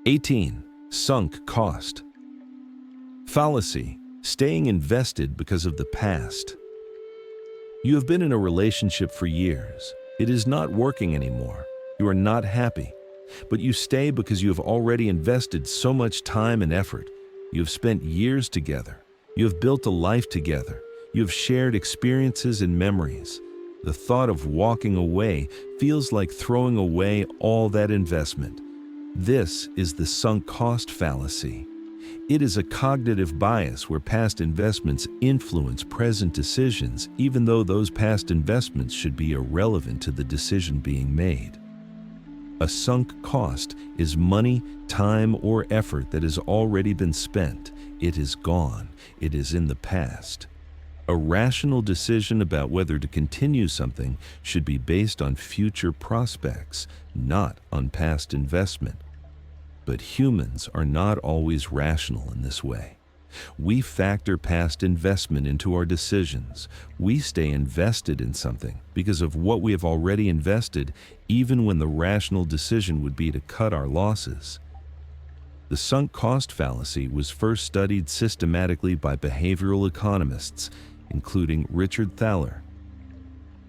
18. Sunk cost fallacy, staying invested because of the past. You have been in a relationship for years. It is not working anymore. You are not happy. But you stay because you have already invested so much time and effort. You have spent years together. You have built a life together. You have shared experiences and memories. The thought of walking away feels like throwing away all that investment. This is the sunk cost fallacy. It is a cognitive bias where past investments influence present decisions, even though those past investments should be irrelevant to the decision being made. A sunk cost is money, time, or effort that has already been spent. It is gone. It is in the past. A rational decision about whether to continue something should be based on future prospects, not on past investment. But humans are not always rational in this way. We factor past investment into our decisions. We stay invested in something because of what we have already invested, even when the rational decision would be to cut our losses. The sunk cost fallacy was first studied systematically by behavioral economists, including Richard Thaler.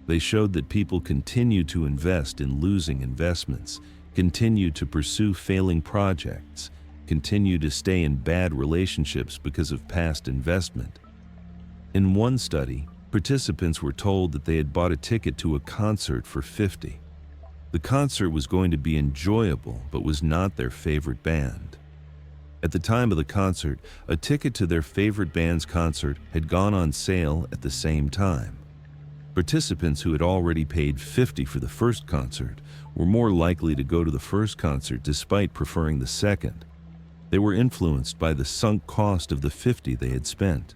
They showed that people continue to invest in losing investments, continue to pursue failing projects, continue to stay in bad relationships because of past investment. In one study, participants were told that they had bought a ticket to a concert for $50. The concert was going to be enjoyable, but was not their favorite band. At the time of the concert, a ticket to their favorite band's concert had gone on sale at the same time. Participants who had already paid $50 for the first concert were more likely to go to the first concert despite preferring the second. They were influenced by the sunk cost of the $50 they had spent.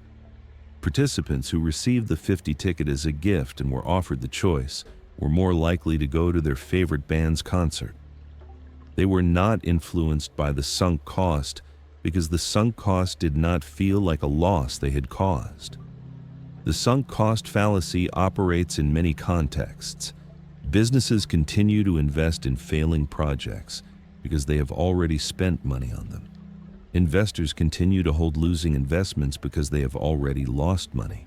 Participants who received the $50 ticket as a gift and were offered the choice were more likely to go to their favorite band's concert. They were not influenced by the sunk cost because the sunk cost did not feel like a loss they had caused. The sunk cost fallacy operates in many contexts. Businesses continue to invest in failing projects because they have already spent money on them. Investors continue to hold losing investments because they have already lost money.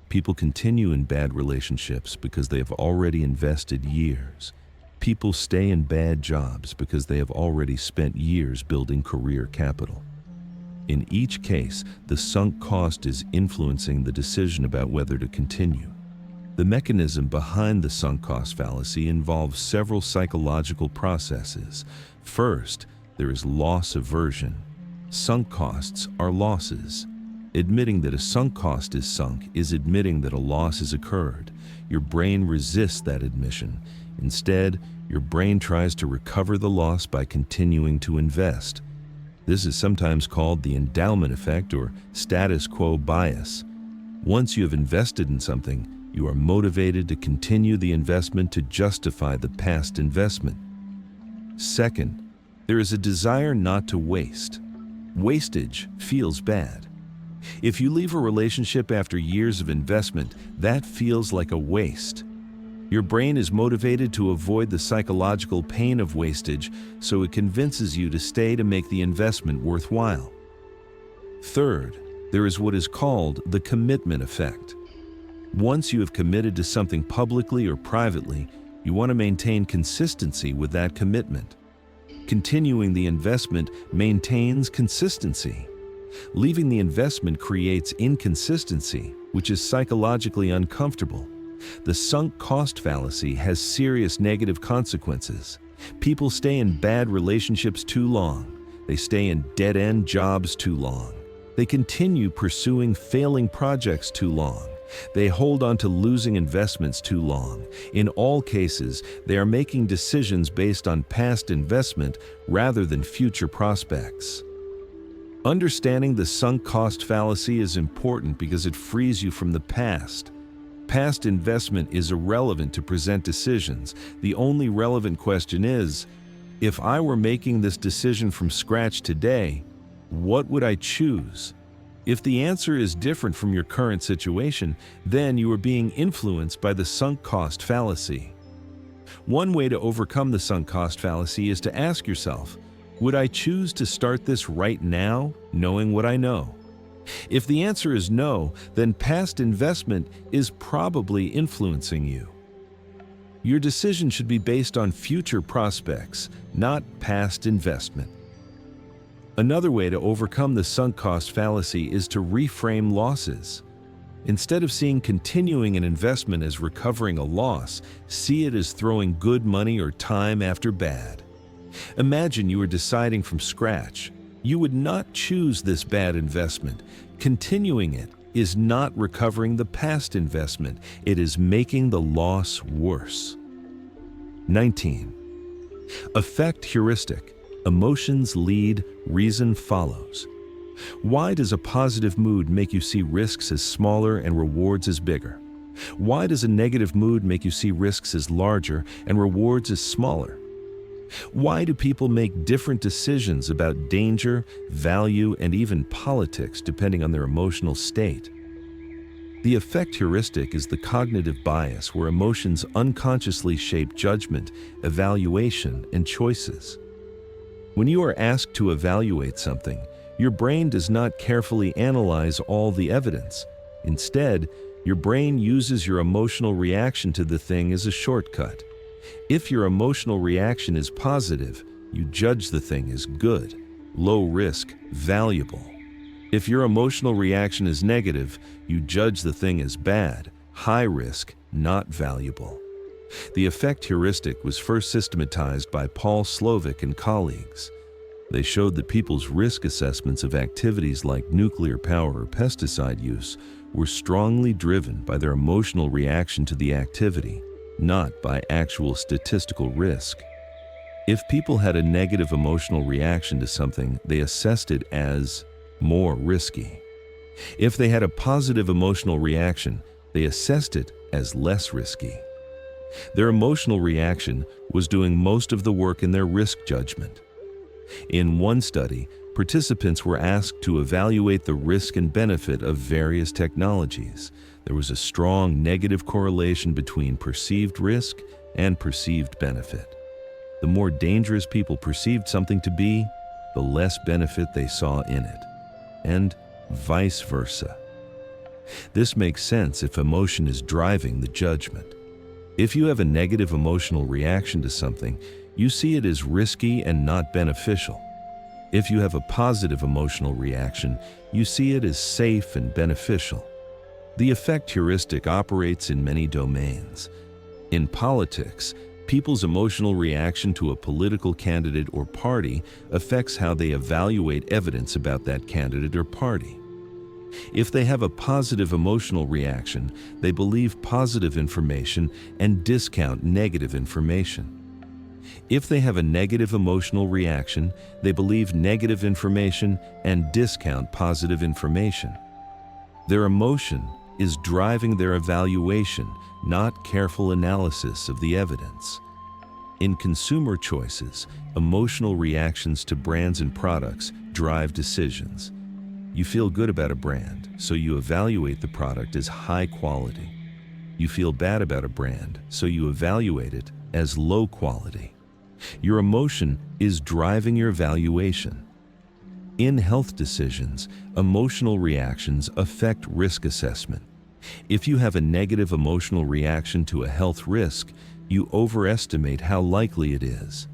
People continue in bad relationships because they have already invested years. People stay in bad jobs because they have already spent years building career capital. In each case, the sunk cost is influencing the decision about whether to continue. The mechanism behind the sunk cost fallacy involves several psychological processes. First, there is loss aversion. Sunk costs are losses. Admitting that a sunk cost is sunk is admitting that a loss has occurred. Your brain resists that admission. Instead, your brain tries to recover the loss by continuing to invest. This is sometimes called the endowment effect or status quo bias. Once you have invested in something, you are motivated to continue the investment to justify the past investment. Second, there is a desire not to waste. Wastage feels bad. If you leave a relationship after years of investment, that feels like a waste. Your brain is motivated to avoid the psychological pain of wastage, so it convinces you to stay to make the investment worthwhile. Third, there is what is called the commitment effect. Once you have committed to something publicly or privately, you want to maintain consistency with that commitment. Continuing the investment maintains consistency. Leaving the investment creates inconsistency, which is psychologically uncomfortable. The sunk cost fallacy has serious negative consequences. People stay in bad relationships too long. They stay in dead-end jobs too long. They continue pursuing failing projects too long. They hold on to losing investments too long. In all cases, they are making decisions based on past investment rather than future prospects. Understanding the sunk cost fallacy is important because it frees you from the past. Past investment is irrelevant to present decisions. The only relevant question is, if I were making this decision from scratch today, what would I choose? If the answer is different from your current situation, then you are being influenced by the sunk cost fallacy. One way to overcome the sunk cost fallacy is to ask yourself, Would I choose to start this right now, knowing what I know? If the answer is no, then past investment is probably influencing you. Your decision should be based on future prospects, not past investment. Another way to overcome the sunk cost fallacy is to reframe losses. Instead of seeing continuing an investment as recovering a loss, see it as throwing good money or time after bad. Imagine you are deciding from scratch. You would not choose this bad investment. Continuing it is not recovering the past investment. It is making the loss worse. 19. Effect heuristic. Emotions lead, reason follows. Why does a positive mood make you see risks as smaller and rewards as bigger? Why does a negative mood make you see risks as larger and rewards as smaller? Why do people make different decisions about danger, value, and even politics depending on their emotional state? The effect heuristic is the cognitive bias where emotions unconsciously shape judgment, evaluation, and choices. When you are asked to evaluate something, your brain does not carefully analyze all the evidence. Instead, your brain uses your emotional reaction to the thing as a shortcut. If your emotional reaction is positive, you judge the thing as good, low risk, valuable. If your emotional reaction is negative, you judge the thing as bad, high risk, not valuable. The effect heuristic was first systematized by Paul Slovic and colleagues. They showed that people's risk assessments of activities like nuclear power or pesticide use were strongly driven by their emotional reaction to the activity, not by actual statistical risk. If people had a negative emotional reaction to something, they assessed it as more risky. If they had a positive emotional reaction, they assessed it as less risky. Their emotional reaction was doing most of the work in their risk judgment. In one study, participants were asked to evaluate the risk and benefit of various technologies. There was a strong negative correlation between perceived risk and perceived benefit. The more dangerous people perceived something to be, the less benefit they saw in it, and vice versa. This makes sense if emotion is driving the judgment. If you have a negative emotional reaction to something, you see it as risky and not beneficial. If you have a positive emotional reaction, you see it as safe and beneficial. The effect heuristic operates in many domains. In politics, people's emotional reaction to a political candidate or party affects how they evaluate evidence about that candidate or party. If they have a positive emotional reaction, they believe positive information and discount negative information. If they have a negative emotional reaction, they believe negative information and discount positive information. Their emotion is driving their evaluation, not careful analysis of the evidence. In consumer choices, emotional reactions to brands and products drive decisions. You feel good about a brand, so you evaluate the product as high quality. You feel bad about a brand, so you evaluate it as low quality. Your emotion is driving your valuation. In health decisions, emotional reactions affect risk assessment. If you have a negative emotional reaction to a health risk, you overestimate how likely it is.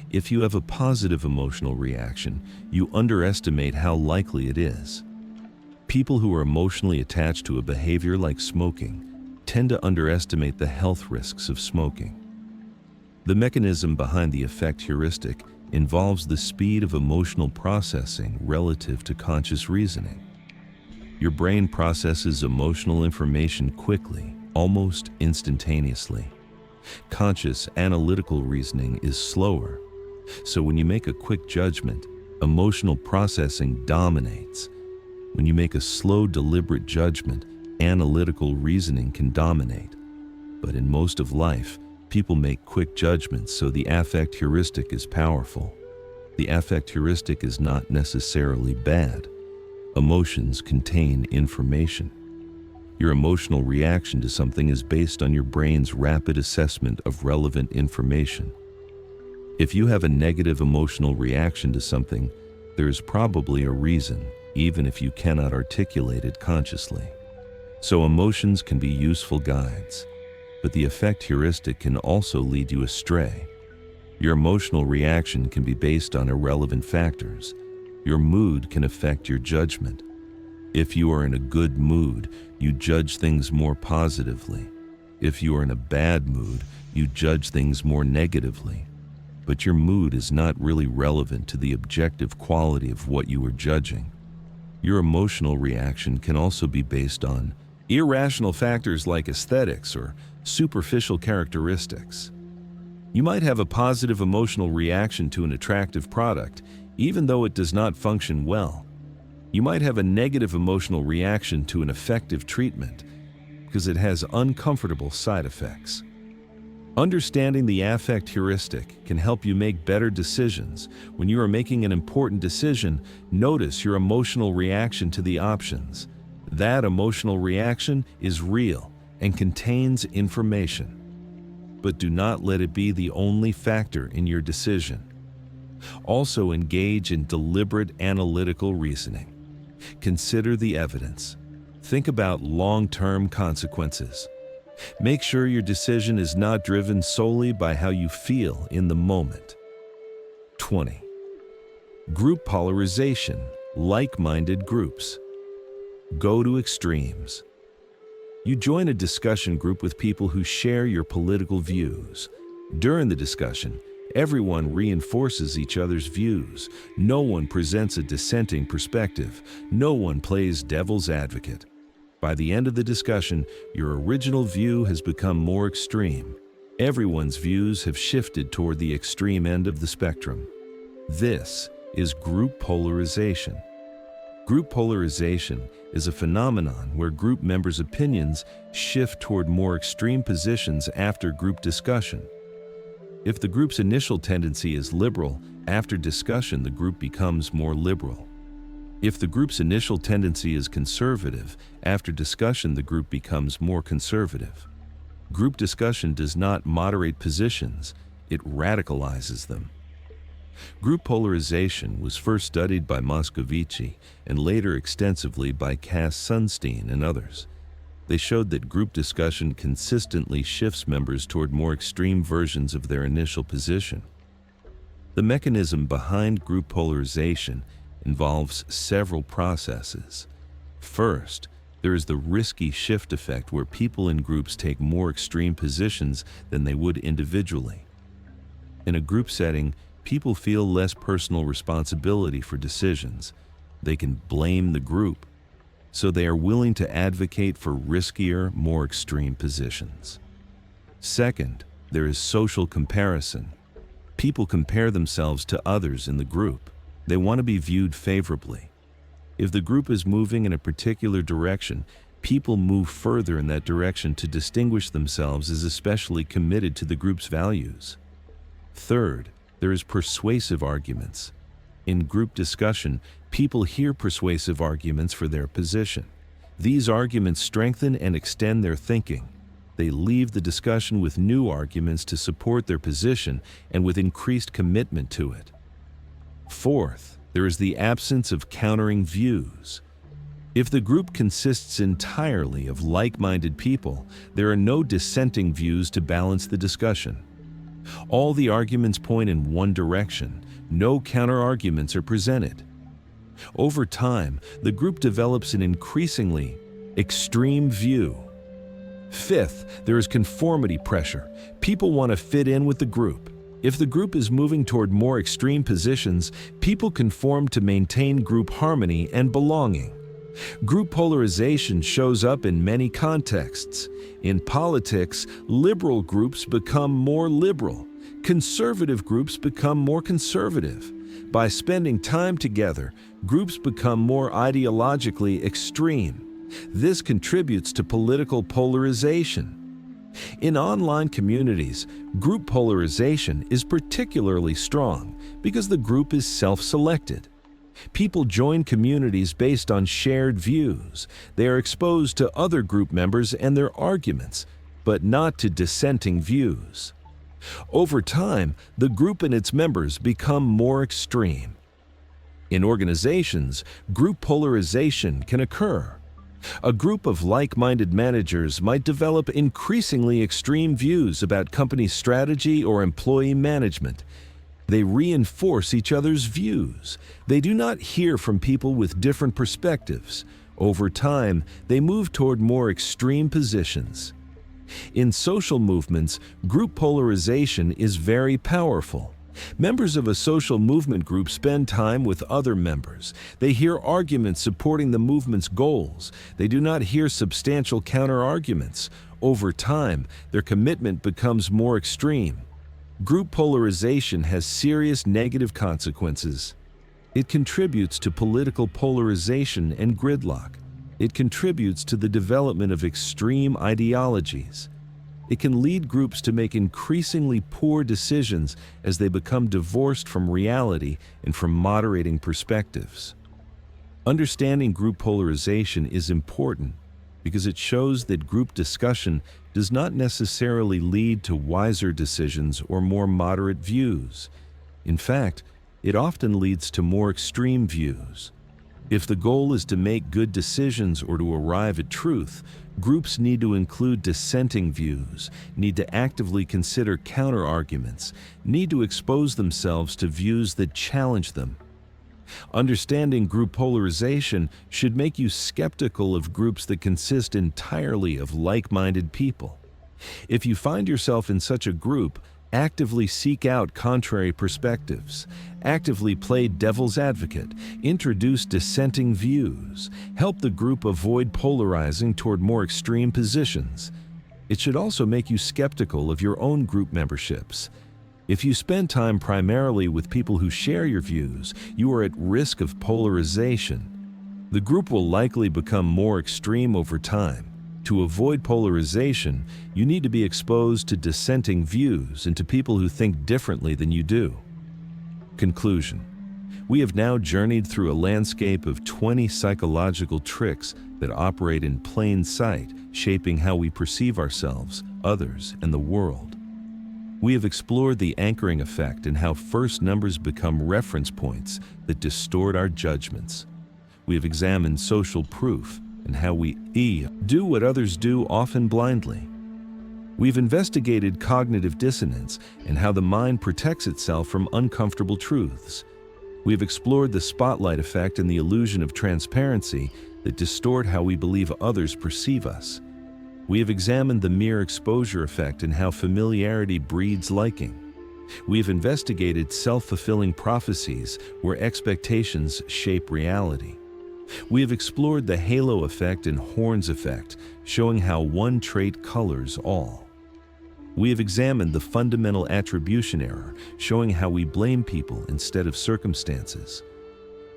If you have a positive emotional reaction, you underestimate how likely it is. People who are emotionally attached to a behavior like smoking tend to underestimate the health risks of smoking. The mechanism behind the effect heuristic involves the speed of emotional processing relative to conscious reasoning. Your brain processes emotional information quickly, almost instantaneously. Conscious analytical reasoning is slower. So when you make a quick judgment, emotional processing dominates. When you make a slow, deliberate judgment, analytical reasoning can dominate. But in most of life, people make quick judgments, so the affect heuristic is powerful. The affect heuristic is not necessarily bad. Emotions contain information. Your emotional reaction to something is based on your brain's rapid assessment of relevant information. If you have a negative emotional reaction to something, there is probably a reason, even if you cannot articulate it consciously. So emotions can be useful guides, but the affect heuristic can also lead you astray. Your emotional reaction can be based on irrelevant factors. Your mood can affect your judgment. If you are in a good mood, you judge things more positively. If you are in a bad mood, you judge things more negatively. But your mood is not really relevant to the objective quality of what you are judging. Your emotional reaction can also be based on irrational factors like aesthetics or superficial characteristics. You might have a positive emotional reaction to an attractive product, even though it does not function well. You might have a negative emotional reaction to an effective treatment because it has uncomfortable side effects. Understanding the affect heuristic can help you make better decisions. When you are making an important decision, notice your emotional reaction to the options. That emotional reaction is real and contains information. But do not let it be the only factor in your decision. Also engage in deliberate analytical reasoning. Consider the evidence. Think about long-term consequences. Make sure your decision is not driven solely by how you feel in the moment. 20. Group polarization, like-minded groups. Go to extremes. You join a discussion group with people who share your political views. During the discussion, everyone reinforces each other's views. No one presents a dissenting perspective. No one plays devil's advocate. By the end of the discussion, your original view has become more extreme. Everyone's views have shifted toward the extreme end of the spectrum. This is group polarization. Group polarization is a phenomenon where group members' opinions shift toward more extreme positions after group discussion. If the group's initial tendency is liberal, after discussion the group becomes more liberal. If the group's initial tendency is conservative, after discussion the group becomes more conservative. Group discussion does not moderate positions, it radicalizes them. Group polarization was first studied by Moscovici and later extensively by Cass Sunstein and others. They showed that group discussion consistently shifts members toward more extreme versions of their initial position. The mechanism behind group polarization involves several processes. First, there is the risky shift effect where people in groups take more extreme positions than they would individually. In a group setting, people feel less personal responsibility for decisions. They can blame the group, so they are willing to advocate for riskier, more extreme positions. Second, there is social comparison. People compare themselves to others in the group. They want to be viewed favorably. If the group is moving in a particular direction, people move further in that direction to distinguish themselves as especially committed to the group's values. Third, there is persuasive arguments. In group discussion, people hear persuasive arguments for their position. These arguments strengthen and extend their thinking. They leave the discussion with new arguments to support their position and with increased commitment to it. Fourth, there is the absence of countering views. If the group consists entirely of like-minded people, there are no dissenting views to balance the discussion. All the arguments point in one direction. No counter-arguments are presented. Over time, the group develops an increasingly extreme view. Fifth, there is conformity pressure. People want to fit in with the group. If the group is moving toward more extreme positions, people conform to maintain group harmony and belonging. Group polarization shows up in many contexts. In politics, liberal groups become more liberal. Conservative groups become more conservative. By spending time together, groups become more ideologically extreme. This contributes to political polarization. In online communities, group polarization is particularly strong because the group is self-selected. People join communities based on shared views. They are exposed to other group members and their arguments, but not to dissenting views. Over time, the group and its members become more extreme. In organizations, group polarization can occur. A group of like-minded managers might develop increasingly extreme views about company strategy or employee management. They reinforce each other's views. They do not hear from people with different perspectives. Over time, they move toward more extreme positions. In social movements, group polarization is very powerful. Members of a social movement group spend time with other members. They hear arguments supporting the movement's goals. They do not hear substantial counter-arguments. Over time, their commitment becomes more extreme. Group polarization has serious negative consequences. It contributes to political polarization and gridlock. It contributes to the development of extreme ideologies. It can lead groups to make increasingly poor decisions as they become divorced from reality and from moderating perspectives. Understanding group polarization is important because it shows that group discussion does not necessarily lead to wiser decisions or more moderate views. In fact, it often leads to more extreme views. If the goal is to make good decisions or to arrive at truth, groups need to include dissenting views, need to actively consider counter-arguments, need to expose themselves to views that challenge them. Understanding group polarization should make you skeptical of groups that consist entirely of like-minded people. If you find yourself in such a group, actively seek out contrary perspectives. Actively play devil's advocate. Introduce dissenting views. Help the group avoid polarizing toward more extreme positions. It should also make you skeptical of your own group memberships. If you spend time primarily with people who share your views, you are at risk of polarization. The group will likely become more extreme over time. To avoid polarization, you need to be exposed to dissenting views and to people who think differently than you do. Conclusion. We have now journeyed through a landscape of 20 psychological tricks that operate in plain sight, shaping how we perceive ourselves, others, and the world. We have explored the anchoring effect and how first numbers become reference points that distort our judgments. We have examined social proof and how we do what others do, often blindly. We've investigated cognitive dissonance and how the mind protects itself from uncomfortable truths. We've explored the spotlight effect and the illusion of transparency that distort how we believe others perceive us. We have examined the mere exposure effect and how familiarity breeds liking. We have investigated self-fulfilling prophecies where expectations shape reality. We have explored the halo effect and horns effect, showing how one trait colors all. We have examined the fundamental attribution error, showing how we blame people instead of circumstances.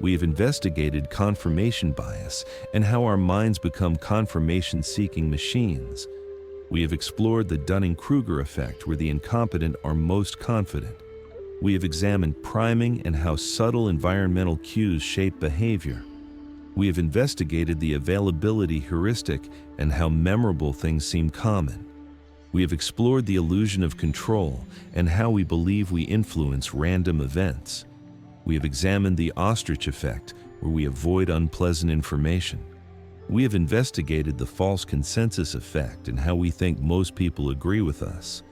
We have investigated confirmation bias and how our minds become confirmation-seeking machines. We have explored the Dunning-Kruger effect, where the incompetent are most confident. We have examined priming and how subtle environmental cues shape behavior. We have investigated the availability heuristic and how memorable things seem common. We have explored the illusion of control and how we believe we influence random events. We have examined the ostrich effect, where we avoid unpleasant information. We have investigated the false consensus effect and how we think most people agree with us.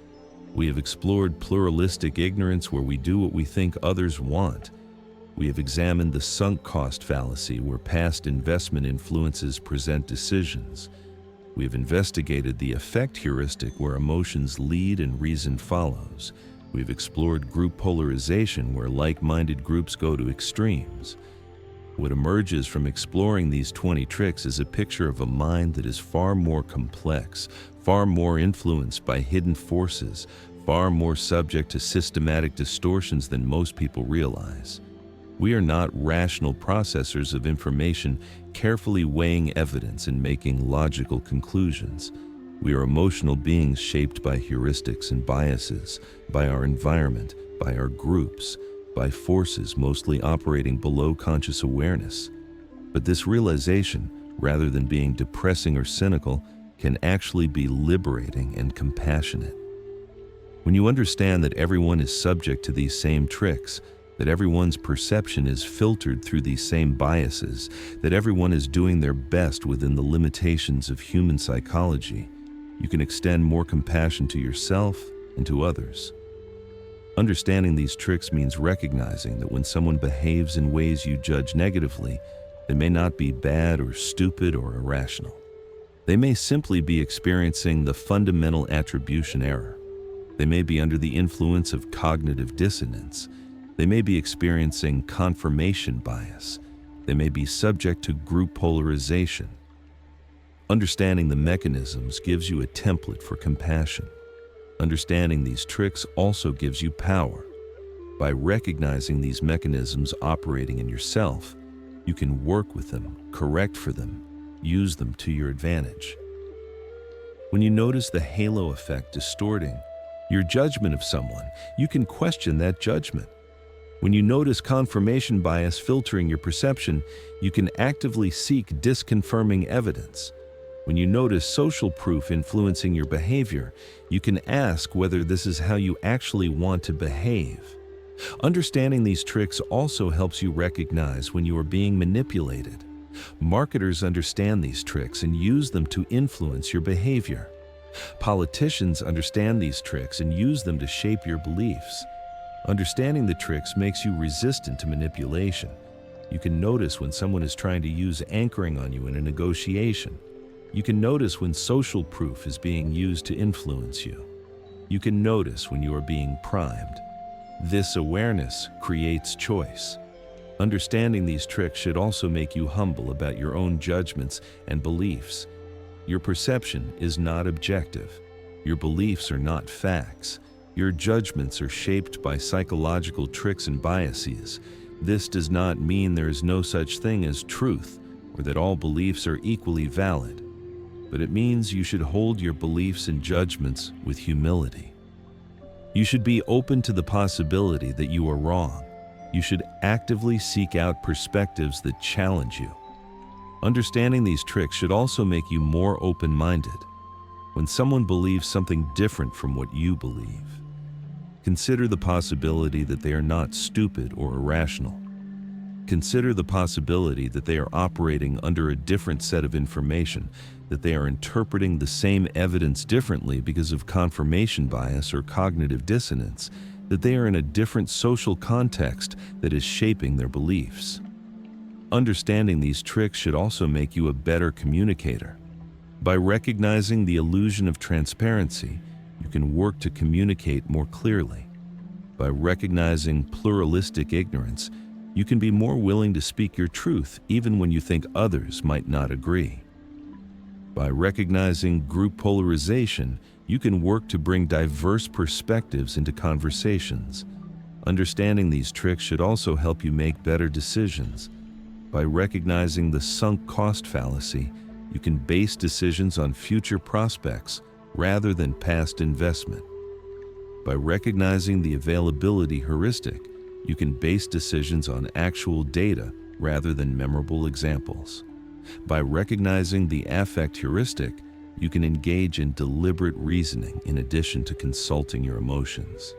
We have explored pluralistic ignorance, where we do what we think others want. We have examined the sunk cost fallacy, where past investment influences present decisions. We have investigated the effect heuristic, where emotions lead and reason follows. We have explored group polarization, where like-minded groups go to extremes. What emerges from exploring these 20 tricks is a picture of a mind that is far more complex, far more influenced by hidden forces, far more subject to systematic distortions than most people realize. We are not rational processors of information, carefully weighing evidence and making logical conclusions. We are emotional beings shaped by heuristics and biases, by our environment, by our groups, by forces mostly operating below conscious awareness. But this realization, rather than being depressing or cynical, can actually be liberating and compassionate. When you understand that everyone is subject to these same tricks, that everyone's perception is filtered through these same biases, that everyone is doing their best within the limitations of human psychology, you can extend more compassion to yourself and to others. Understanding these tricks means recognizing that when someone behaves in ways you judge negatively, they may not be bad or stupid or irrational. They may simply be experiencing the fundamental attribution error. They may be under the influence of cognitive dissonance. They may be experiencing confirmation bias. They may be subject to group polarization. Understanding the mechanisms gives you a template for compassion. Understanding these tricks also gives you power. By recognizing these mechanisms operating in yourself, you can work with them, correct for them, use them to your advantage. When you notice the halo effect distorting your judgment of someone, you can question that judgment. When you notice confirmation bias filtering your perception, you can actively seek disconfirming evidence. When you notice social proof influencing your behavior, you can ask whether this is how you actually want to behave. Understanding these tricks also helps you recognize when you are being manipulated. Marketers understand these tricks and use them to influence your behavior. Politicians understand these tricks and use them to shape your beliefs. Understanding the tricks makes you resistant to manipulation. You can notice when someone is trying to use anchoring on you in a negotiation. You can notice when social proof is being used to influence you. You can notice when you are being primed. This awareness creates choice. Understanding these tricks should also make you humble about your own judgments and beliefs. Your perception is not objective. Your beliefs are not facts. Your judgments are shaped by psychological tricks and biases. This does not mean there is no such thing as truth or that all beliefs are equally valid, but it means you should hold your beliefs and judgments with humility. You should be open to the possibility that you are wrong. You should actively seek out perspectives that challenge you. Understanding these tricks should also make you more open-minded. When someone believes something different from what you believe, consider the possibility that they are not stupid or irrational. Consider the possibility that they are operating under a different set of information, that they are interpreting the same evidence differently because of confirmation bias or cognitive dissonance, that they are in a different social context that is shaping their beliefs. Understanding these tricks should also make you a better communicator. By recognizing the illusion of transparency, you can work to communicate more clearly. By recognizing pluralistic ignorance, you can be more willing to speak your truth even when you think others might not agree. By recognizing group polarization, you can work to bring diverse perspectives into conversations. Understanding these tricks should also help you make better decisions. By recognizing the sunk cost fallacy, you can base decisions on future prospects rather than past investment. By recognizing the availability heuristic, you can base decisions on actual data rather than memorable examples. By recognizing the affect heuristic, you can engage in deliberate reasoning in addition to consulting your emotions.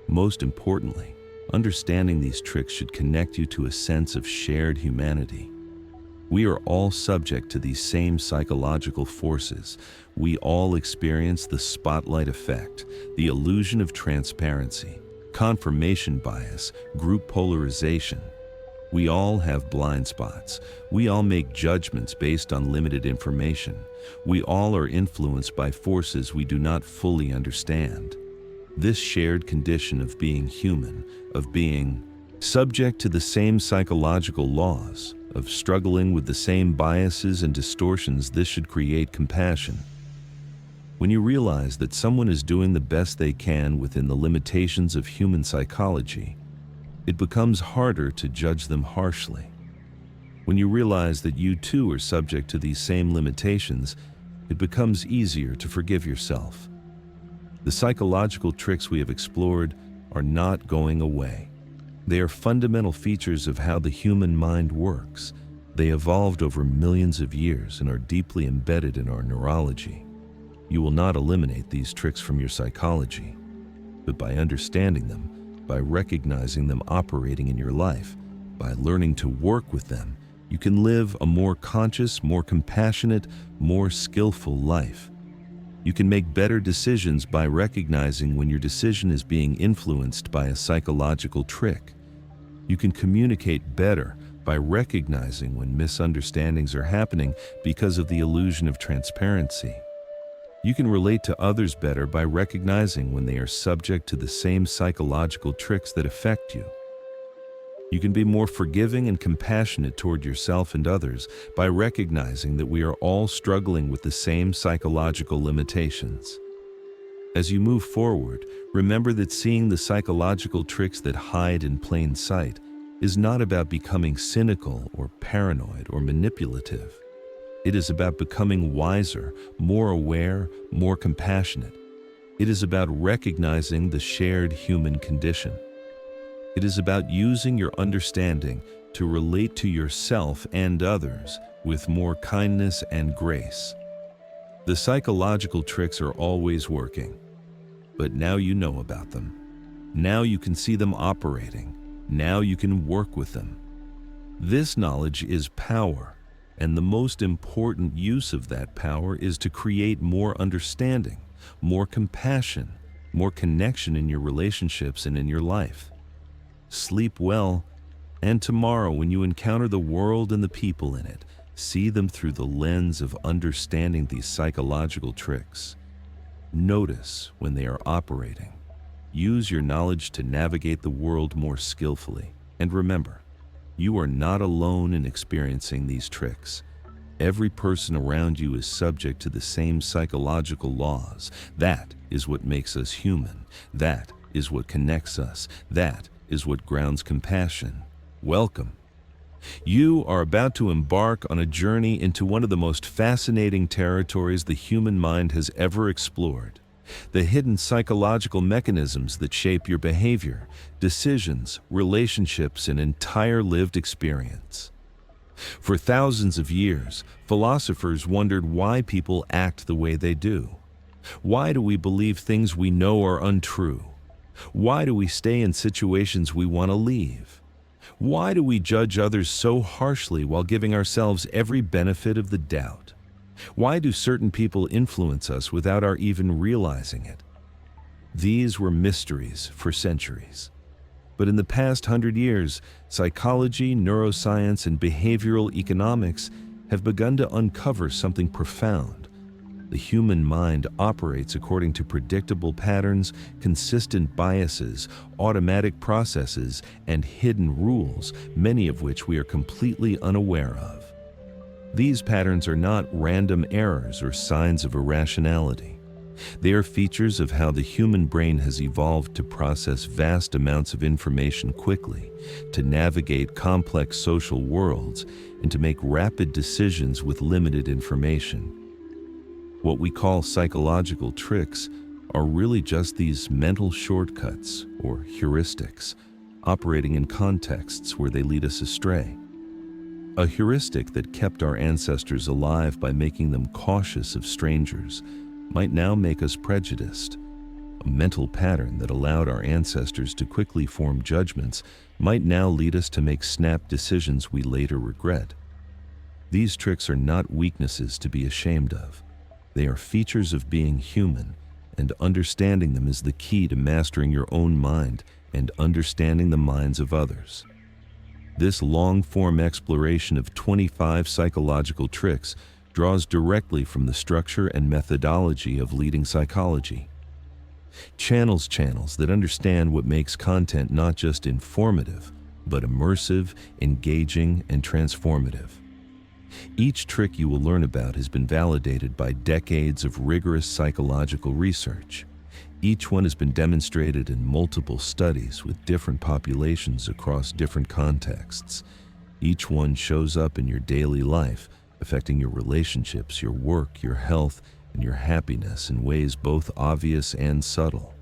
Most importantly, understanding these tricks should connect you to a sense of shared humanity. We are all subject to these same psychological forces. We all experience the spotlight effect, the illusion of transparency, confirmation bias, group polarization. We all have blind spots. We all make judgments based on limited information. We all are influenced by forces we do not fully understand. This shared condition of being human, of being subject to the same psychological laws, of struggling with the same biases and distortions, this should create compassion. When you realize that someone is doing the best they can within the limitations of human psychology, it becomes harder to judge them harshly. When you realize that you too are subject to these same limitations, it becomes easier to forgive yourself. The psychological tricks we have explored are not going away. They are fundamental features of how the human mind works. They evolved over millions of years and are deeply embedded in our neurology. You will not eliminate these tricks from your psychology. but by understanding them, by recognizing them operating in your life, by learning to work with them, you can live a more conscious, more compassionate, more skillful life. You can make better decisions by recognizing when your decision is being influenced by a psychological trick. You can communicate better by recognizing when misunderstandings are happening because of the illusion of transparency. You can relate to others better by recognizing when they are subject to the same psychological tricks that affect you. You can be more forgiving and compassionate toward yourself and others by recognizing that we are all struggling with the same psychological limitations. As you move forward, remember that seeing the psychological tricks that hide in plain sight is not about becoming cynical or paranoid or manipulative. It is about becoming wiser, more aware, more compassionate. It is about recognizing the shared human condition. It is about using your understanding to relate to yourself and others with more kindness and grace. The psychological tricks are always working, but now you know about them. Now you can see them operating. Now you can work with them. This knowledge is power, and the most important use of that power is to create more understanding, more compassion, more connection in your relationships and in your life. Sleep well, and tomorrow when you encounter the world and the people in it, see them through the lens of understanding these psychological tricks. Notice when they are operating. Use your knowledge to navigate the world more skillfully. And remember, you are not alone in experiencing these tricks. Every person around you is subject to the same psychological laws. That is what makes us human. That is what connects us. That is what grounds compassion. Welcome. You are about to embark on a journey into one of the most fascinating territories the human mind has ever explored. The hidden psychological mechanisms that shape your behavior, decisions, relationships, and entire lived experience. For thousands of years, philosophers wondered why people act the way they do. Why do we believe things we know are untrue? Why do we stay in situations we want to leave? Why do we judge others so harshly while giving ourselves every benefit of the doubt? Why do certain people influence us without our even realizing it? These were mysteries for centuries. But in the past 100 years, psychology, neuroscience, and behavioral economics have begun to uncover something profound. The human mind operates according to predictable patterns, consistent biases, automatic processes, and hidden rules, many of which we are completely unaware of. These patterns are not random errors or signs of irrationality. They are features of how the human brain has evolved to process vast amounts of information quickly, to navigate complex social worlds, and to make rapid decisions with limited information. What we call psychological tricks are really just these mental shortcuts, or heuristics, operating in contexts where they lead us astray. A heuristic that kept our ancestors alive by making them cautious of strangers might now make us prejudiced. A mental pattern that allowed our ancestors to quickly form judgments might now lead us to make snap decisions we later regret. These tricks are not weaknesses to be ashamed of. They are features of being human, and understanding them is the key to mastering your own mind and understanding the minds of others. This long-form exploration of 25 psychological tricks draws directly from the structure and methodology of leading psychology. Channels that understand what makes content not just informative, but immersive, engaging, and transformative. Each trick you will learn about has been validated by decades of rigorous psychological research. Each one has been demonstrated in multiple studies with different populations across different contexts. Each one shows up in your daily life, affecting your relationships, your work, your health, and your happiness in ways both obvious and subtle.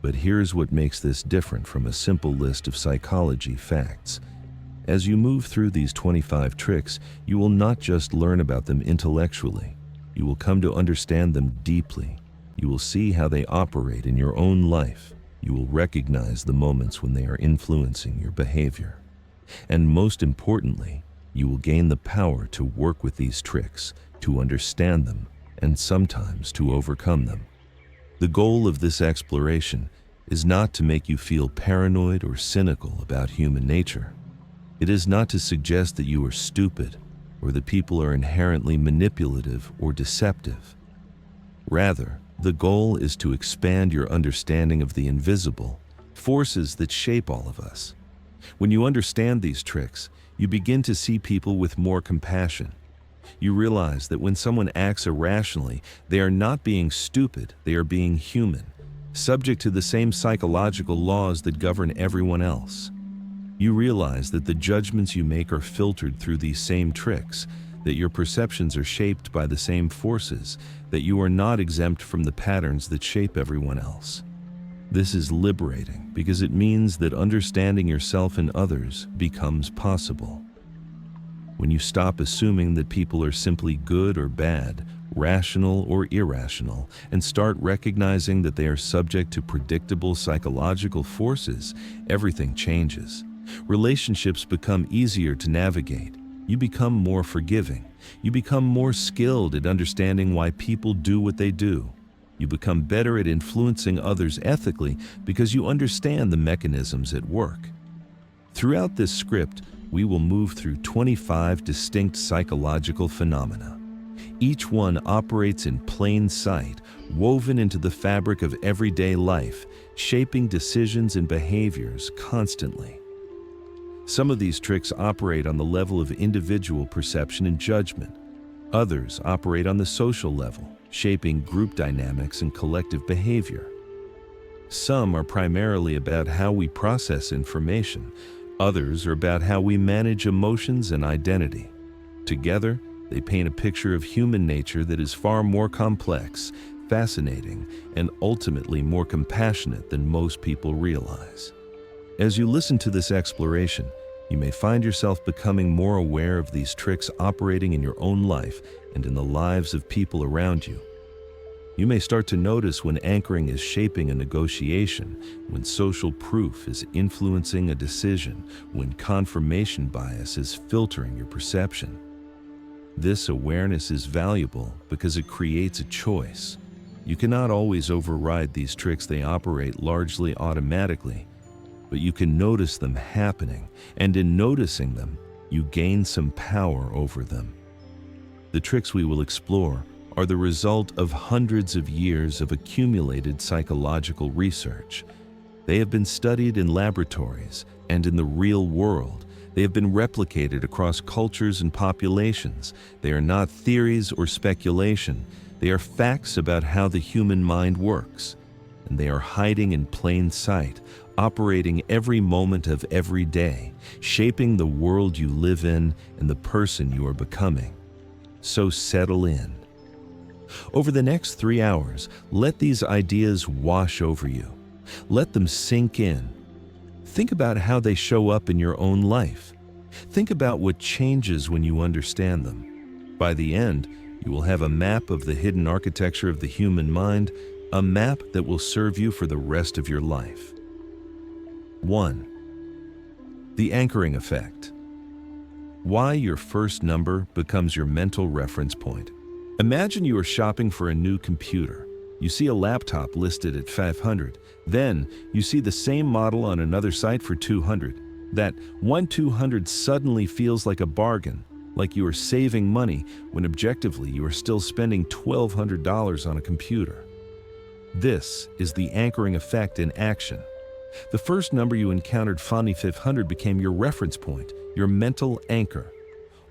But here's what makes this different from a simple list of psychology facts. As you move through these 25 tricks, you will not just learn about them intellectually. You will come to understand them deeply. You will see how they operate in your own life, You will recognize the moments when they are influencing your behavior. And most importantly, you will gain the power to work with these tricks, to understand them, and sometimes to overcome them. The goal of this exploration is not to make you feel paranoid or cynical about human nature. It is not to suggest that you are stupid or that people are inherently manipulative or deceptive. Rather, the goal is to expand your understanding of the invisible forces that shape all of us. When you understand these tricks, you begin to see people with more compassion. You realize that when someone acts irrationally, they are not being stupid, they are being human, subject to the same psychological laws that govern everyone else. You realize that the judgments you make are filtered through these same tricks, that your perceptions are shaped by the same forces, that you are not exempt from the patterns that shape everyone else. This is liberating because it means that understanding yourself and others becomes possible. When you stop assuming that people are simply good or bad, rational or irrational, and start recognizing that they are subject to predictable psychological forces, everything changes. Relationships become easier to navigate. You become more forgiving. You become more skilled at understanding why people do what they do. You become better at influencing others ethically because you understand the mechanisms at work. Throughout this script, we will move through 25 distinct psychological phenomena. Each one operates in plain sight, woven into the fabric of everyday life, shaping decisions and behaviors constantly. Some of these tricks operate on the level of individual perception and judgment. Others operate on the social level, shaping group dynamics and collective behavior. Some are primarily about how we process information. Others are about how we manage emotions and identity. Together, they paint a picture of human nature that is far more complex, fascinating, and ultimately more compassionate than most people realize. As you listen to this exploration, you may find yourself becoming more aware of these tricks operating in your own life and in the lives of people around you. You may start to notice when anchoring is shaping a negotiation, when social proof is influencing a decision, when confirmation bias is filtering your perception. This awareness is valuable because it creates a choice. You cannot always override these tricks; they operate largely automatically, but you can notice them happening, and in noticing them, you gain some power over them. The tricks we will explore are the result of hundreds of years of accumulated psychological research. They have been studied in laboratories and in the real world. They have been replicated across cultures and populations. They are not theories or speculation. They are facts about how the human mind works. And they are hiding in plain sight, operating every moment of every day, shaping the world you live in and the person you are becoming. So settle in. Over the next 3 hours, let these ideas wash over you. Let them sink in. Think about how they show up in your own life. Think about what changes when you understand them. By the end, you will have a map of the hidden architecture of the human mind, a map that will serve you for the rest of your life. 1. The anchoring effect. Why your first number becomes your mental reference point. Imagine you are shopping for a new computer. You see a laptop listed at $500. Then you see the same model on another site for $200. That $200 suddenly feels like a bargain, like you are saving money when objectively you are still spending $1,200 on a computer. This is the anchoring effect in action. The first number you encountered, $500, became your reference point, your mental anchor.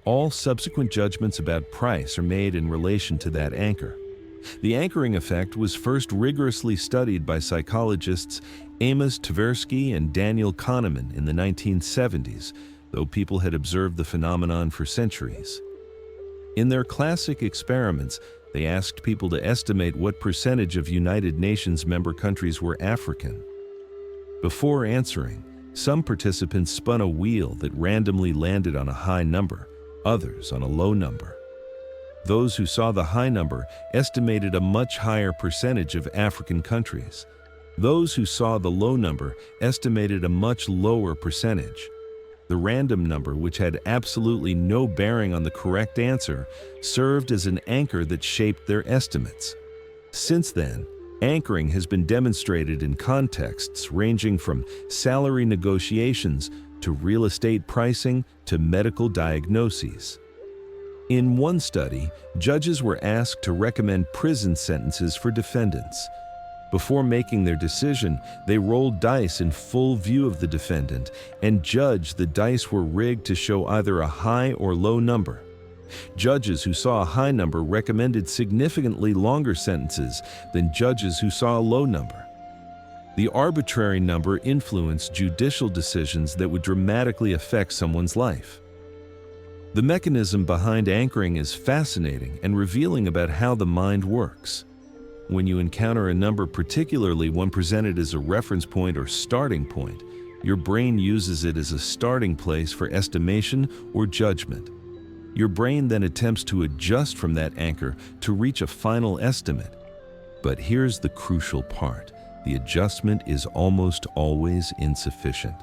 All subsequent judgments about price are made in relation to that anchor. The anchoring effect was first rigorously studied by psychologists Amos Tversky and Daniel Kahneman in the 1970s, though people had observed the phenomenon for centuries. In their classic experiments, they asked people to estimate what percentage of United Nations member countries were African. Before answering, some participants spun a wheel that randomly landed on a high number, others on a low number. Those who saw the high number estimated a much higher percentage of African countries. Those who saw the low number estimated a much lower percentage. The random number, which had absolutely no bearing on the correct answer, served as an anchor that shaped their estimates. Since then, anchoring has been demonstrated in contexts ranging from salary negotiations to real estate pricing to medical diagnoses. In one study, judges were asked to recommend prison sentences for defendants. Before making their decision, they rolled dice in full view of the defendant and judged the dice were rigged to show either a high or low number. Judges who saw a high number recommended significantly longer sentences than judges who saw a low number. The arbitrary number influenced judicial decisions that would dramatically affect someone's life. The mechanism behind anchoring is fascinating and revealing about how the mind works. When you encounter a number, particularly one presented as a reference point or starting point, your brain uses it as a starting place for estimation or judgment. Your brain then attempts to adjust from that anchor to reach a final estimate. But here's the crucial part. The adjustment is almost always insufficient.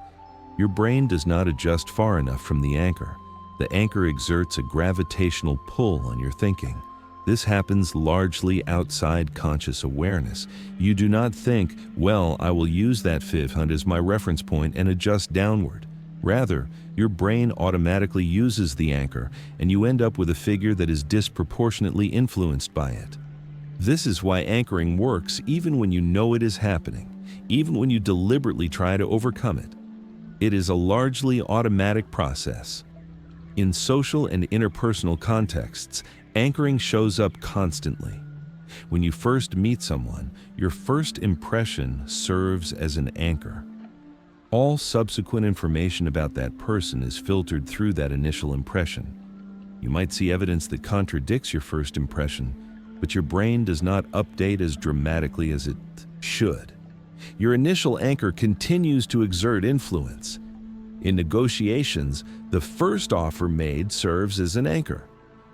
Your brain does not adjust far enough from the anchor. The anchor exerts a gravitational pull on your thinking. This happens largely outside conscious awareness. You do not think, well, I will use that 500 as my reference point and adjust downward. Rather, your brain automatically uses the anchor, and you end up with a figure that is disproportionately influenced by it. This is why anchoring works even when you know it is happening, even when you deliberately try to overcome it. It is a largely automatic process. In social and interpersonal contexts, anchoring shows up constantly. When you first meet someone, your first impression serves as an anchor. All subsequent information about that person is filtered through that initial impression. You might see evidence that contradicts your first impression, but your brain does not update as dramatically as it should. Your initial anchor continues to exert influence. In negotiations, the first offer made serves as an anchor.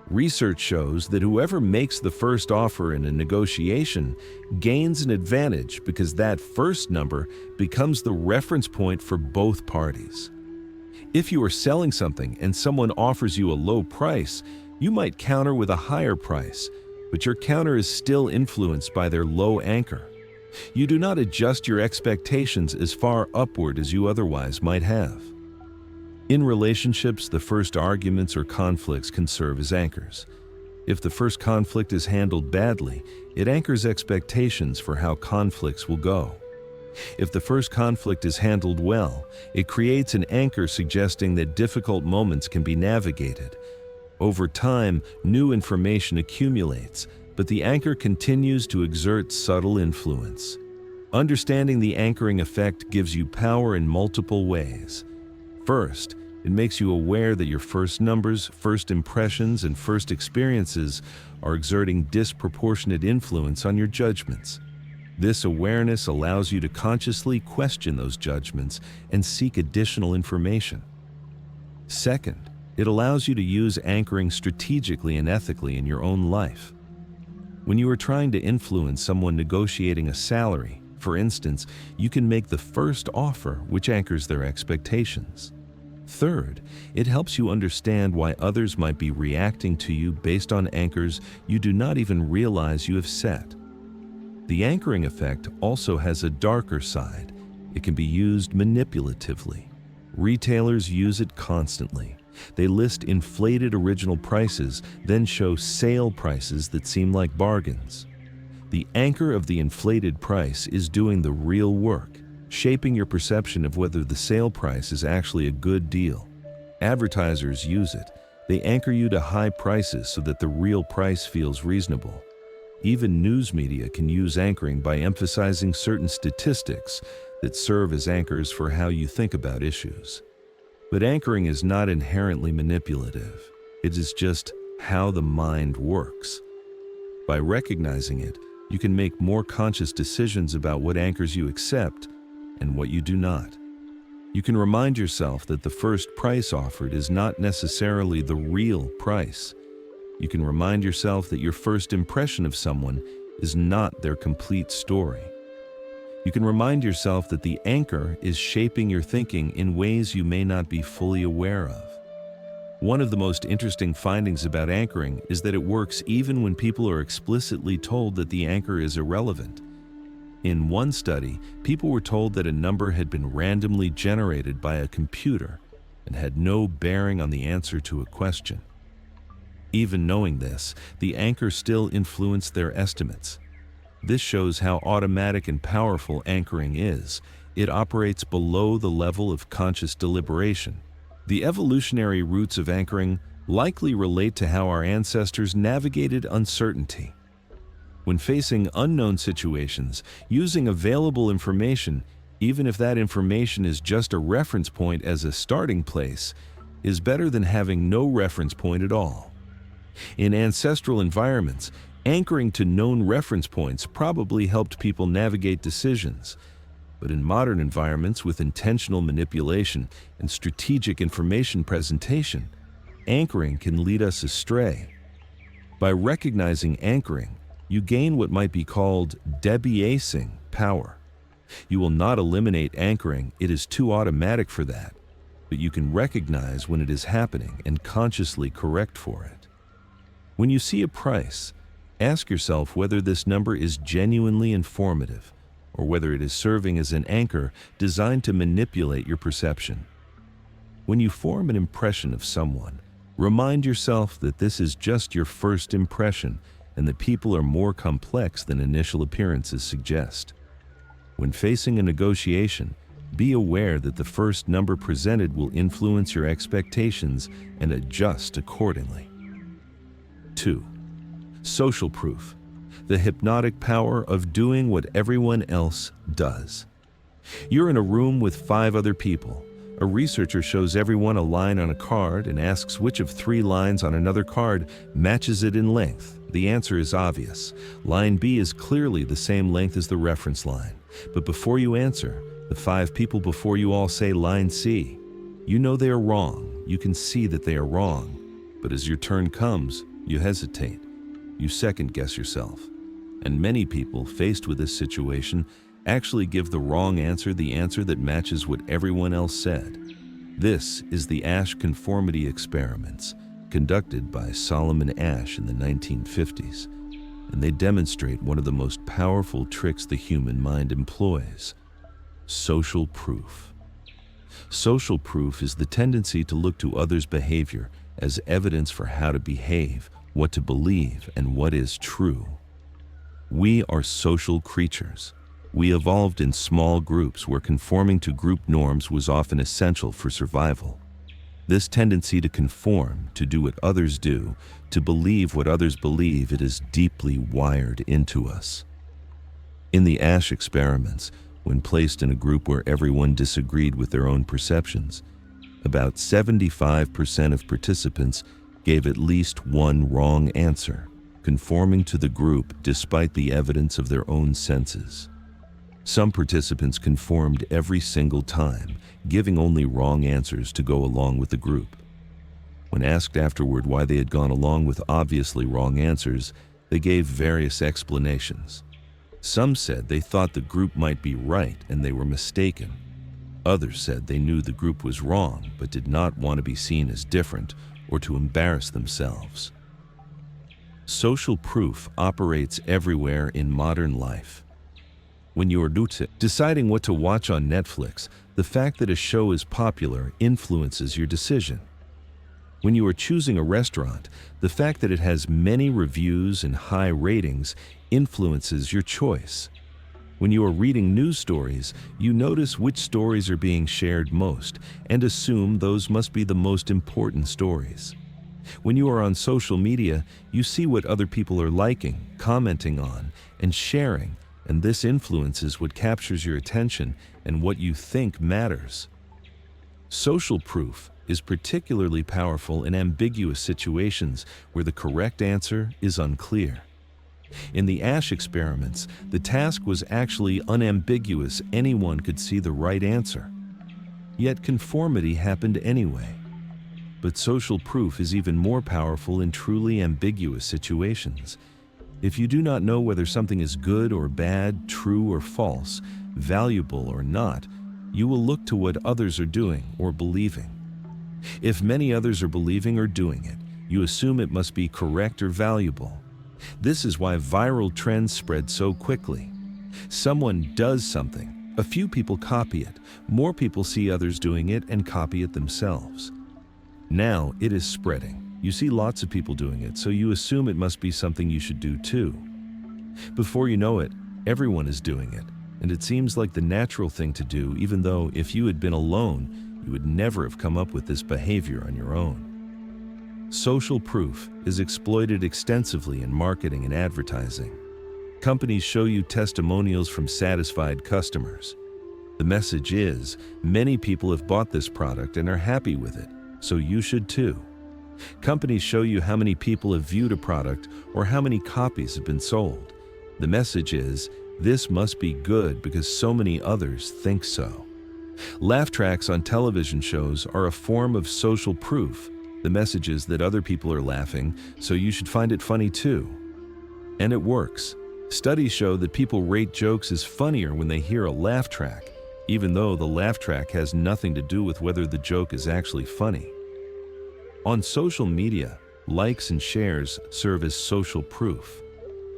Research shows that whoever makes the first offer in a negotiation gains an advantage because that first number becomes the reference point for both parties. If you are selling something and someone offers you a low price, you might counter with a higher price, but your counter is still influenced by their low anchor. You do not adjust your expectations as far upward as you otherwise might have. In relationships, the first arguments or conflicts can serve as anchors. If the first conflict is handled badly, it anchors expectations for how conflicts will go. If the first conflict is handled well, it creates an anchor suggesting that difficult moments can be navigated. Over time, new information accumulates, but the anchor continues to exert subtle influence. Understanding the anchoring effect gives you power in multiple ways. First, it makes you aware that your first numbers, first impressions, and first experiences are exerting disproportionate influence on your judgments. This awareness allows you to consciously question those judgments and seek additional information. Second, it allows you to use anchoring strategically and ethically in your own life. When you are trying to influence someone negotiating a salary, for instance, you can make the first offer which anchors their expectations. Third, it helps you understand why others might be reacting to you based on anchors you do not even realize you have set. The anchoring effect also has a darker side. It can be used manipulatively. Retailers use it constantly. They list inflated original prices, then show sale prices that seem like bargains. The anchor of the inflated price is doing the real work, shaping your perception of whether the sale price is actually a good deal. Advertisers use it. They anchor you to high prices so that the real price feels reasonable. Even news media can use anchoring by emphasizing certain statistics that serve as anchors for how you think about issues. But anchoring is not inherently manipulative. It is just how the mind works. By recognizing it, you can make more conscious decisions about what anchors you accept and what you do not. You can remind yourself that the first price offered is not necessarily the real price. You can remind yourself that your first impression of someone is not their complete story. You can remind yourself that the anchor is shaping your thinking in ways you may not be fully aware of. One of the most interesting findings about anchoring is that it works even when people are explicitly told that the anchor is irrelevant. In one study, people were told that a number had been randomly generated by a computer and had no bearing on the answer to a question. Even knowing this, the anchor still influenced their estimates. This shows how automatic and powerful anchoring is. It operates below the level of conscious deliberation. The evolutionary roots of anchoring likely relate to how our ancestors navigated uncertainty. When facing unknown situations, using available information, even if that information is just a reference point as a starting place, is better than having no reference point at all. In ancestral environments, anchoring to known reference points probably helped people navigate decisions. But in modern environments with intentional manipulation and strategic information presentation, anchoring can lead us astray. By recognizing anchoring, you gain what might be called debiasing power. You will not eliminate anchoring, it is too automatic for that, but you can recognize when it is happening and consciously correct for it. When you see a price, ask yourself whether this number is genuinely informative or whether it is serving as an anchor designed to manipulate your perception. When you form an impression of someone, remind yourself that this is just your first impression and that people are more complex than initial appearances suggest. When facing a negotiation, be aware that the first number presented will influence your expectations and adjust accordingly. 2. Social proof. The hypnotic power of doing what everyone else does. You're in a room with 5 other people. A researcher shows everyone a line on a card and asks which of 3 lines on another card matches it in length. The answer is obvious. Line B is clearly the same length as the reference line. But before you answer, the 5 people before you all say line C. You know they are wrong. You can see that they are wrong. But as your turn comes, you hesitate. You second-guess yourself. And many people faced with this situation actually give the wrong answer the answer that matches what everyone else said. This is the Asch conformity experiments conducted by Solomon Asch in the 1950s, and they demonstrate one of the most powerful tricks the human mind employs: social proof. Social proof is the tendency to look to others' behavior as evidence for how to behave, what to believe, and what is true. We are social creatures. We evolved in small groups where conforming to group norms was often essential for survival. This tendency to conform, to do what others do, to believe what others believe, it is deeply wired into us. In the Asch experiments, when placed in a group where everyone disagreed with their own perceptions, about 75% of participants gave at least one wrong answer, conforming to the group despite the evidence of their own senses. Some participants conformed every single time, giving only wrong answers to go along with the group. When asked afterward why they had gone along with obviously wrong answers, they gave various explanations. Some said they thought the group might be right and they were mistaken. Others said they knew the group was wrong but did not want to be seen as different or to embarrass themselves. Social proof operates everywhere in modern life. When you are deciding what to watch on Netflix, the fact that a show is popular influences your decision. When you are choosing a restaurant, the fact that it has many reviews and high ratings influences your choice. When you are reading news stories, you notice which stories are being shared most and assume those must be the most important stories. When you are on social media, you see what other people are liking, commenting on, and sharing, and this influences what captures your attention and what you think matters. Social proof is particularly powerful in ambiguous situations where the correct answer is unclear. In the Asch experiments, the task was actually unambiguous. Anyone could see the right answer. Yet conformity happened anyway. But social proof is even more powerful in truly ambiguous situations. If you do not know whether something is good or bad, true or false, valuable or not, you will look to what others are doing or believing. If many others are believing or doing it, you assume it must be correct or valuable. This is why viral trends spread so quickly. Someone does something, a few people copy it, more people see others doing it and copy it themselves. Now it is spreading. You see lots of people doing it, so you assume it must be something you should do too. Before you know it, everyone is doing it, and it seems like the natural thing to do, even though if you had been alone, you would never have come up with this behavior on your own. Social proof is exploited extensively in marketing and advertising. Companies show you testimonials from satisfied customers. The message is, many people have bought this product and are happy with it, so you should too. Companies show you how many people have viewed a product or how many copies have been sold. The message is, this must be good because so many others think so. Laugh tracks on television shows are a form of social proof. The message is that other people are laughing, so you should find it funny too. And it works. Studies show that people rate jokes as funnier when they hear a laugh track, even though the laugh track has nothing to do with whether the joke is actually funny. On social media, likes and shares serve as social proof.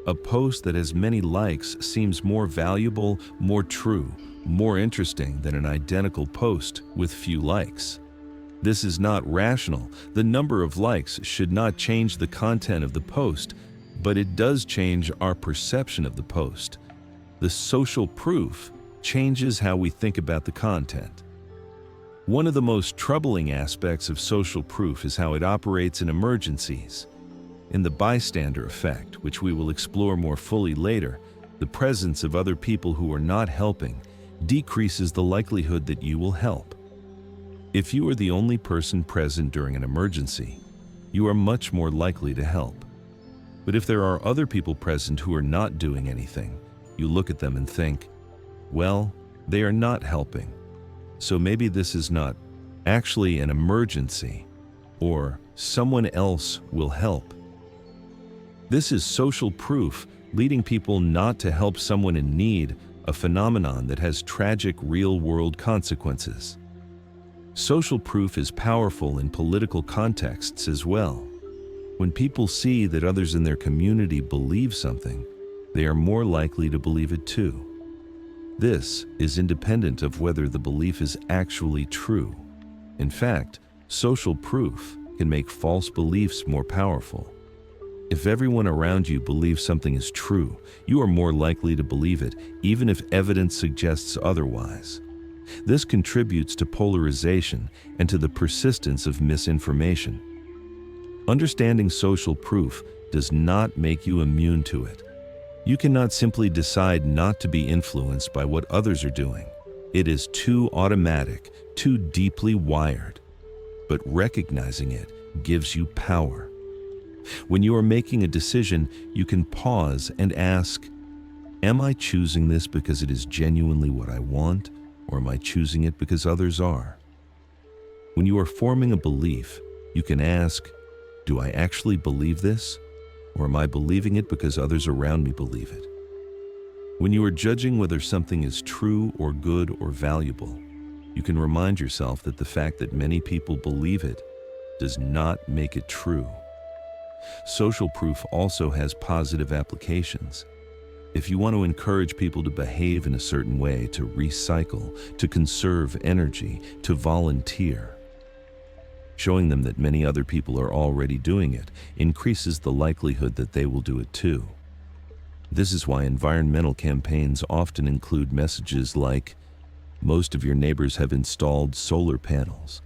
A post that has many likes seems more valuable, more true, more interesting than an identical post with few likes. This is not rational. The number of likes should not change the content of the post, but it does change our perception of the post. The social proof changes how we think about the content. One of the most troubling aspects of social proof is how it operates in emergencies. In the bystander effect, which we will explore more fully later, the presence of other people who are not helping decreases the likelihood that you will help. If you are the only person present during an emergency, you are much more likely to help. But if there are other people present who are not doing anything, you look at them and think, well, they are not helping. So maybe this is not actually an emergency, or someone else will help. This is social proof leading people not to help someone in need, a phenomenon that has tragic real-world consequences. Social proof is powerful in political contexts as well. When people see that others in their community believe something, they are more likely to believe it too. This is independent of whether the belief is actually true. In fact, social proof can make false beliefs more powerful. If everyone around you believes something is true, you are more likely to believe it, even if evidence suggests otherwise. This contributes to polarization and to the persistence of misinformation. Understanding social proof does not make you immune to it. You cannot simply decide not to be influenced by what others are doing. It is too automatic, too deeply wired. But recognizing it gives you power. When you are making a decision, you can pause and ask, am I choosing this because it is genuinely what I want, or am I choosing it because others are? When you are forming a belief, you can ask, do I actually believe this? Or am I believing it because others around me believe it? When you are judging whether something is true or good or valuable, you can remind yourself that the fact that many people believe it does not make it true. Social proof also has positive applications. If you want to encourage people to behave in a certain way, to recycle, to conserve energy, to volunteer, showing them that many other people are already doing it increases the likelihood that they will do it too. This is why environmental campaigns often include messages like, most of your neighbors have installed solar panels.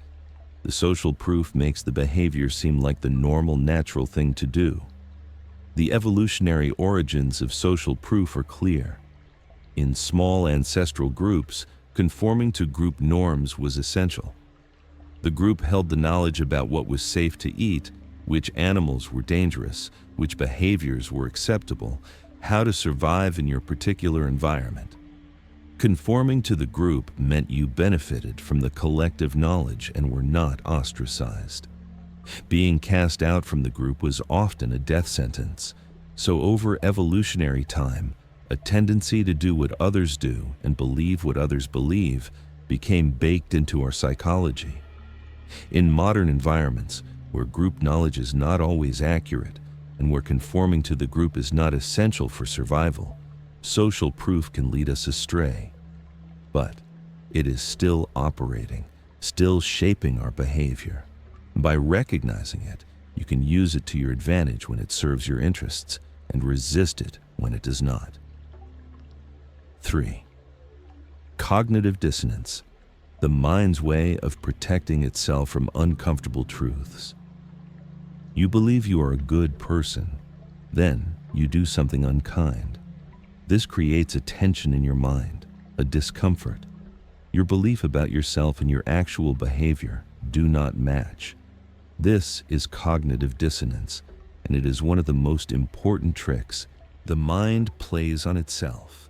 The social proof makes the behavior seem like the normal, natural thing to do. The evolutionary origins of social proof are clear. In small ancestral groups, conforming to group norms was essential. The group held the knowledge about what was safe to eat, which animals were dangerous, which behaviors were acceptable, how to survive in your particular environment. Conforming to the group meant you benefited from the collective knowledge and were not ostracized. Being cast out from the group was often a death sentence, so over evolutionary time, A tendency to do what others do and believe what others believe became baked into our psychology. In modern environments, where group knowledge is not always accurate and where conforming to the group is not essential for survival, social proof can lead us astray. But it is still operating, still shaping our behavior. By recognizing it, you can use it to your advantage when it serves your interests and resist it when it does not. 3. Cognitive dissonance, the mind's way of protecting itself from uncomfortable truths. You believe you are a good person, then you do something unkind. This creates a tension in your mind, a discomfort. Your belief about yourself and your actual behavior do not match. This is cognitive dissonance, and it is one of the most important tricks the mind plays on itself.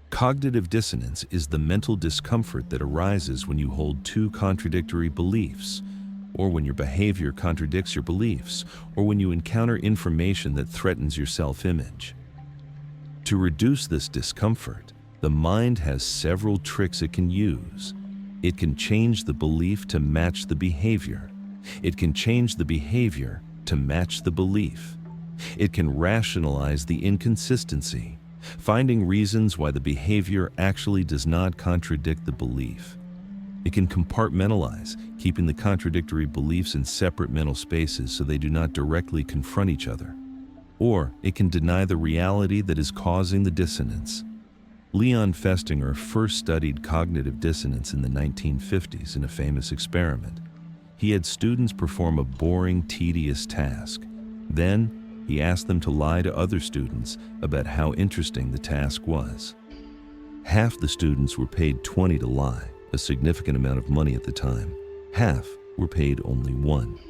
Cognitive dissonance is the mental discomfort that arises when you hold two contradictory beliefs, or when your behavior contradicts your beliefs, or when you encounter information that threatens your self-image. To reduce this discomfort, the mind has several tricks it can use. It can change the belief to match the behavior. It can change the behavior to match the belief. It can rationalize the inconsistency, finding reasons why the behavior actually does not contradict the belief. It can compartmentalize, keeping the contradictory beliefs in separate mental spaces so they do not directly confront each other. Or it can deny the reality that is causing the dissonance. Leon Festinger first studied cognitive dissonance in the 1950s in a famous experiment. He had students perform a boring, tedious task. Then, he asked them to lie to other students about how interesting the task was. Half the students were paid $20 to lie, a significant amount of money at the time. Half were paid only $1.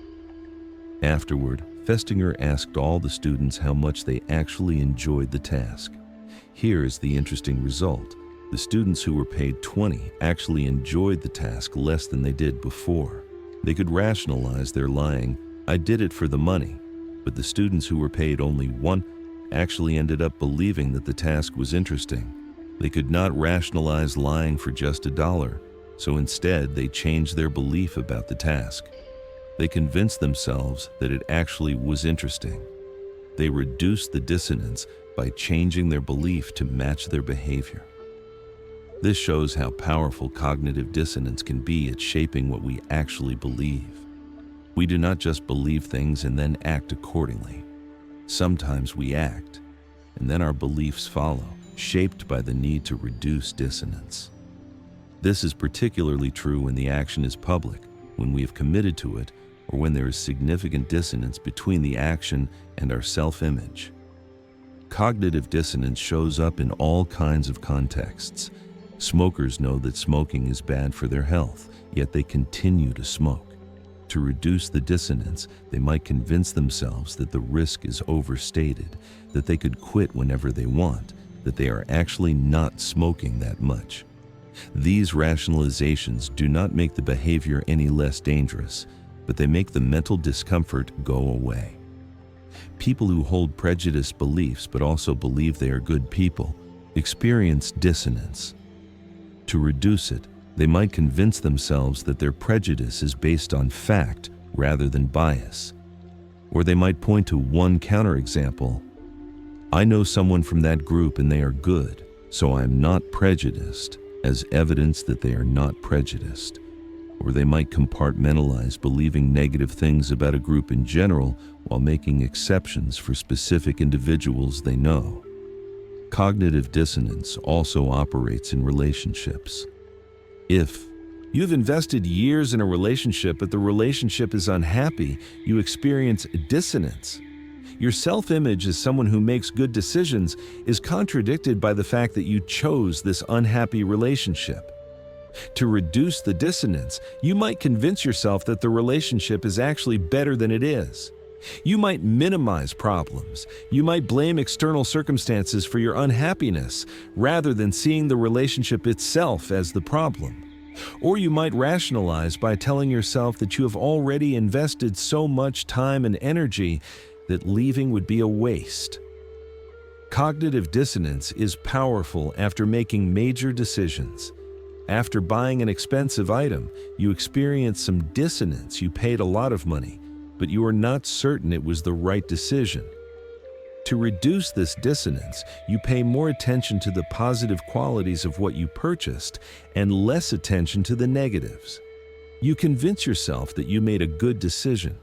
Afterward, Festinger asked all the students how much they actually enjoyed the task. Here is the interesting result. The students who were paid $20 actually enjoyed the task less than they did before. They could rationalize their lying, "I did it for the money," but the students who were paid only $1 actually ended up believing that the task was interesting. They could not rationalize lying for just $1, so instead they changed their belief about the task. They convinced themselves that it actually was interesting. They reduced the dissonance by changing their belief to match their behavior. This shows how powerful cognitive dissonance can be at shaping what we actually believe. We do not just believe things and then act accordingly. Sometimes we act, and then our beliefs follow, shaped by the need to reduce dissonance. This is particularly true when the action is public, when we have committed to it, or when there is significant dissonance between the action and our self-image. Cognitive dissonance shows up in all kinds of contexts. Smokers know that smoking is bad for their health, yet they continue to smoke. To reduce the dissonance, they might convince themselves that the risk is overstated, that they could quit whenever they want, that they are actually not smoking that much. These rationalizations do not make the behavior any less dangerous, but they make the mental discomfort go away. People who hold prejudiced beliefs but also believe they are good people experience dissonance. To reduce it, they might convince themselves that their prejudice is based on fact rather than bias. Or they might point to one counterexample. "I know someone from that group and they are good, so I am not prejudiced," as evidence that they are not prejudiced. Or they might compartmentalize believing negative things about a group in general while making exceptions for specific individuals they know. Cognitive dissonance also operates in relationships. If you've invested years in a relationship but the relationship is unhappy, you experience dissonance. Your self-image as someone who makes good decisions is contradicted by the fact that you chose this unhappy relationship. To reduce the dissonance, you might convince yourself that the relationship is actually better than it is. You might minimize problems. You might blame external circumstances for your unhappiness rather than seeing the relationship itself as the problem. Or you might rationalize by telling yourself that you have already invested so much time and energy that leaving would be a waste. Cognitive dissonance is powerful after making major decisions. After buying an expensive item, you experience some dissonance. You paid a lot of money, but you are not certain it was the right decision. To reduce this dissonance, you pay more attention to the positive qualities of what you purchased and less attention to the negatives. You convince yourself that you made a good decision.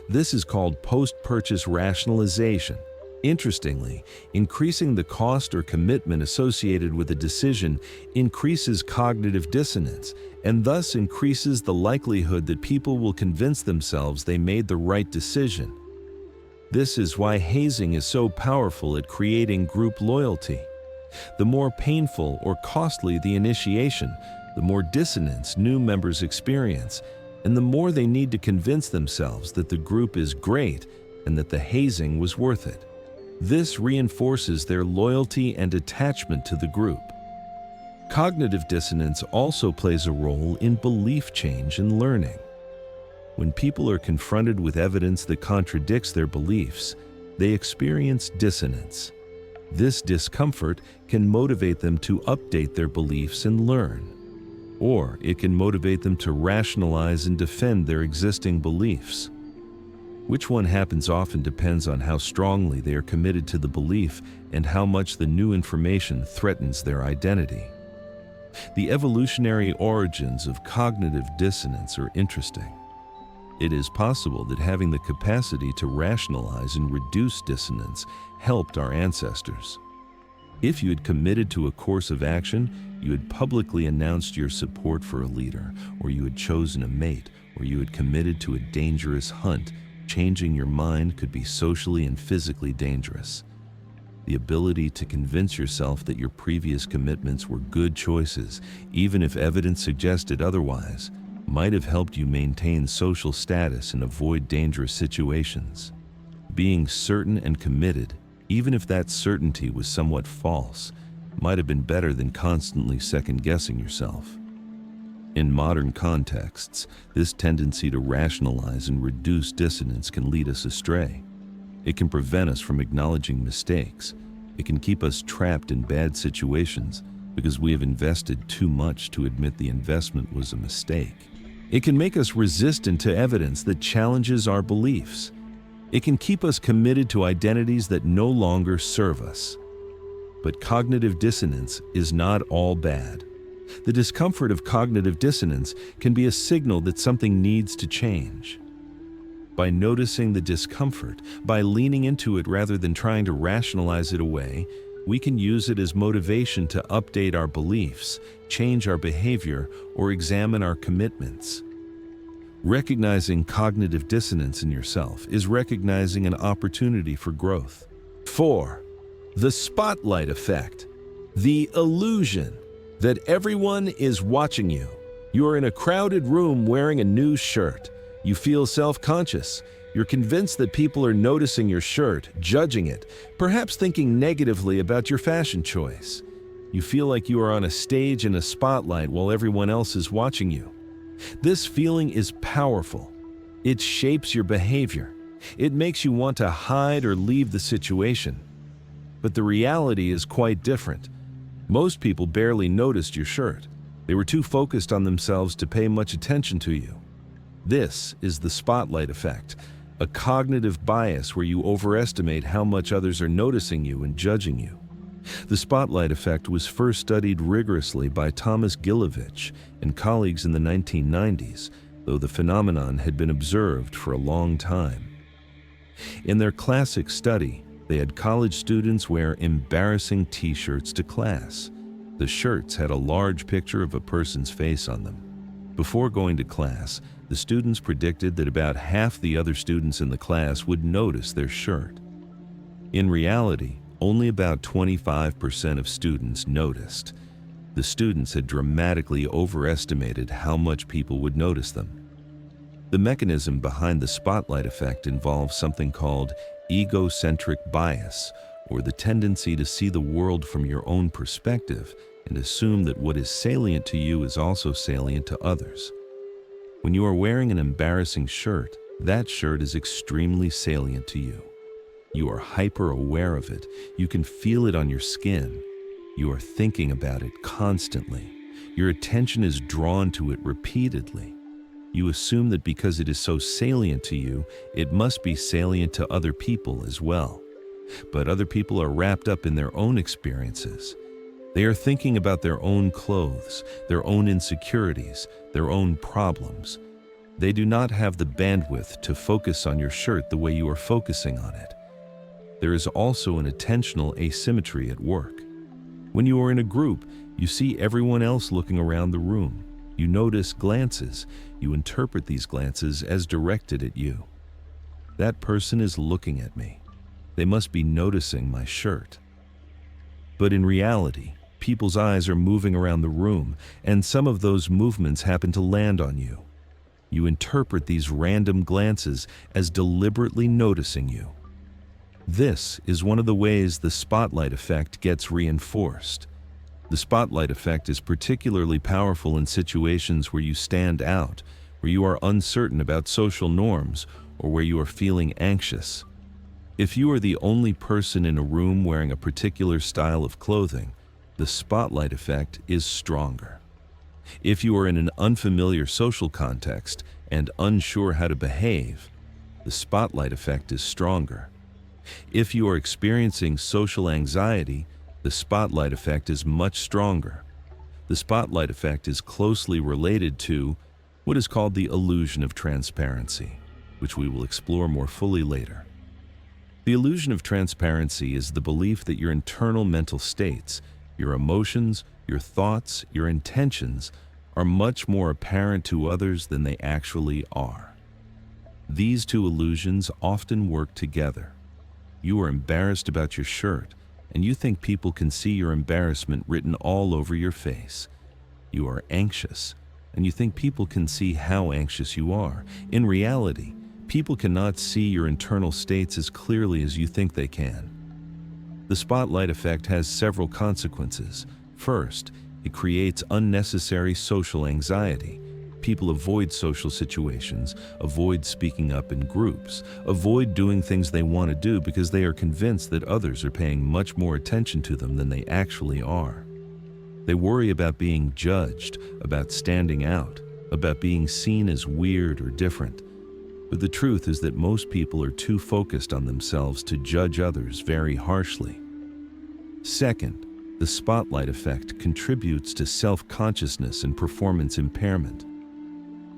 This is called post-purchase rationalization. Interestingly, increasing the cost or commitment associated with a decision increases cognitive dissonance and thus increases the likelihood that people will convince themselves they made the right decision. This is why hazing is so powerful at creating group loyalty. The more painful or costly the initiation, the more dissonance new members experience, and the more they need to convince themselves that the group is great and that the hazing was worth it. This reinforces their loyalty and attachment to the group. Cognitive dissonance also plays a role in belief change and learning. When people are confronted with evidence that contradicts their beliefs, they experience dissonance. This discomfort can motivate them to update their beliefs and learn, or it can motivate them to rationalize and defend their existing beliefs. Which one happens often depends on how strongly they are committed to the belief and how much the new information threatens their identity. The evolutionary origins of cognitive dissonance are interesting. It is possible that having the capacity to rationalize and reduce dissonance helped our ancestors. If you had committed to a course of action, you had publicly announced your support for a leader, or you had chosen a mate, or you had committed to a dangerous hunt, changing your mind could be socially and physically dangerous. The ability to convince yourself that your previous commitments were good choices, even if evidence suggested otherwise, might have helped you maintain social status and avoid dangerous situations. Being certain and committed, even if that certainty was somewhat false, might have been better than constantly second-guessing yourself. In modern contexts, this tendency to rationalize and reduce dissonance can lead us astray. It can prevent us from acknowledging mistakes. It can keep us trapped in bad situations because we have invested too much to admit the investment was a mistake. It can make us resistant to evidence that challenges our beliefs. It can keep us committed to identities that no longer serve us. But cognitive dissonance is not all bad. The discomfort of cognitive dissonance can be a signal that something needs to change. By noticing the discomfort, by leaning into it rather than trying to rationalize it away, we can use it as motivation to update our beliefs, change our behavior, or examine our commitments. Recognizing cognitive dissonance in yourself is recognizing an opportunity for growth. 4. The spotlight effect. The illusion that everyone is watching you. You are in a crowded room wearing a new shirt. You feel self-conscious. You're convinced that people are noticing your shirt, judging it, perhaps thinking negatively about your fashion choice. You feel like you are on a stage in a spotlight while everyone else is watching you. This feeling is powerful. It shapes your behavior. It makes you want to hide or leave the situation. But the reality is quite different. Most people barely noticed your shirt. They were too focused on themselves to pay much attention to you. This is the spotlight effect, a cognitive bias where you overestimate how much others are noticing you and judging you. The spotlight effect was first studied rigorously by Thomas Gilovich and colleagues in the 1990s, though the phenomenon had been observed for a long time. In their classic study, they had college students wear embarrassing t-shirts to class. The shirts had a large picture of a person's face on them. Before going to class, the students predicted that about half the other students in the class would notice their shirt. In reality, only about 25% of students noticed. The students had dramatically overestimated how much people would notice them. The mechanism behind the spotlight effect involves something called egocentric bias, or the tendency to see the world from your own perspective and assume that what is salient to you is also salient to others. When you are wearing an embarrassing shirt, that shirt is extremely salient to you. You are hyper aware of it. You can feel it on your skin. You are thinking about it constantly. Your attention is drawn to it repeatedly. You assume that because it is so salient to you, it must be salient to other people as well. But other people are wrapped up in their own experiences. They are thinking about their own clothes, their own insecurities, their own problems. They do not have the bandwidth to focus on your shirt the way you are focusing on it. There is also an attentional asymmetry at work. When you are in a group, you see everyone else looking around the room. You notice glances. You interpret these glances as directed at you. That person is looking at me. They must be noticing my shirt. But in reality, people's eyes are moving around the room, and some of those movements happen to land on you. You interpret these random glances as deliberately noticing you. This is one of the ways the spotlight effect gets reinforced. The spotlight effect is particularly powerful in situations where you stand out, where you are uncertain about social norms, or where you are feeling anxious. If you are the only person in a room wearing a particular style of clothing, the spotlight effect is stronger. If you are in an unfamiliar social context and unsure how to behave, the spotlight effect is stronger. If you are experiencing social anxiety, the spotlight effect is much stronger. The spotlight effect is closely related to what is called the illusion of transparency, which we will explore more fully later. The illusion of transparency is the belief that your internal mental states, your emotions, your thoughts, your intentions, are much more apparent to others than they actually are. These two illusions often work together. You are embarrassed about your shirt, and you think people can see your embarrassment written all over your face. You are anxious, and you think people can see how anxious you are. In reality, people cannot see your internal states as clearly as you think they can. The spotlight effect has several consequences. First, it creates unnecessary social anxiety. People avoid social situations, avoid speaking up in groups, avoid doing things they want to do because they are convinced that others are paying much more attention to them than they actually are. They worry about being judged, about standing out, about being seen as weird or different. But the truth is that most people are too focused on themselves to judge others very harshly. Second, the spotlight effect contributes to self-consciousness and performance impairment.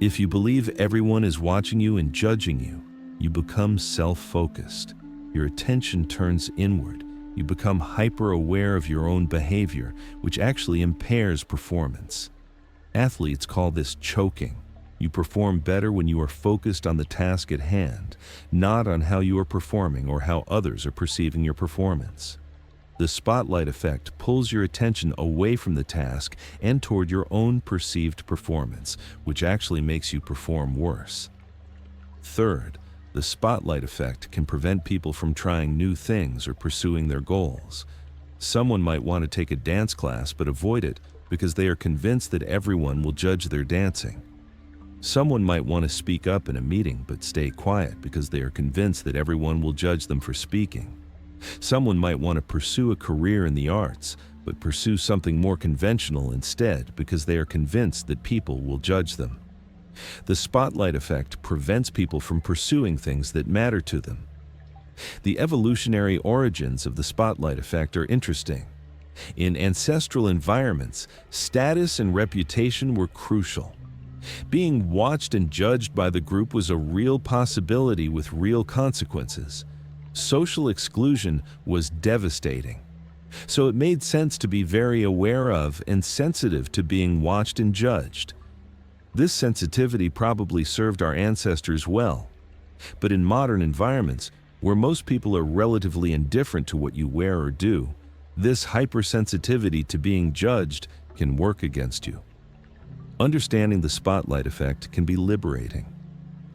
If you believe everyone is watching you and judging you, you become self-focused. Your attention turns inward. You become hyper-aware of your own behavior, which actually impairs performance. Athletes call this choking. You perform better when you are focused on the task at hand, not on how you are performing or how others are perceiving your performance. The spotlight effect pulls your attention away from the task and toward your own perceived performance, which actually makes you perform worse. Third, the spotlight effect can prevent people from trying new things or pursuing their goals. Someone might want to take a dance class but avoid it because they are convinced that everyone will judge their dancing. Someone might want to speak up in a meeting but stay quiet because they are convinced that everyone will judge them for speaking. Someone might want to pursue a career in the arts but pursue something more conventional instead because they are convinced that people will judge them. The spotlight effect prevents people from pursuing things that matter to them. The evolutionary origins of the spotlight effect are interesting. In ancestral environments, status and reputation were crucial. Being watched and judged by the group was a real possibility with real consequences. Social exclusion was devastating. So it made sense to be very aware of and sensitive to being watched and judged. This sensitivity probably served our ancestors well. But in modern environments, where most people are relatively indifferent to what you wear or do, this hypersensitivity to being judged can work against you. Understanding the spotlight effect can be liberating.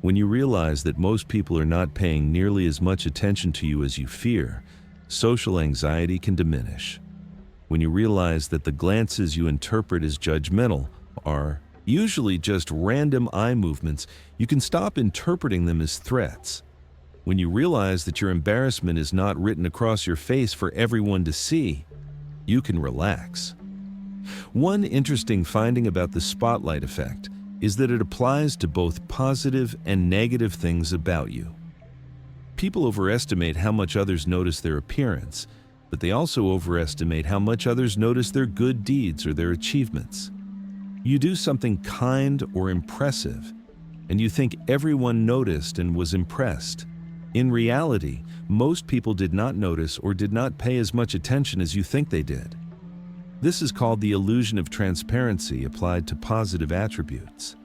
When you realize that most people are not paying nearly as much attention to you as you fear, social anxiety can diminish. When you realize that the glances you interpret as judgmental are usually just random eye movements, you can stop interpreting them as threats. When you realize that your embarrassment is not written across your face for everyone to see, you can relax. One interesting finding about the spotlight effect is that it applies to both positive and negative things about you. People overestimate how much others notice their appearance, but they also overestimate how much others notice their good deeds or their achievements. You do something kind or impressive, and you think everyone noticed and was impressed. In reality, most people did not notice or did not pay as much attention as you think they did. This is called the illusion of transparency applied to positive attributes.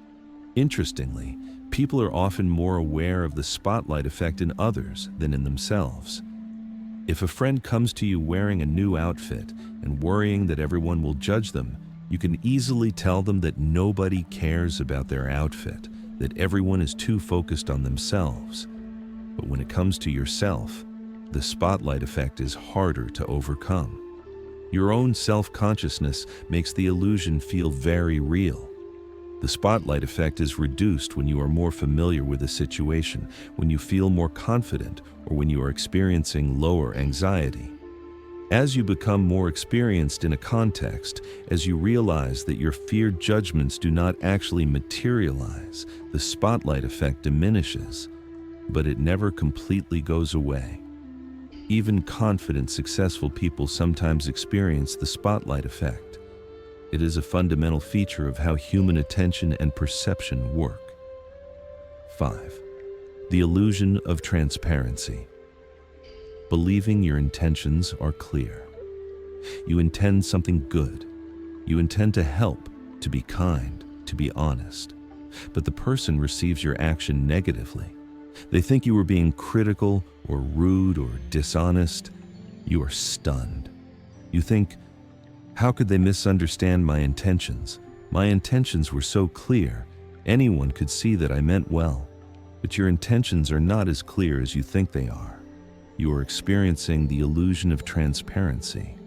Interestingly, people are often more aware of the spotlight effect in others than in themselves. If a friend comes to you wearing a new outfit and worrying that everyone will judge them, you can easily tell them that nobody cares about their outfit, that everyone is too focused on themselves. But when it comes to yourself, the spotlight effect is harder to overcome. Your own self-consciousness makes the illusion feel very real. The spotlight effect is reduced when you are more familiar with a situation, when you feel more confident, or when you are experiencing lower anxiety. As you become more experienced in a context, as you realize that your feared judgments do not actually materialize, the spotlight effect diminishes, but it never completely goes away. Even confident, successful people sometimes experience the spotlight effect. It is a fundamental feature of how human attention and perception work. 5. The illusion of transparency. Believing your intentions are clear. You intend something good. You intend to help, to be kind, to be honest. But the person receives your action negatively. They think you are being critical or rude or dishonest. You are stunned. You think, how could they misunderstand my intentions? My intentions were so clear. Anyone could see that I meant well. But your intentions are not as clear as you think they are. You are experiencing the illusion of transparency.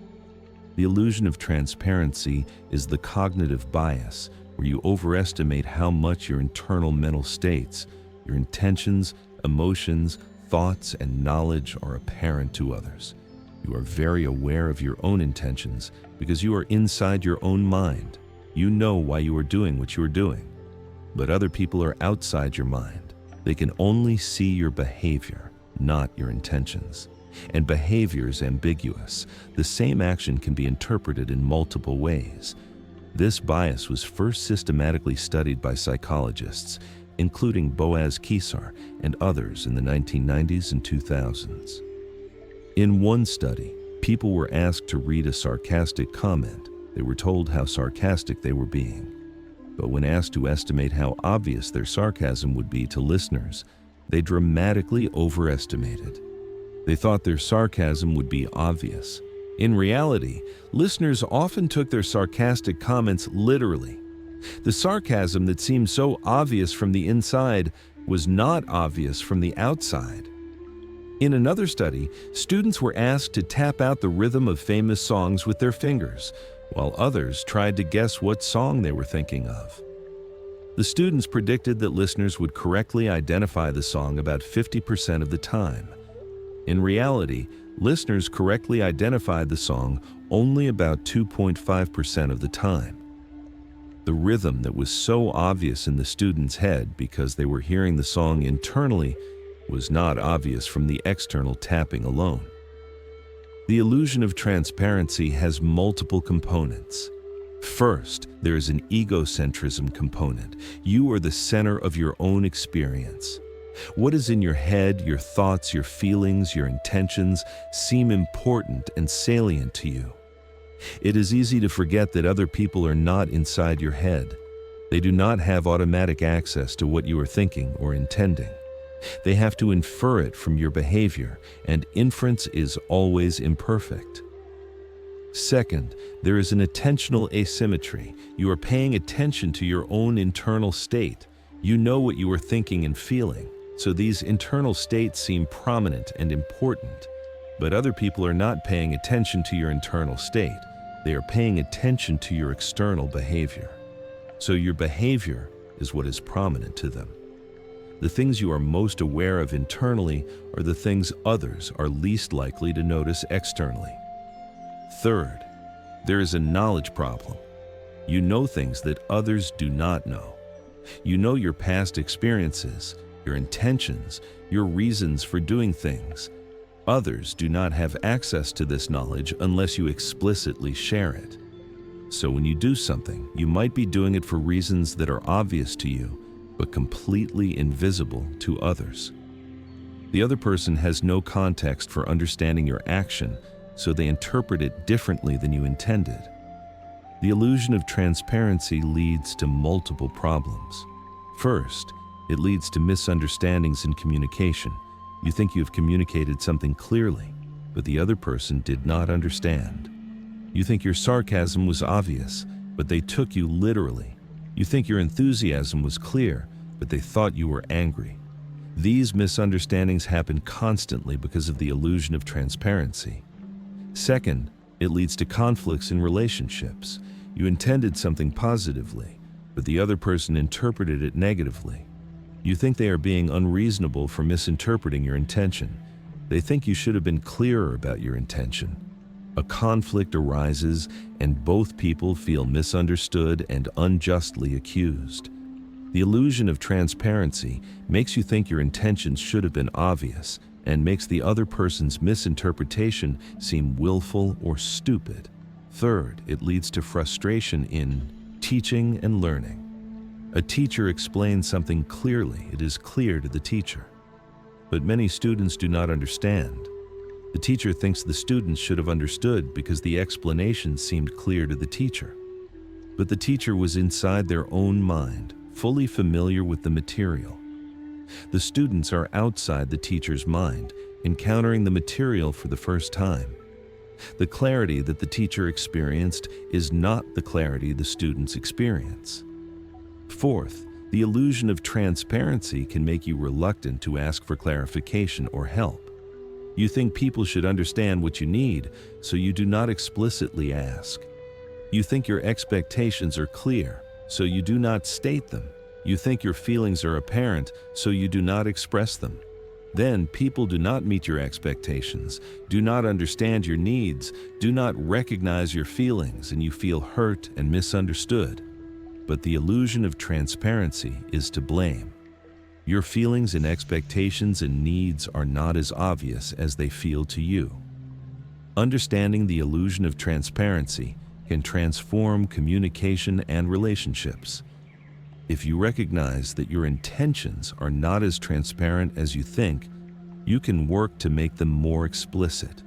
The illusion of transparency is the cognitive bias where you overestimate how much your internal mental states, your intentions, emotions, thoughts, and knowledge are apparent to others. You are very aware of your own intentions because you are inside your own mind. You know why you are doing what you are doing. But other people are outside your mind. They can only see your behavior, not your intentions. And behavior is ambiguous. The same action can be interpreted in multiple ways. This bias was first systematically studied by psychologists, including Boaz Kesar and others in the 1990s and 2000s. In one study, people were asked to read a sarcastic comment. They were told how sarcastic they were being. But when asked to estimate how obvious their sarcasm would be to listeners, they dramatically overestimated. They thought their sarcasm would be obvious. In reality, listeners often took their sarcastic comments literally. The sarcasm that seemed so obvious from the inside was not obvious from the outside. In another study, students were asked to tap out the rhythm of famous songs with their fingers, while others tried to guess what song they were thinking of. The students predicted that listeners would correctly identify the song about 50% of the time. In reality, listeners correctly identified the song only about 2.5% of the time. The rhythm that was so obvious in the students' head because they were hearing the song internally was not obvious from the external tapping alone. The illusion of transparency has multiple components. First, there is an egocentrism component. You are the center of your own experience. What is in your head, your thoughts, your feelings, your intentions seem important and salient to you. It is easy to forget that other people are not inside your head. They do not have automatic access to what you are thinking or intending. They have to infer it from your behavior, and inference is always imperfect. Second, there is an attentional asymmetry. You are paying attention to your own internal state. You know what you are thinking and feeling, so these internal states seem prominent and important. But other people are not paying attention to your internal state. They are paying attention to your external behavior. So your behavior is what is prominent to them. The things you are most aware of internally are the things others are least likely to notice externally. Third, there is a knowledge problem. You know things that others do not know. You know your past experiences, your intentions, your reasons for doing things. Others do not have access to this knowledge unless you explicitly share it. So when you do something, you might be doing it for reasons that are obvious to you, but completely invisible to others. The other person has no context for understanding your action, so they interpret it differently than you intended. The illusion of transparency leads to multiple problems. First, it leads to misunderstandings in communication. You think you have communicated something clearly, but the other person did not understand. You think your sarcasm was obvious, but they took you literally. You think your enthusiasm was clear, but they thought you were angry. These misunderstandings happen constantly because of the illusion of transparency. Second, it leads to conflicts in relationships. You intended something positively, but the other person interpreted it negatively. You think they are being unreasonable for misinterpreting your intention. They think you should have been clearer about your intention. A conflict arises, and both people feel misunderstood and unjustly accused. The illusion of transparency makes you think your intentions should have been obvious and makes the other person's misinterpretation seem willful or stupid. Third, it leads to frustration in teaching and learning. A teacher explains something clearly, it is clear to the teacher. But many students do not understand. The teacher thinks the students should have understood because the explanation seemed clear to the teacher. But the teacher was inside their own mind, fully familiar with the material. The students are outside the teacher's mind, encountering the material for the first time. The clarity that the teacher experienced is not the clarity the students experience. Fourth, the illusion of transparency can make you reluctant to ask for clarification or help. You think people should understand what you need, so you do not explicitly ask. You think your expectations are clear, so you do not state them. You think your feelings are apparent, so you do not express them. Then people do not meet your expectations, do not understand your needs, do not recognize your feelings, and you feel hurt and misunderstood. But the illusion of transparency is to blame. Your feelings and expectations and needs are not as obvious as they feel to you. Understanding the illusion of transparency can transform communication and relationships. If you recognize that your intentions are not as transparent as you think, you can work to make them more explicit.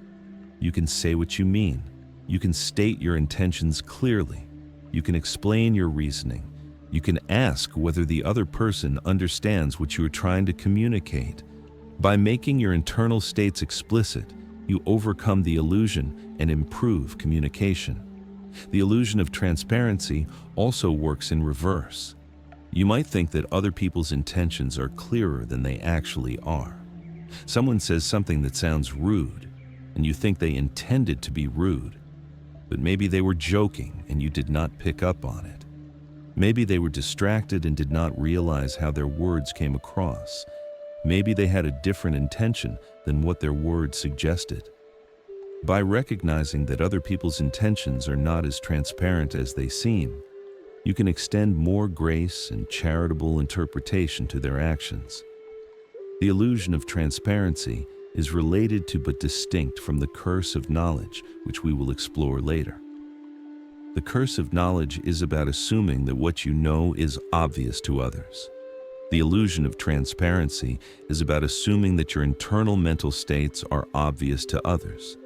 You can say what you mean. You can state your intentions clearly. You can explain your reasoning. You can ask whether the other person understands what you are trying to communicate. By making your internal states explicit, you overcome the illusion and improve communication. The illusion of transparency also works in reverse. You might think that other people's intentions are clearer than they actually are. Someone says something that sounds rude, and you think they intended to be rude. But maybe they were joking and you did not pick up on it. Maybe they were distracted and did not realize how their words came across. Maybe they had a different intention than what their words suggested. By recognizing that other people's intentions are not as transparent as they seem, you can extend more grace and charitable interpretation to their actions. The illusion of transparency is related to but distinct from the curse of knowledge, which we will explore later. The curse of knowledge is about assuming that what you know is obvious to others. The illusion of transparency is about assuming that your internal mental states are obvious to others.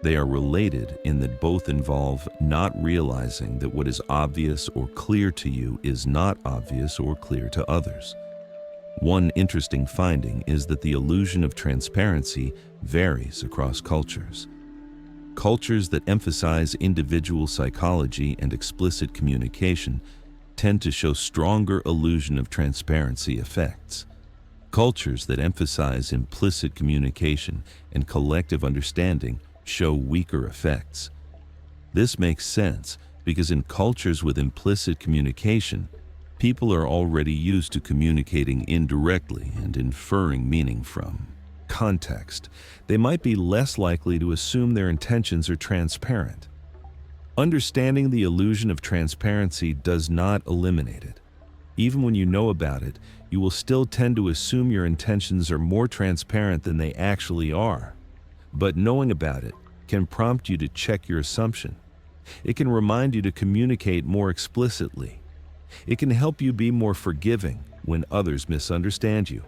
They are related in that both involve not realizing that what is obvious or clear to you is not obvious or clear to others. One interesting finding is that the illusion of transparency varies across cultures. Cultures that emphasize individual psychology and explicit communication tend to show stronger illusion of transparency effects. Cultures that emphasize implicit communication and collective understanding show weaker effects. This makes sense because in cultures with implicit communication, People are already used to communicating indirectly and inferring meaning from context. They might be less likely to assume their intentions are transparent. Understanding the illusion of transparency does not eliminate it. Even when you know about it, you will still tend to assume your intentions are more transparent than they actually are. But knowing about it can prompt you to check your assumption. It can remind you to communicate more explicitly. It can help you be more forgiving when others misunderstand you.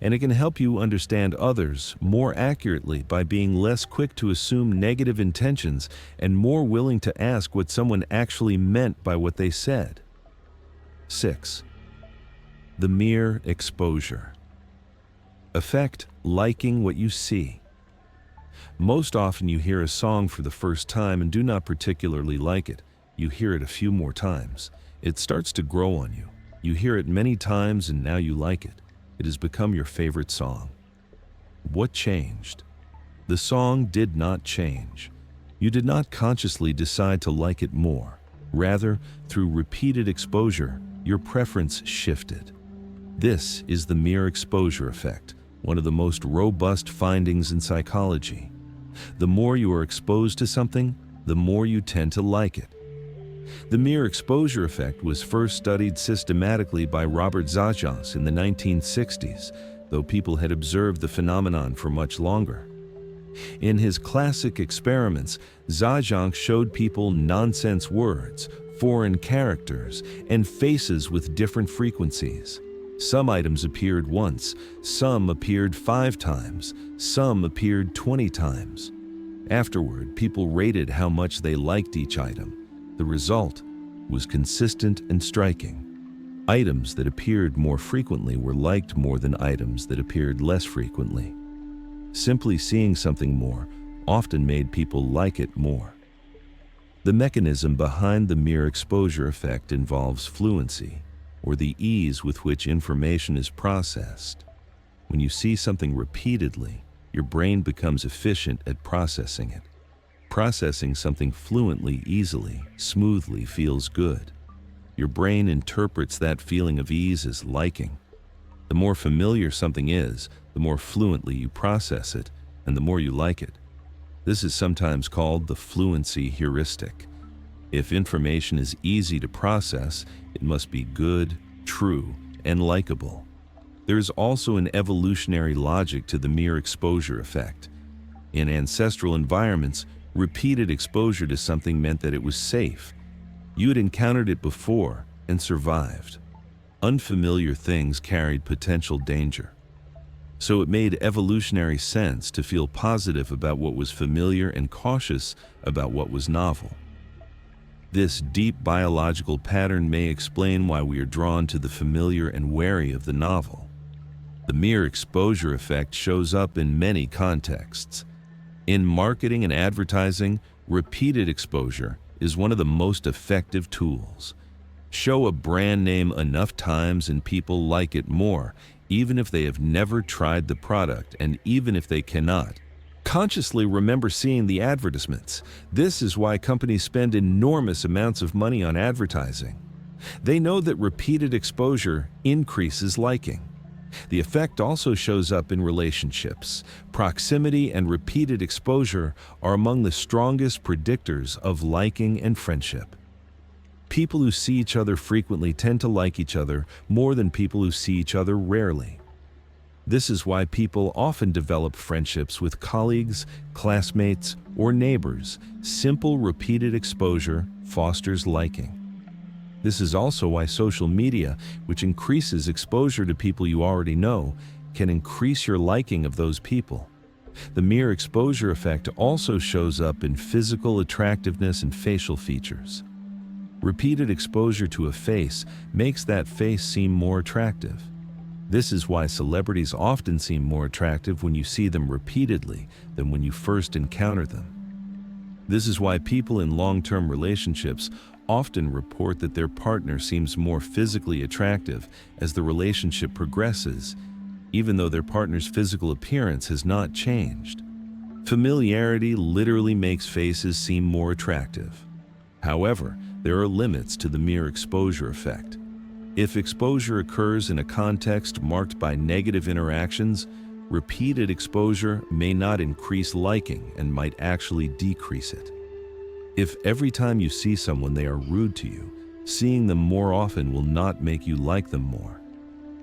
And it can help you understand others more accurately by being less quick to assume negative intentions and more willing to ask what someone actually meant by what they said. 6. The mere exposure effect: liking what you see. Most often you hear a song for the first time and do not particularly like it. You hear it a few more times. It starts to grow on you. You hear it many times and now you like it. It has become your favorite song. What changed? The song did not change. You did not consciously decide to like it more. Rather, through repeated exposure, your preference shifted. This is the mere exposure effect, one of the most robust findings in psychology. The more you are exposed to something, the more you tend to like it. The mere exposure effect was first studied systematically by Robert Zajonc in the 1960s, though people had observed the phenomenon for much longer. In his classic experiments, Zajonc showed people nonsense words, foreign characters, and faces with different frequencies. Some items appeared once, some appeared 5 times, some appeared 20 times. Afterward, people rated how much they liked each item. The result was consistent and striking. Items that appeared more frequently were liked more than items that appeared less frequently. Simply seeing something more often made people like it more. The mechanism behind the mere exposure effect involves fluency, or the ease with which information is processed. When you see something repeatedly, your brain becomes efficient at processing it. Processing something fluently, easily, smoothly feels good. Your brain interprets that feeling of ease as liking. The more familiar something is, the more fluently you process it, and the more you like it. This is sometimes called the fluency heuristic. If information is easy to process, it must be good, true, and likable. There is also an evolutionary logic to the mere exposure effect. In ancestral environments, repeated exposure to something meant that it was safe. You had encountered it before and survived. Unfamiliar things carried potential danger. So it made evolutionary sense to feel positive about what was familiar and cautious about what was novel. This deep biological pattern may explain why we are drawn to the familiar and wary of the novel. The mere exposure effect shows up in many contexts. In marketing and advertising, repeated exposure is one of the most effective tools. Show a brand name enough times and people like it more, even if they have never tried the product and even if they cannot. Consciously remember seeing the advertisements. This is why companies spend enormous amounts of money on advertising. They know that repeated exposure increases liking. The effect also shows up in relationships. Proximity and repeated exposure are among the strongest predictors of liking and friendship. People who see each other frequently tend to like each other more than people who see each other rarely. This is why people often develop friendships with colleagues, classmates, or neighbors. Simple, repeated exposure fosters liking. This is also why social media, which increases exposure to people you already know, can increase your liking of those people. The mere exposure effect also shows up in physical attractiveness and facial features. Repeated exposure to a face makes that face seem more attractive. This is why celebrities often seem more attractive when you see them repeatedly than when you first encounter them. This is why people in long-term relationships often report that their partner seems more physically attractive as the relationship progresses, even though their partner's physical appearance has not changed. Familiarity literally makes faces seem more attractive. However, there are limits to the mere exposure effect. If exposure occurs in a context marked by negative interactions, repeated exposure may not increase liking and might actually decrease it. If every time you see someone they are rude to you, seeing them more often will not make you like them more.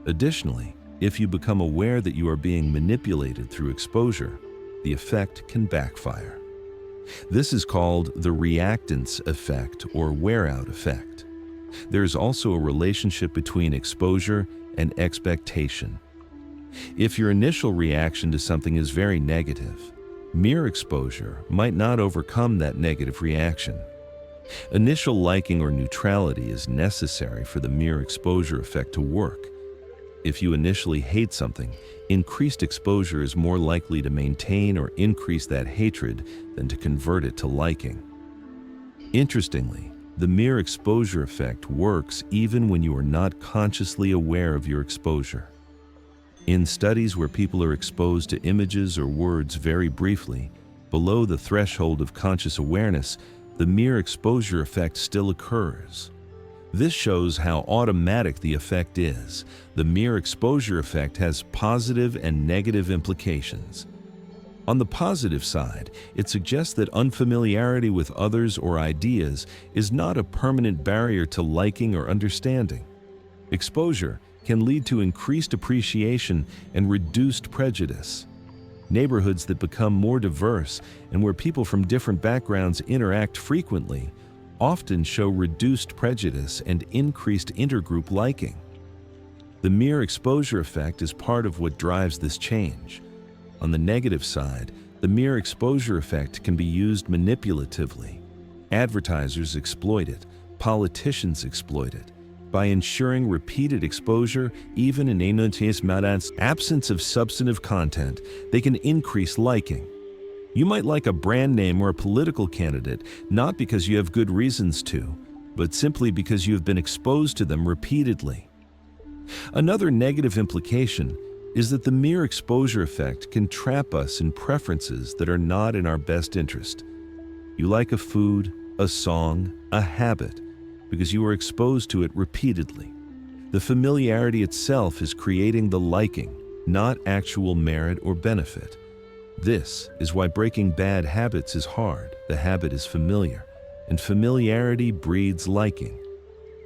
Additionally, if you become aware that you are being manipulated through exposure, the effect can backfire. This is called the reactance effect or wear-out effect. There is also a relationship between exposure and expectation. If your initial reaction to something is very negative, mere exposure might not overcome that negative reaction. Initial liking or neutrality is necessary for the mere exposure effect to work. If you initially hate something, increased exposure is more likely to maintain or increase that hatred than to convert it to liking. Interestingly, the mere exposure effect works even when you are not consciously aware of your exposure. In studies where people are exposed to images or words very briefly, below the threshold of conscious awareness, the mere exposure effect still occurs. This shows how automatic the effect is. The mere exposure effect has positive and negative implications. On the positive side, it suggests that unfamiliarity with others or ideas is not a permanent barrier to liking or understanding. Exposure can lead to increased appreciation and reduced prejudice. Neighborhoods that become more diverse and where people from different backgrounds interact frequently often show reduced prejudice and increased intergroup liking. The mere exposure effect is part of what drives this change. On the negative side, the mere exposure effect can be used manipulatively. Advertisers exploit it, politicians exploit it. By ensuring repeated exposure, even in an absence of substantive content, they can increase liking. You might like a brand name or a political candidate, not because you have good reasons to, but simply because you have been exposed to them repeatedly. Another negative implication is that the mere exposure effect can trap us in preferences that are not in our best interest. You like a food, a song, a habit, because you are exposed to it repeatedly. The familiarity itself is creating the liking, not actual merit or benefit. This is why breaking bad habits is hard. The habit is familiar, and familiarity breeds liking.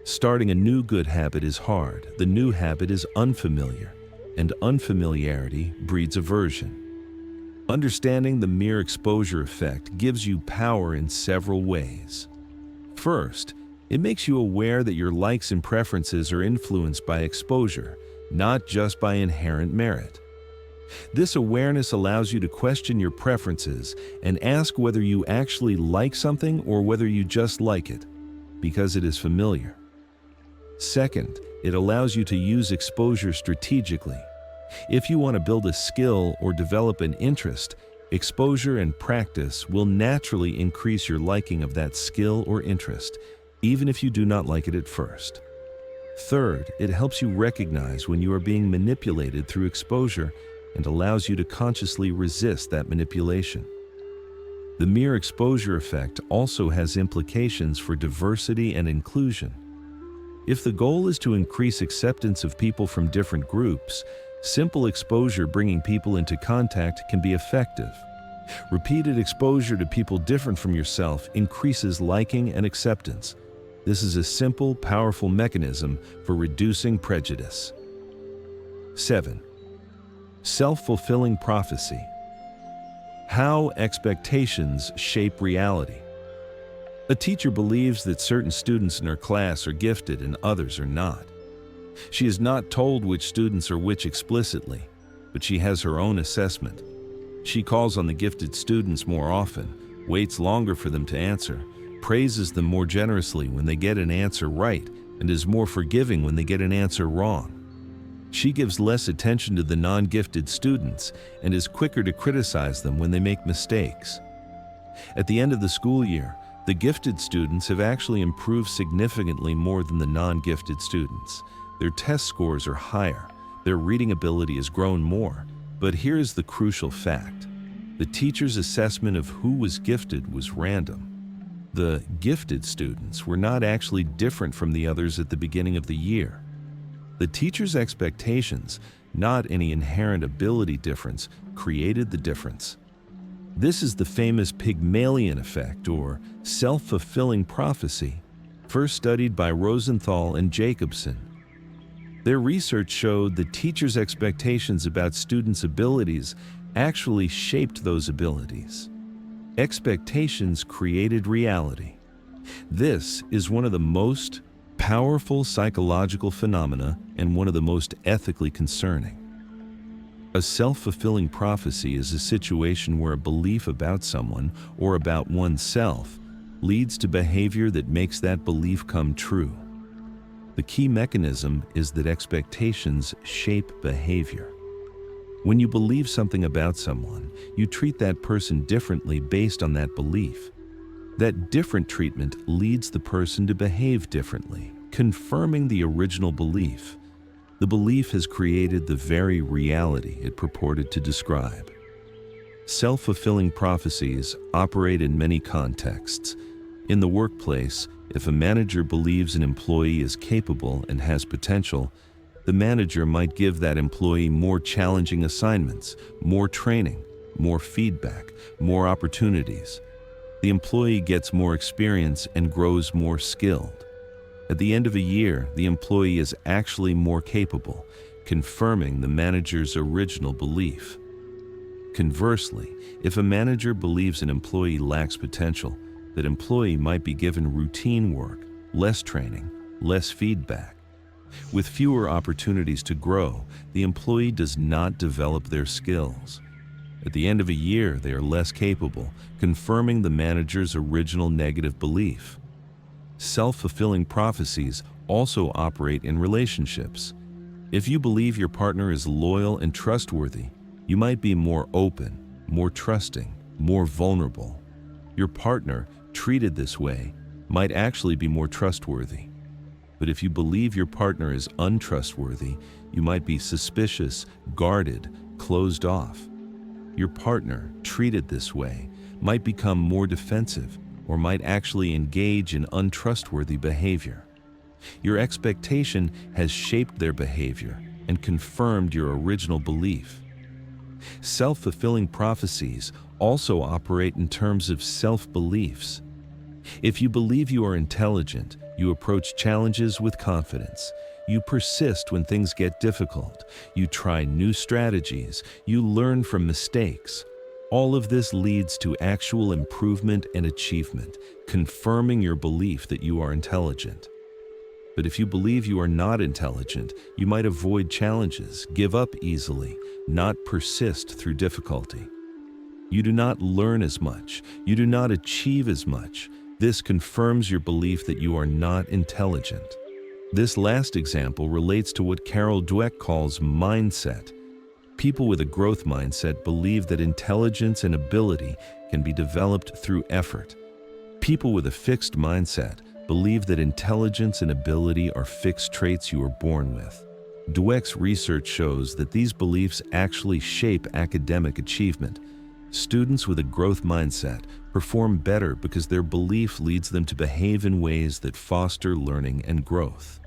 Starting a new good habit is hard. The new habit is unfamiliar, and unfamiliarity breeds aversion. Understanding the mere exposure effect gives you power in several ways. First, it makes you aware that your likes and preferences are influenced by exposure, not just by inherent merit. This awareness allows you to question your preferences and ask whether you actually like something or whether you just like it, because it is familiar. Second, it allows you to use exposure strategically. If you want to build a skill or develop an interest, exposure and practice will naturally increase your liking of that skill or interest, even if you do not like it at first. Third, it helps you recognize when you are being manipulated through exposure and allows you to consciously resist that manipulation. The mere exposure effect also has implications for diversity and inclusion. If the goal is to increase acceptance of people from different groups, simple exposure bringing people into contact can be effective. Repeated exposure to people different from yourself increases liking and acceptance. This is a simple, powerful mechanism for reducing prejudice. 7. Self-fulfilling prophecy. How expectations shape reality. A teacher believes that certain students in her class are gifted and others are not. She is not told which students are which explicitly, but she has her own assessment. She calls on the gifted students more often, waits longer for them to answer, praises them more generously when they get an answer right, and is more forgiving when they get an answer wrong. She gives less attention to the non-gifted students and is quicker to criticize them when they make mistakes. At the end of the school year, the gifted students have actually improved significantly more than the non-gifted students. Their test scores are higher, their reading ability has grown more, but here's the crucial fact. The teacher's assessment of who was gifted was random. The gifted students were not actually different from the others at the beginning of the year. The teacher's expectations, not any inherent ability difference, created the difference. This is the famous Pygmalion effect, or self-fulfilling prophecy, first studied by Rosenthal and Jacobson. Their research showed that teachers' expectations about students' abilities actually shaped those abilities. Expectations created reality. This is one of the most powerful psychological phenomena and one of the most ethically concerning. A self-fulfilling prophecy is a situation where a belief about someone or about oneself leads to behavior that makes that belief come true. The key mechanism is that expectations shape behavior. When you believe something about someone, you treat that person differently based on that belief. That different treatment leads the person to behave differently, confirming the original belief. The belief has created the very reality it purported to describe. Self-fulfilling prophecies operate in many contexts. In the workplace, if a manager believes an employee is capable and has potential, the manager might give that employee more challenging assignments, more training, more feedback, more opportunities. The employee gets more experience and grows more skilled. At the end of a year, the employee is actually more capable, confirming the manager's original belief. Conversely, if a manager believes an employee lacks potential, that employee might be given routine work, less training, less feedback. With fewer opportunities to grow, the employee does not develop their skills. At the end of a year, they are less capable, confirming the manager's original negative belief. Self-fulfilling prophecies also operate in relationships. If you believe your partner is loyal and trustworthy, you might be more open, more trusting, more vulnerable. Your partner, treated this way, might actually be more trustworthy. But if you believe your partner is untrustworthy, you might be suspicious, guarded, closed off. Your partner, treated this way, might become more defensive or might actually engage in untrustworthy behavior. Your expectation has shaped their behavior and confirmed your original belief. Self-fulfilling prophecies also operate in terms of self-beliefs. If you believe you are intelligent, you approach challenges with confidence. You persist when things get difficult. You try new strategies. You learn from mistakes. All of this leads to actual improvement and achievement, confirming your belief that you are intelligent. But if you believe you are not intelligent, you might avoid challenges, give up easily, not persist through difficulty. You do not learn as much. You do not achieve as much. This confirms your belief that you are not intelligent. This last example relates to what Carol Dweck calls mindset. People with a growth mindset believe that intelligence and ability can be developed through effort. People with a fixed mindset believe that intelligence and ability are fixed traits you are born with. Dweck's research shows that these beliefs actually shape academic achievement. Students with a growth mindset perform better because their belief leads them to behave in ways that foster learning and growth.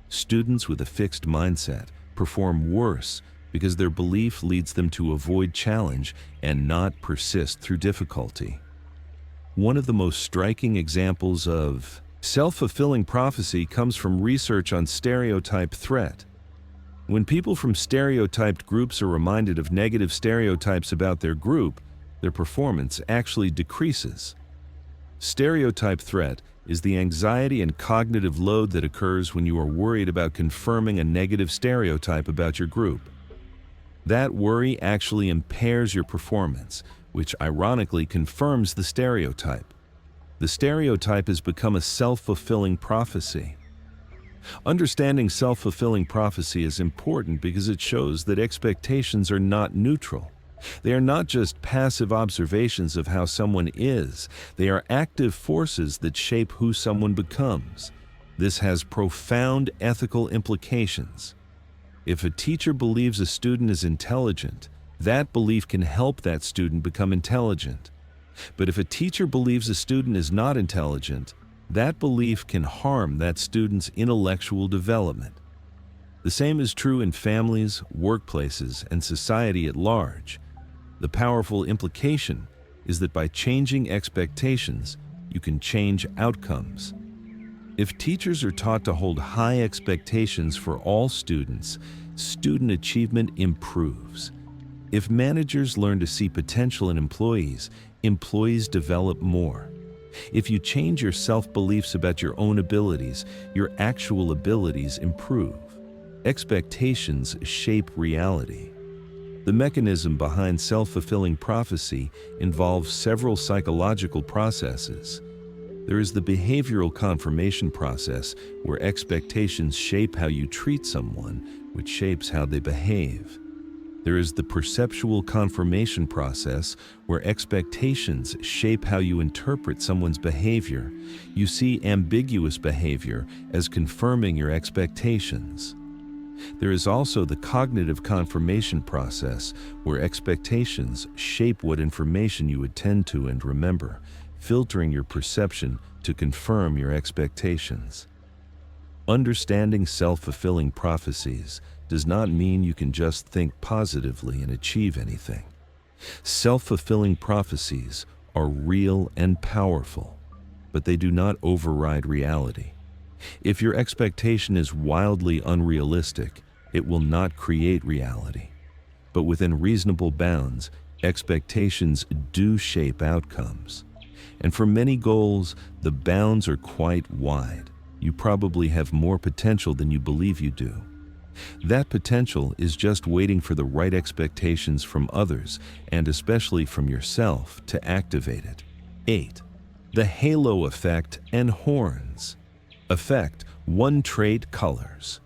Students with a fixed mindset perform worse because their belief leads them to avoid challenge and not persist through difficulty. One of the most striking examples of self-fulfilling prophecy comes from research on stereotype threat. When people from stereotyped groups are reminded of negative stereotypes about their group, their performance actually decreases. Stereotype threat is the anxiety and cognitive load that occurs when you are worried about confirming a negative stereotype about your group. That worry actually impairs your performance, which ironically confirms the stereotype. The stereotype has become a self-fulfilling prophecy. Understanding self-fulfilling prophecy is important because it shows that expectations are not neutral. They are not just passive observations of how someone is. They are active forces that shape who someone becomes. This has profound ethical implications. If a teacher believes a student is intelligent, that belief can help that student become intelligent. But if a teacher believes a student is not intelligent, that belief can harm that student's intellectual development. The same is true in families, workplaces, and society at large. The powerful implication is that by changing expectations, you can change outcomes. If teachers are taught to hold high expectations for all students, student achievement improves. If managers learn to see potential in employees, employees develop more. If you change your self-beliefs about your own abilities, your actual abilities improve. Expectations shape reality. The mechanism behind self-fulfilling prophecy involves several psychological processes. There is the behavioral confirmation process, where expectations shape how you treat someone, which shapes how they behave. There is the perceptual confirmation process, where expectations shape how you interpret someone's behavior. You see ambiguous behavior as confirming your expectations. There is also the cognitive confirmation process, where expectations shape what information you attend to and remember, filtering your perception to confirm your expectations. Understanding self-fulfilling prophecies does not mean you can just think positively and achieve anything. Self-fulfilling prophecies are real and powerful, but they do not override reality. If your expectation is wildly unrealistic, it will not create reality. But within reasonable bounds, expectations do shape outcomes. And for many goals, the bounds are quite wide. You probably have more potential than you believe you do. That potential is just waiting for the right expectations from others, and especially from yourself, to activate it. 8. The halo effect and horns. Effect: one trait colors.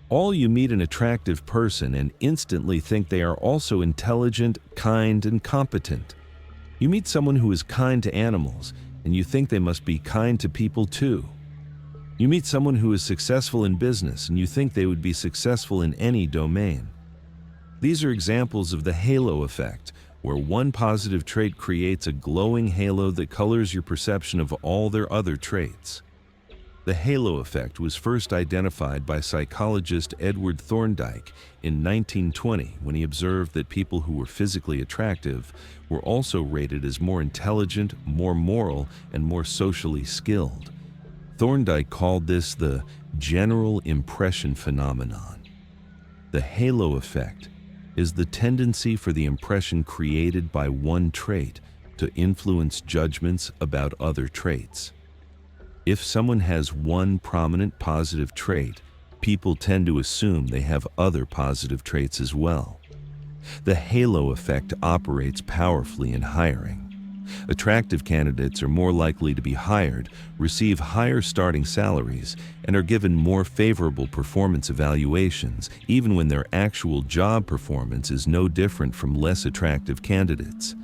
All you meet an attractive person and instantly think they are also intelligent, kind, and competent. You meet someone who is kind to animals, and you think they must be kind to people too. You meet someone who is successful in business, and you think they would be successful in any domain. These are examples of the halo effect, where one positive trait creates a glowing halo that colors your perception of all their other traits. The halo effect was first identified by psychologist Edward Thorndike in 1920, when he observed that people who were physically attractive were also rated as more intelligent, more moral, and more socially skilled. Thorndike called this the general impression phenomenon. The halo effect is the tendency for the impression created by one trait to influence judgments about other traits. If someone has one prominent positive trait, people tend to assume they have other positive traits as well. The halo effect operates powerfully in hiring. Attractive candidates are more likely to be hired, receive higher starting salaries, and are given more favorable performance evaluations, even when their actual job performance is no different from less attractive candidates.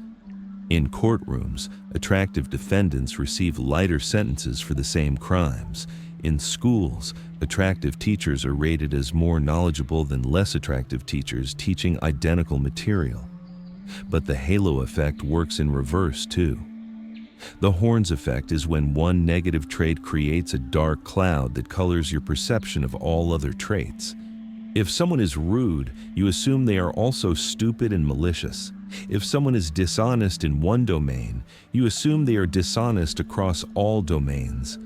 In courtrooms, attractive defendants receive lighter sentences for the same crimes. In schools, attractive teachers are rated as more knowledgeable than less attractive teachers teaching identical material. But the halo effect works in reverse too. The horns effect is when one negative trait creates a dark cloud that colors your perception of all other traits. If someone is rude, you assume they are also stupid and malicious. If someone is dishonest in one domain, you assume they are dishonest across all domains.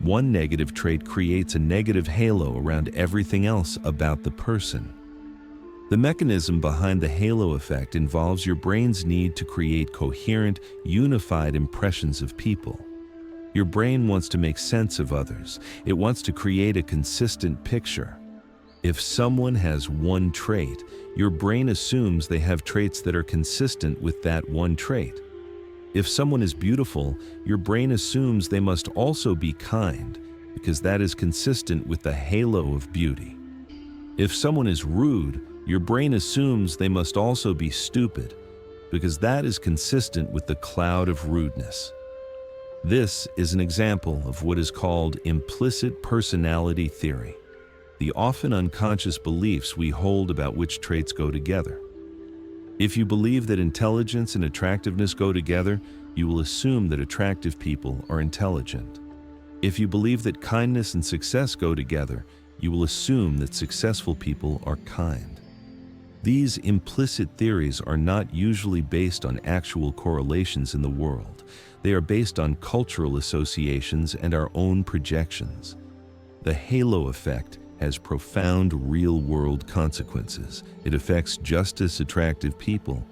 One negative trait creates a negative halo around everything else about the person. The mechanism behind the halo effect involves your brain's need to create coherent, unified impressions of people. Your brain wants to make sense of others. It wants to create a consistent picture. If someone has one trait, your brain assumes they have traits that are consistent with that one trait. If someone is beautiful, your brain assumes they must also be kind, because that is consistent with the halo of beauty. If someone is rude, your brain assumes they must also be stupid, because that is consistent with the cloud of rudeness. This is an example of what is called implicit personality theory, the often unconscious beliefs we hold about which traits go together. If you believe that intelligence and attractiveness go together, you will assume that attractive people are intelligent. If you believe that kindness and success go together, you will assume that successful people are kind. These implicit theories are not usually based on actual correlations in the world. They are based on cultural associations and our own projections. The halo effect has profound real-world consequences. It affects just as attractive people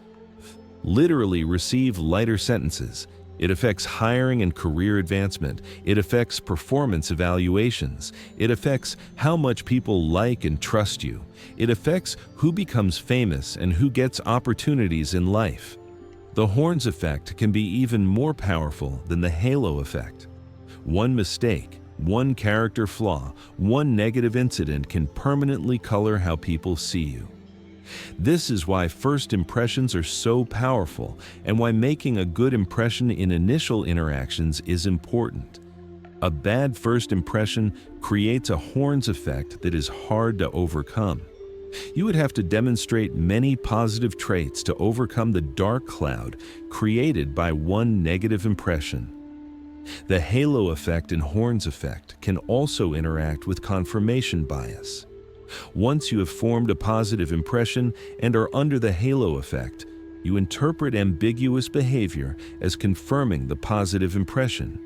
literally receive lighter sentences. It affects hiring and career advancement. It affects performance evaluations. It affects how much people like and trust you. It affects who becomes famous and who gets opportunities in life. The horns effect can be even more powerful than the halo effect. One mistake, one character flaw, one negative incident can permanently color how people see you. This is why first impressions are so powerful and why making a good impression in initial interactions is important. A bad first impression creates a horns effect that is hard to overcome. You would have to demonstrate many positive traits to overcome the dark cloud created by one negative impression. The halo effect and horns effect can also interact with confirmation bias. Once you have formed a positive impression and are under the halo effect, you interpret ambiguous behavior as confirming the positive impression.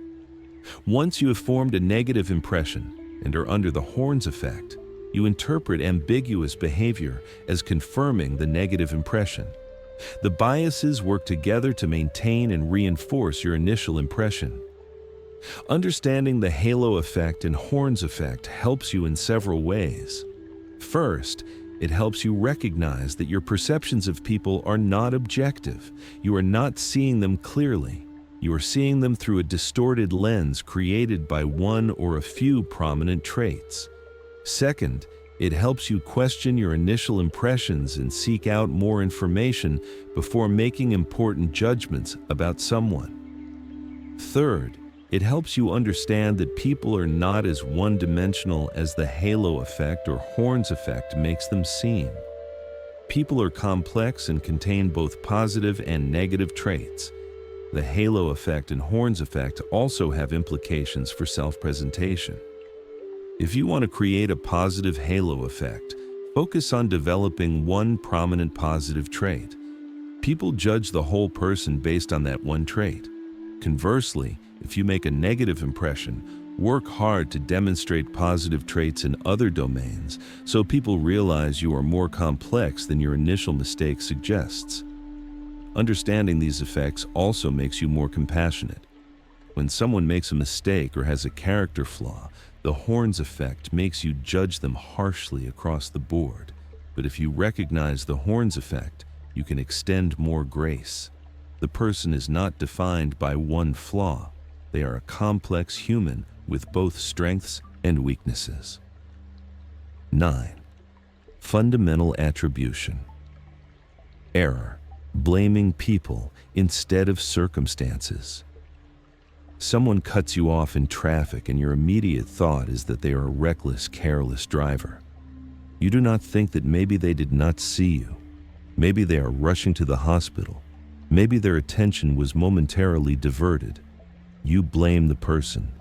Once you have formed a negative impression and are under the horns effect, you interpret ambiguous behavior as confirming the negative impression. The biases work together to maintain and reinforce your initial impression. Understanding the halo effect and horns effect helps you in several ways. First, it helps you recognize that your perceptions of people are not objective. You are not seeing them clearly. You are seeing them through a distorted lens created by one or a few prominent traits. Second, it helps you question your initial impressions and seek out more information before making important judgments about someone. Third, it helps you understand that people are not as one-dimensional as the halo effect or horns effect makes them seem. People are complex and contain both positive and negative traits. The halo effect and horns effect also have implications for self-presentation. If you want to create a positive halo effect, focus on developing one prominent positive trait. People judge the whole person based on that one trait. Conversely, if you make a negative impression, work hard to demonstrate positive traits in other domains so people realize you are more complex than your initial mistake suggests. Understanding these effects also makes you more compassionate. When someone makes a mistake or has a character flaw, the horns effect makes you judge them harshly across the board. But if you recognize the horns effect, you can extend more grace. The person is not defined by one flaw. They are a complex human with both strengths and weaknesses. 9. Fundamental attribution. Error. Blaming people instead of circumstances. Someone cuts you off in traffic and your immediate thought is that they are a reckless, careless driver. You do not think that maybe they did not see you. Maybe they are rushing to the hospital. Maybe their attention was momentarily diverted. You blame the person.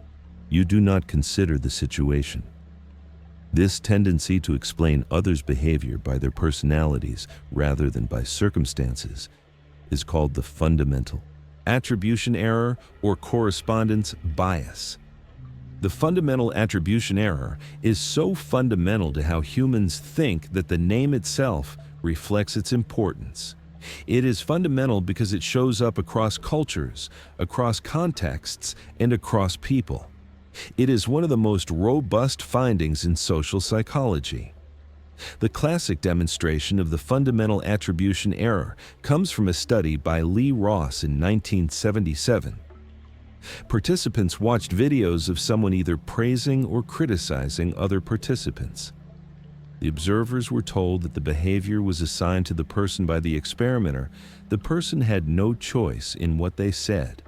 You do not consider the situation. This tendency to explain others' behavior by their personalities rather than by circumstances is called the fundamental attribution error or correspondence bias. The fundamental attribution error is so fundamental to how humans think that the name itself reflects its importance. It is fundamental because it shows up across cultures, across contexts, and across people. It is one of the most robust findings in social psychology. The classic demonstration of the fundamental attribution error comes from a study by Lee Ross in 1977. Participants watched videos of someone either praising or criticizing other participants. The observers were told that the behavior was assigned to the person by the experimenter. The person had no choice in what they said.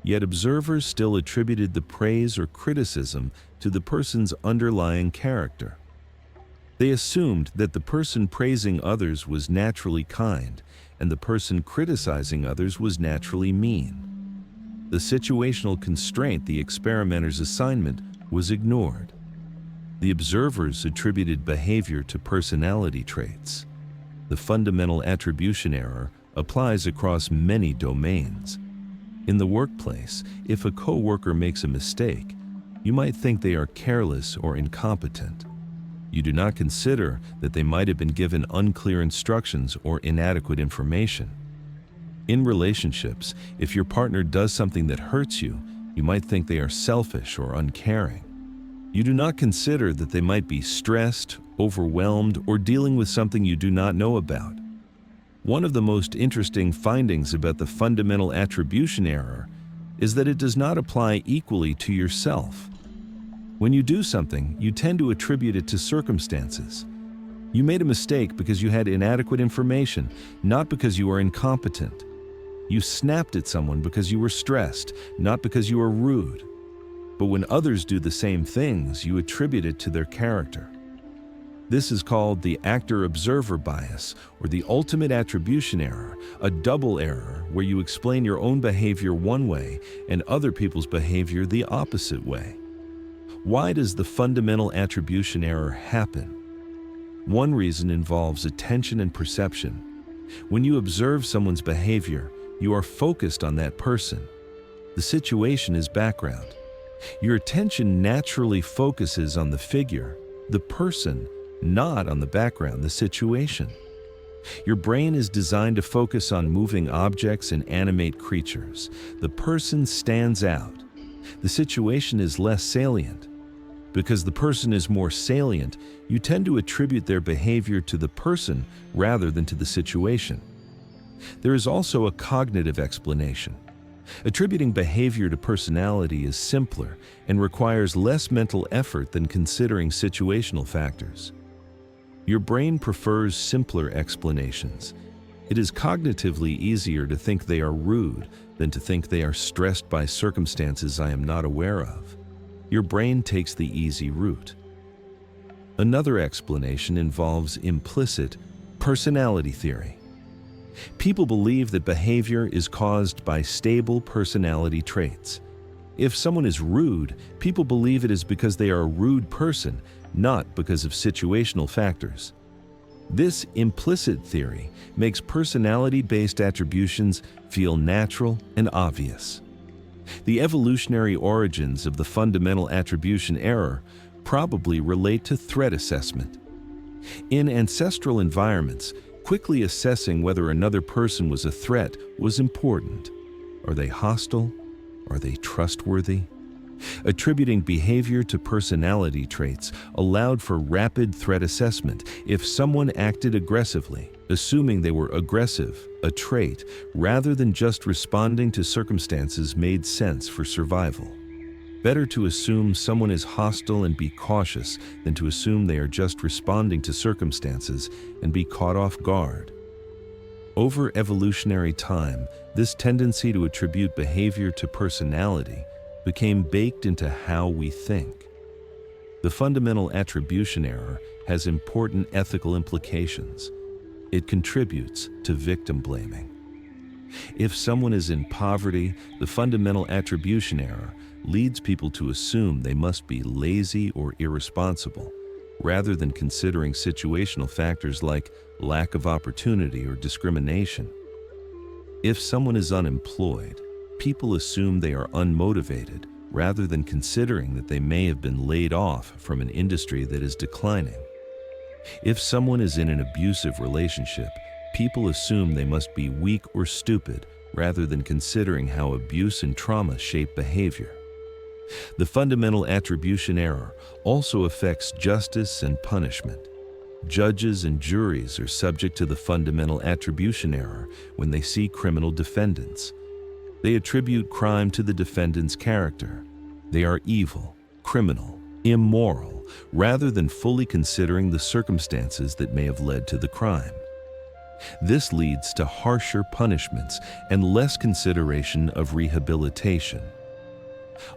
Yet observers still attributed the praise or criticism to the person's underlying character. They assumed that the person praising others was naturally kind, and the person criticizing others was naturally mean. The situational constraint, the experimenter's assignment, was ignored. The observers attributed behavior to personality traits. The fundamental attribution error applies across many domains. In the workplace, if a coworker makes a mistake, you might think they are careless or incompetent. You do not consider that they might have been given unclear instructions or inadequate information. In relationships, if your partner does something that hurts you, you might think they are selfish or uncaring. You do not consider that they might be stressed, overwhelmed, or dealing with something you do not know about. One of the most interesting findings about the fundamental attribution error is that it does not apply equally to yourself. When you do something, you tend to attribute it to circumstances. You made a mistake because you had inadequate information, not because you are incompetent. You snapped at someone because you were stressed, not because you were rude. But when others do the same things, you attribute it to their character. This is called the actor-observer bias, or the ultimate attribution error, a double error where you explain your own behavior one way and other people's behavior the opposite way. Why does the fundamental attribution error happen? One reason involves attention and perception. When you observe someone's behavior, you are focused on that person. The situation is background. Your attention naturally focuses on the figure, the person, not on the background, the situation. Your brain is designed to focus on moving objects and animate creatures. The person stands out. The situation is less salient. Because the person is more salient, you tend to attribute their behavior to the person rather than to the situation. There is also a cognitive explanation. Attributing behavior to personality is simpler and requires less mental effort than considering situational factors. Your brain prefers simpler explanations. It is cognitively easier to think they are rude than to think they are stressed by circumstances I am not aware of. Your brain takes the easy route. Another explanation involves implicit personality theory. People believe that behavior is caused by stable personality traits. If someone is rude, people believe it is because they are a rude person, not because of situational factors. This implicit theory makes personality-based attributions feel natural and obvious. The evolutionary origins of the fundamental attribution error probably relate to threat assessment. In ancestral environments, quickly assessing whether another person was a threat was important. Are they hostile? Are they trustworthy? Attributing behavior to personality traits allowed for rapid threat assessment. If someone acted aggressively, assuming they were aggressive, a trait, rather than just responding to circumstances made sense for survival. Better to assume someone is hostile and be cautious than to assume they are just responding to circumstances and be caught off guard. Over evolutionary time, this tendency to attribute behavior to personality became baked into how we think. The fundamental attribution error has important ethical implications. It contributes to victim blaming. If someone is in poverty, the fundamental attribution error leads people to assume they must be lazy or irresponsible, rather than considering situational factors like lack of opportunity or discrimination. If someone is unemployed, people assume they are unmotivated rather than considering that they may have been laid off from an industry that is declining. If someone is in an abusive relationship, people assume they must be weak or stupid rather than considering how abuse and trauma shape behavior. The fundamental attribution error also affects justice and punishment. Judges and juries are subject to the fundamental attribution error when they see criminal defendants. They attribute crime to the defendant's character. They are evil, criminal, immoral, rather than fully considering the circumstances that may have led to the crime. This leads to harsher punishments and less consideration of rehabilitation.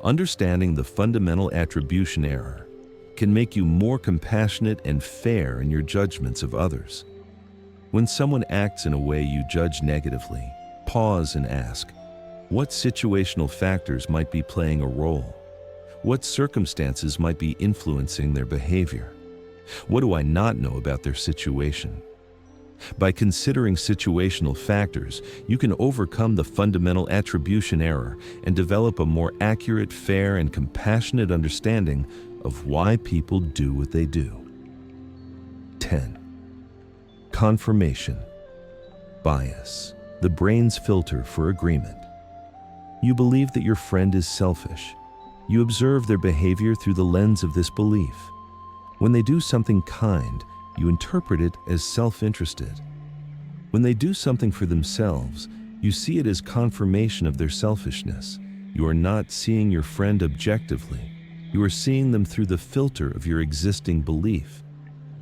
Understanding the fundamental attribution error can make you more compassionate and fair in your judgments of others. When someone acts in a way you judge negatively, pause and ask, what situational factors might be playing a role? What circumstances might be influencing their behavior? What do I not know about their situation? By considering situational factors, you can overcome the fundamental attribution error and develop a more accurate, fair, and compassionate understanding of why people do what they do. 10. Confirmation bias, the brain's filter for agreement. You believe that your friend is selfish. You observe their behavior through the lens of this belief. When they do something kind, you interpret it as self-interested. When they do something for themselves, you see it as confirmation of their selfishness. You are not seeing your friend objectively. You are seeing them through the filter of your existing belief.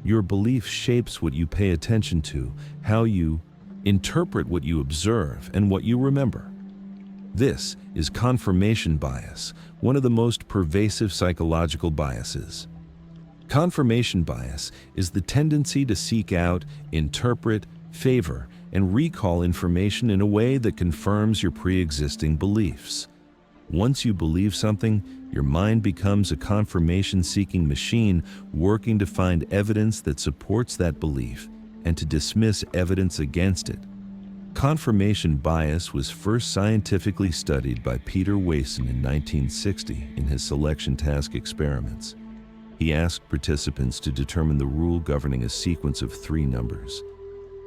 Your belief shapes what you pay attention to, how you interpret what you observe, and what you remember. This is confirmation bias, one of the most pervasive psychological biases. Confirmation bias is the tendency to seek out, interpret, favor, and recall information in a way that confirms your pre-existing beliefs. Once you believe something, your mind becomes a confirmation-seeking machine working to find evidence that supports that belief and to dismiss evidence against it. Confirmation bias was first scientifically studied by Peter Wason in 1960 in his selection task experiments. He asked participants to determine the rule governing a sequence of 3 numbers.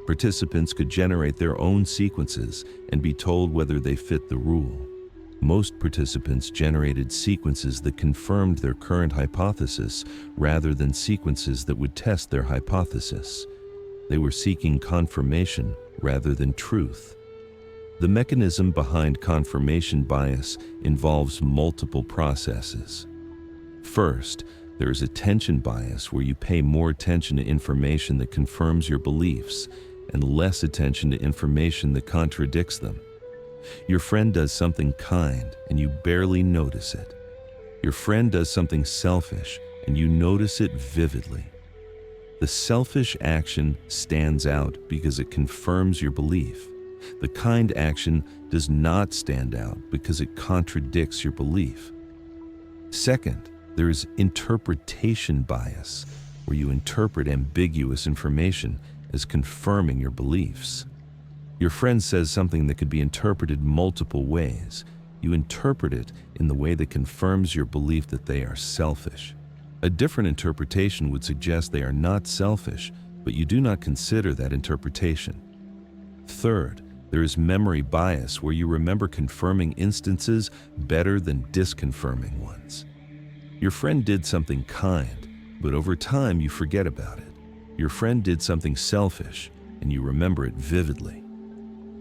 Participants could generate their own sequences and be told whether they fit the rule. Most participants generated sequences that confirmed their current hypothesis rather than sequences that would test their hypothesis. They were seeking confirmation rather than truth. The mechanism behind confirmation bias involves multiple processes. First, there is attention bias, where you pay more attention to information that confirms your beliefs and less attention to information that contradicts them. Your friend does something kind and you barely notice it. Your friend does something selfish and you notice it vividly. The selfish action stands out because it confirms your belief. The kind action does not stand out because it contradicts your belief. Second, there is interpretation bias, where you interpret ambiguous information as confirming your beliefs. Your friend says something that could be interpreted multiple ways. You interpret it in the way that confirms your belief that they are selfish. A different interpretation would suggest they are not selfish, but you do not consider that interpretation. Third, there is memory bias, where you remember confirming instances better than disconfirming ones. Your friend did something kind, but over time you forget about it. Your friend did something selfish, and you remember it vividly.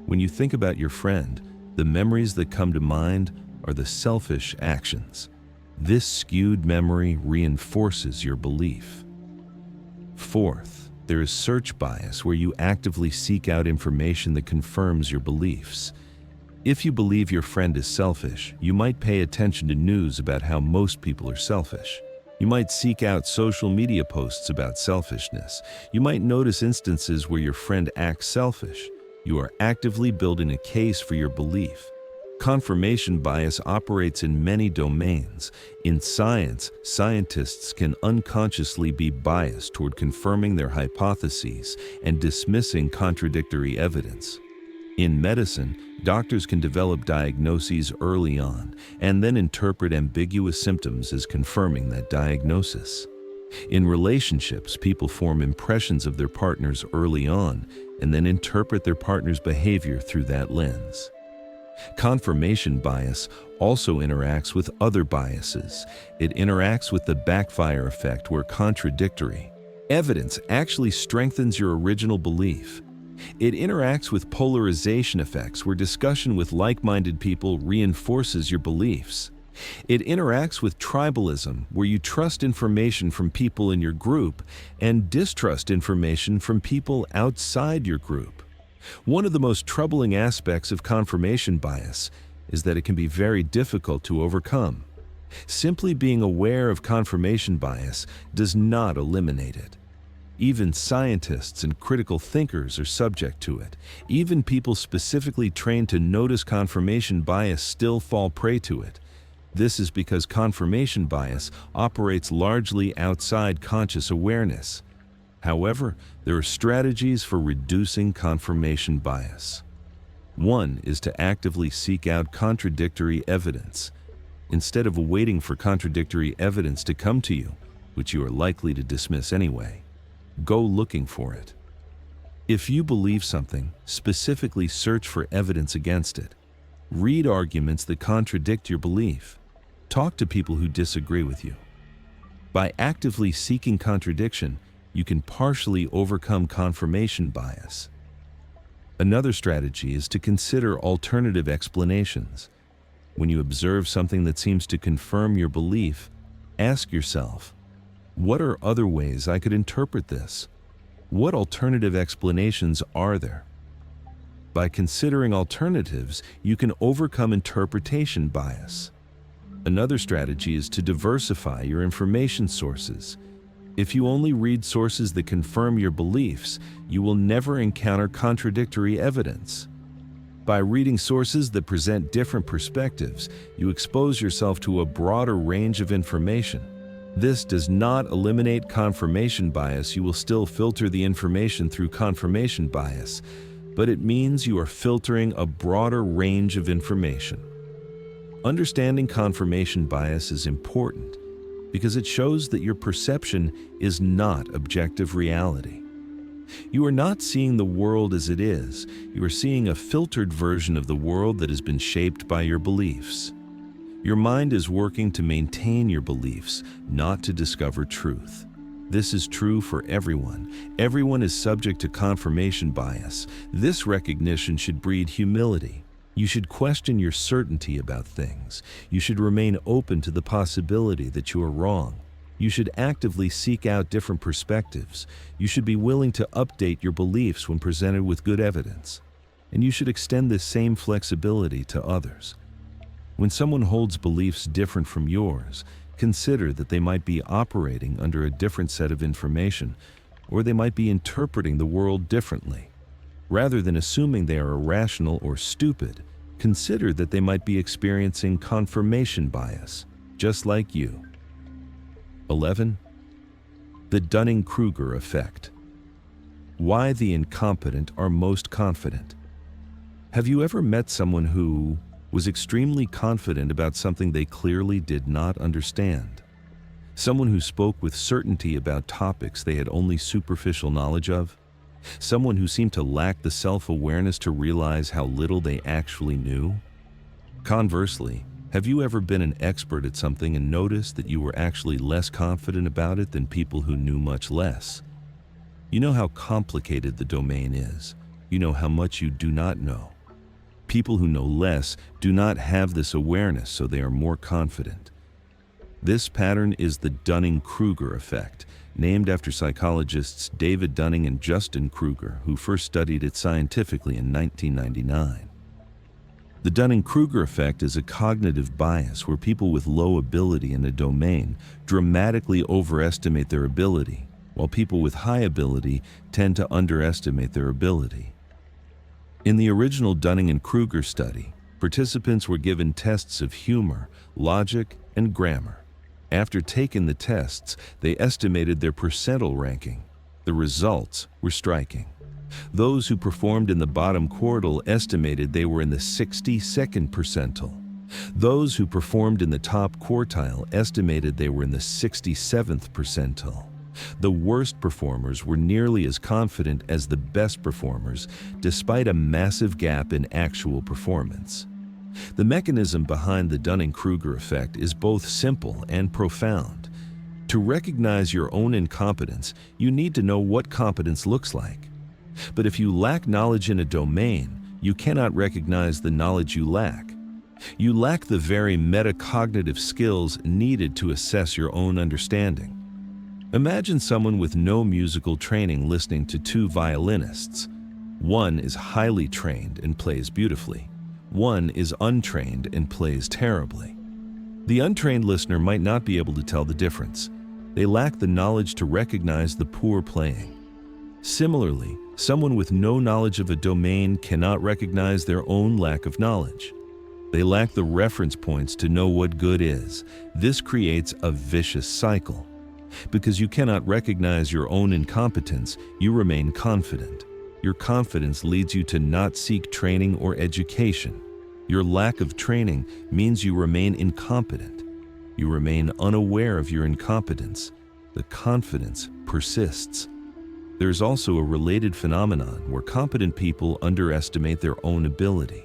When you think about your friend, the memories that come to mind are the selfish actions. This skewed memory reinforces your belief. Fourth, there is search bias, where you actively seek out information that confirms your beliefs. If you believe your friend is selfish, you might pay attention to news about how most people are selfish. You might seek out social media posts about selfishness. You might notice instances where your friend acts selfish. You are actively building a case for your belief. Confirmation bias operates in many domains. In science, scientists can unconsciously be biased toward confirming their hypotheses and dismissing contradictory evidence. In medicine, doctors can develop diagnoses early on and then interpret ambiguous symptoms as confirming that diagnosis. In relationships, people form impressions of their partners early on and then interpret their partner's behavior through that lens. Confirmation bias also interacts with other biases. It interacts with the backfire effect, where contradictory evidence actually strengthens your original belief. It interacts with polarization effects, where discussion with like-minded people reinforces your beliefs. It interacts with tribalism, where you trust information from people in your group and distrust information from people outside your group. One of the most troubling aspects of confirmation bias is that it can be very difficult to overcome. Simply being aware of confirmation bias does not eliminate it. Even scientists and critical thinkers are subject to it. Even people specifically trained to notice confirmation bias still fall prey to it. This is because confirmation bias operates largely outside conscious awareness. However, there are strategies for reducing confirmation bias. One is to actively seek out contradictory evidence. Instead of waiting for contradictory evidence to come to you, which you are likely to dismiss anyway, go looking for it. If you believe something, specifically search for evidence against it. Read arguments that contradict your belief. Talk to people who disagree with you. By actively seeking contradiction, you can partially overcome confirmation bias. Another strategy is to consider alternative explanations. When you observe something that seems to confirm your belief, ask yourself, what are other ways I could interpret this? What alternative explanations are there? By considering alternatives, you can overcome interpretation bias. Another strategy is to diversify your information sources. If you only read sources that confirm your beliefs, you will never encounter contradictory evidence. By reading sources that present different perspectives, you expose yourself to a broader range of information. This does not eliminate confirmation bias. You will still filter the information through confirmation bias, but it means you are filtering a broader range of information. Understanding confirmation bias is important because it shows that your perception is not objective reality. You are not seeing the world as it is. You are seeing a filtered version of the world that has been shaped by your beliefs. Your mind is working to maintain your beliefs, not to discover truth. This is true for everyone. Everyone is subject to confirmation bias. This recognition should breed humility. You should question your certainty about things. You should remain open to the possibility that you are wrong. You should actively seek out different perspectives. You should be willing to update your beliefs when presented with good evidence. And you should extend this same flexibility to others. When someone holds beliefs different from yours, consider that they might be operating under a different set of information, or they might be interpreting the world differently. Rather than assuming they are irrational or stupid, consider that they might be experiencing confirmation bias, just like you. 11. The Dunning-Kruger effect. Why the incompetent are most confident. Have you ever met someone who was extremely confident about something they clearly did not understand? Someone who spoke with certainty about topics they had only superficial knowledge of? Someone who seemed to lack the self-awareness to realize how little they actually knew? Conversely, have you ever been an expert at something and noticed that you were actually less confident about it than people who knew much less? You know how complicated the domain is. You know how much you do not know. People who know less do not have this awareness, so they are more confident. This pattern is the Dunning-Kruger effect, named after psychologists David Dunning and Justin Kruger, who first studied it scientifically in 1999. The Dunning-Kruger effect is a cognitive bias where people with low ability in a domain dramatically overestimate their ability, while people with high ability tend to underestimate their ability. In the original Dunning and Kruger study, participants were given tests of humor, logic, and grammar. After taking the tests, they estimated their percentile ranking. The results were striking. Those who performed in the bottom quartile estimated they were in the 62nd percentile. Those who performed in the top quartile estimated they were in the 67th percentile. The worst performers were nearly as confident as the best performers, despite a massive gap in actual performance. The mechanism behind the Dunning-Kruger effect is both simple and profound. To recognize your own incompetence, you need to know what competence looks like. But if you lack knowledge in a domain, you cannot recognize the knowledge you lack. You lack the very metacognitive skills needed to assess your own understanding. Imagine someone with no musical training listening to two violinists. One is highly trained and plays beautifully. One is untrained and plays terribly. The untrained listener might not be able to tell the difference. They lack the knowledge to recognize the poor playing. Similarly, someone with no knowledge of a domain cannot recognize their own lack of knowledge. They lack the reference points to know what good is. This creates a vicious cycle. Because you cannot recognize your own incompetence, you remain confident. Your confidence leads you to not seek training or education. Your lack of training means you remain incompetent. You remain unaware of your incompetence. The confidence persists. There's also a related phenomenon where competent people underestimate their own ability.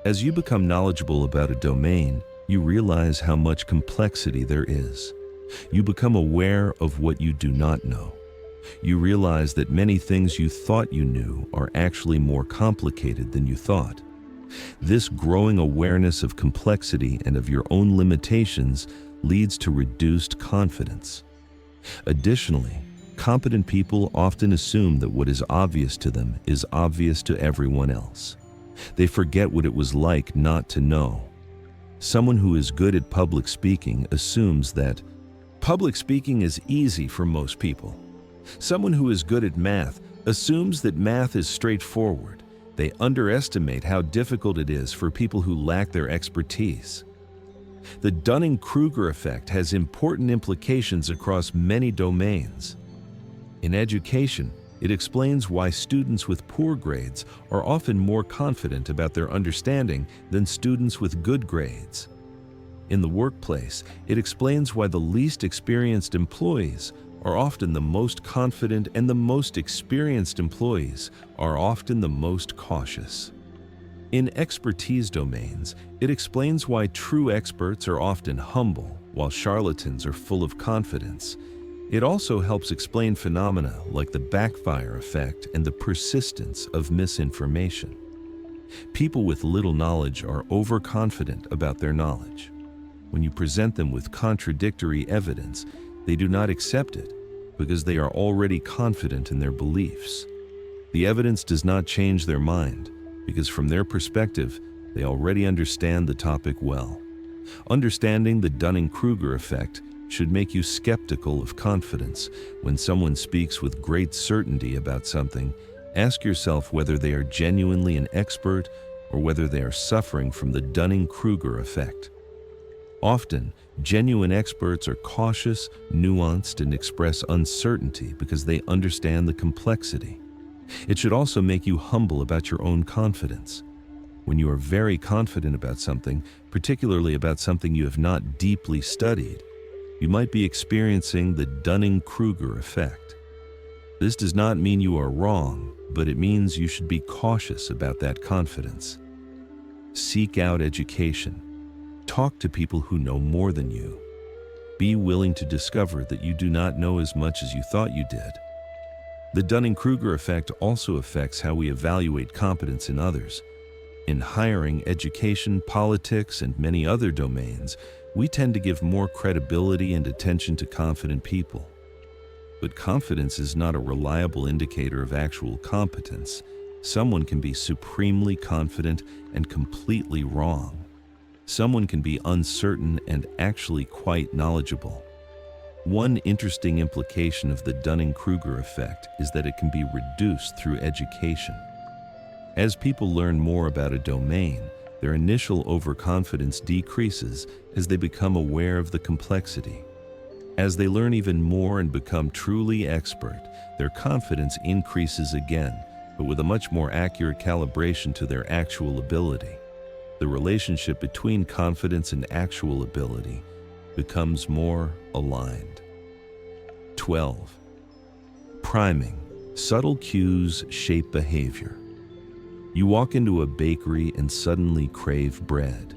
As you become knowledgeable about a domain, you realize how much complexity there is. You become aware of what you do not know. You realize that many things you thought you knew are actually more complicated than you thought. This growing awareness of complexity and of your own limitations leads to reduced confidence. Additionally, competent people often assume that what is obvious to them is obvious to everyone else. They forget what it was like not to know. Someone who is good at public speaking assumes that public speaking is easy for most people. Someone who is good at math assumes that math is straightforward. They underestimate how difficult it is for people who lack their expertise. The Dunning-Kruger effect has important implications across many domains. In education, it explains why students with poor grades are often more confident about their understanding than students with good grades. In the workplace, it explains why the least experienced employees are often the most confident and the most experienced employees are often the most cautious. In expertise domains, it explains why true experts are often humble, while charlatans are full of confidence. It also helps explain phenomena like the backfire effect and the persistence of misinformation. People with little knowledge are overconfident about their knowledge. When you present them with contradictory evidence, they do not accept it because they are already confident in their beliefs. The evidence does not change their mind because from their perspective, they already understand the topic well. Understanding the Dunning-Kruger effect should make you skeptical of confidence. When someone speaks with great certainty about something, ask yourself whether they are genuinely an expert or whether they are suffering from the Dunning-Kruger effect. Often, genuine experts are cautious, nuanced, and express uncertainty because they understand the complexity. It should also make you humble about your own confidence. When you are very confident about something, particularly about something you have not deeply studied, you might be experiencing the Dunning-Kruger effect. This does not mean you are wrong, but it means you should be cautious about that confidence. Seek out education. Talk to people who know more than you. Be willing to discover that you do not know as much as you thought you did. The Dunning-Kruger effect also affects how we evaluate competence in others. In hiring, education, politics, and many other domains, we tend to give more credibility and attention to confident people. But confidence is not a reliable indicator of actual competence. Someone can be supremely confident and completely wrong. Someone can be uncertain and actually quite knowledgeable. One interesting implication of the Dunning-Kruger effect is that it can be reduced through education. As people learn more about a domain, their initial overconfidence decreases as they become aware of the complexity. As they learn even more and become truly expert, their confidence increases again, but with a much more accurate calibration to their actual ability. The relationship between confidence and actual ability becomes more aligned. 12. Priming. Subtle cues shape behavior. You walk into a bakery and suddenly crave bread.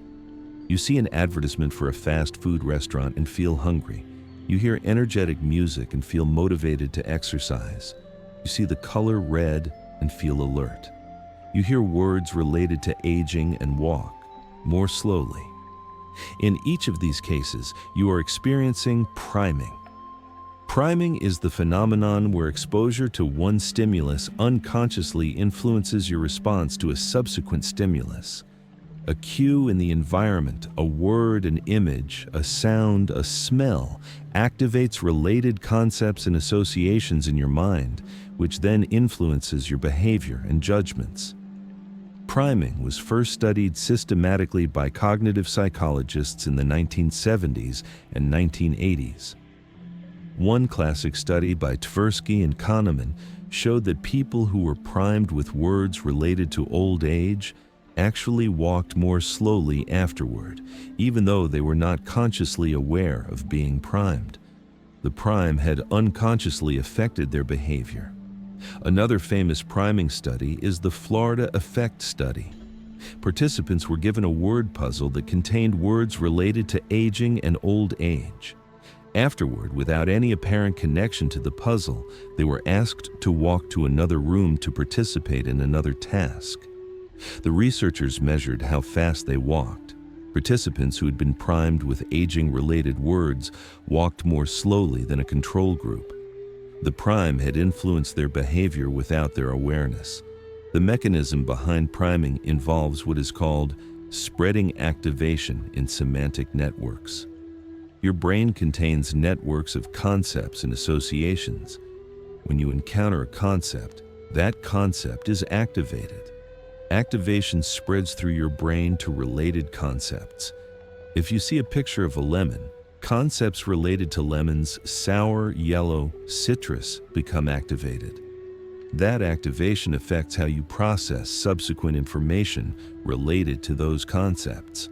You see an advertisement for a fast food restaurant and feel hungry. You hear energetic music and feel motivated to exercise. You see the color red and feel alert. You hear words related to aging and walk more slowly. In each of these cases, you are experiencing priming. Priming is the phenomenon where exposure to one stimulus unconsciously influences your response to a subsequent stimulus. A cue in the environment, a word, an image, a sound, a smell, activates related concepts and associations in your mind, which then influences your behavior and judgments. Priming was first studied systematically by cognitive psychologists in the 1970s and 1980s. One classic study by Tversky and Kahneman showed that people who were primed with words related to old age actually walked more slowly afterward, even though they were not consciously aware of being primed. The prime had unconsciously affected their behavior. Another famous priming study is the Florida Effect Study. Participants were given a word puzzle that contained words related to aging and old age. Afterward, without any apparent connection to the puzzle, they were asked to walk to another room to participate in another task. The researchers measured how fast they walked. Participants who had been primed with aging-related words walked more slowly than a control group. The prime had influenced their behavior without their awareness. The mechanism behind priming involves what is called spreading activation in semantic networks. Your brain contains networks of concepts and associations. When you encounter a concept, that concept is activated. Activation spreads through your brain to related concepts. If you see a picture of a lemon, concepts related to lemons, sour, yellow, citrus, become activated. That activation affects how you process subsequent information related to those concepts.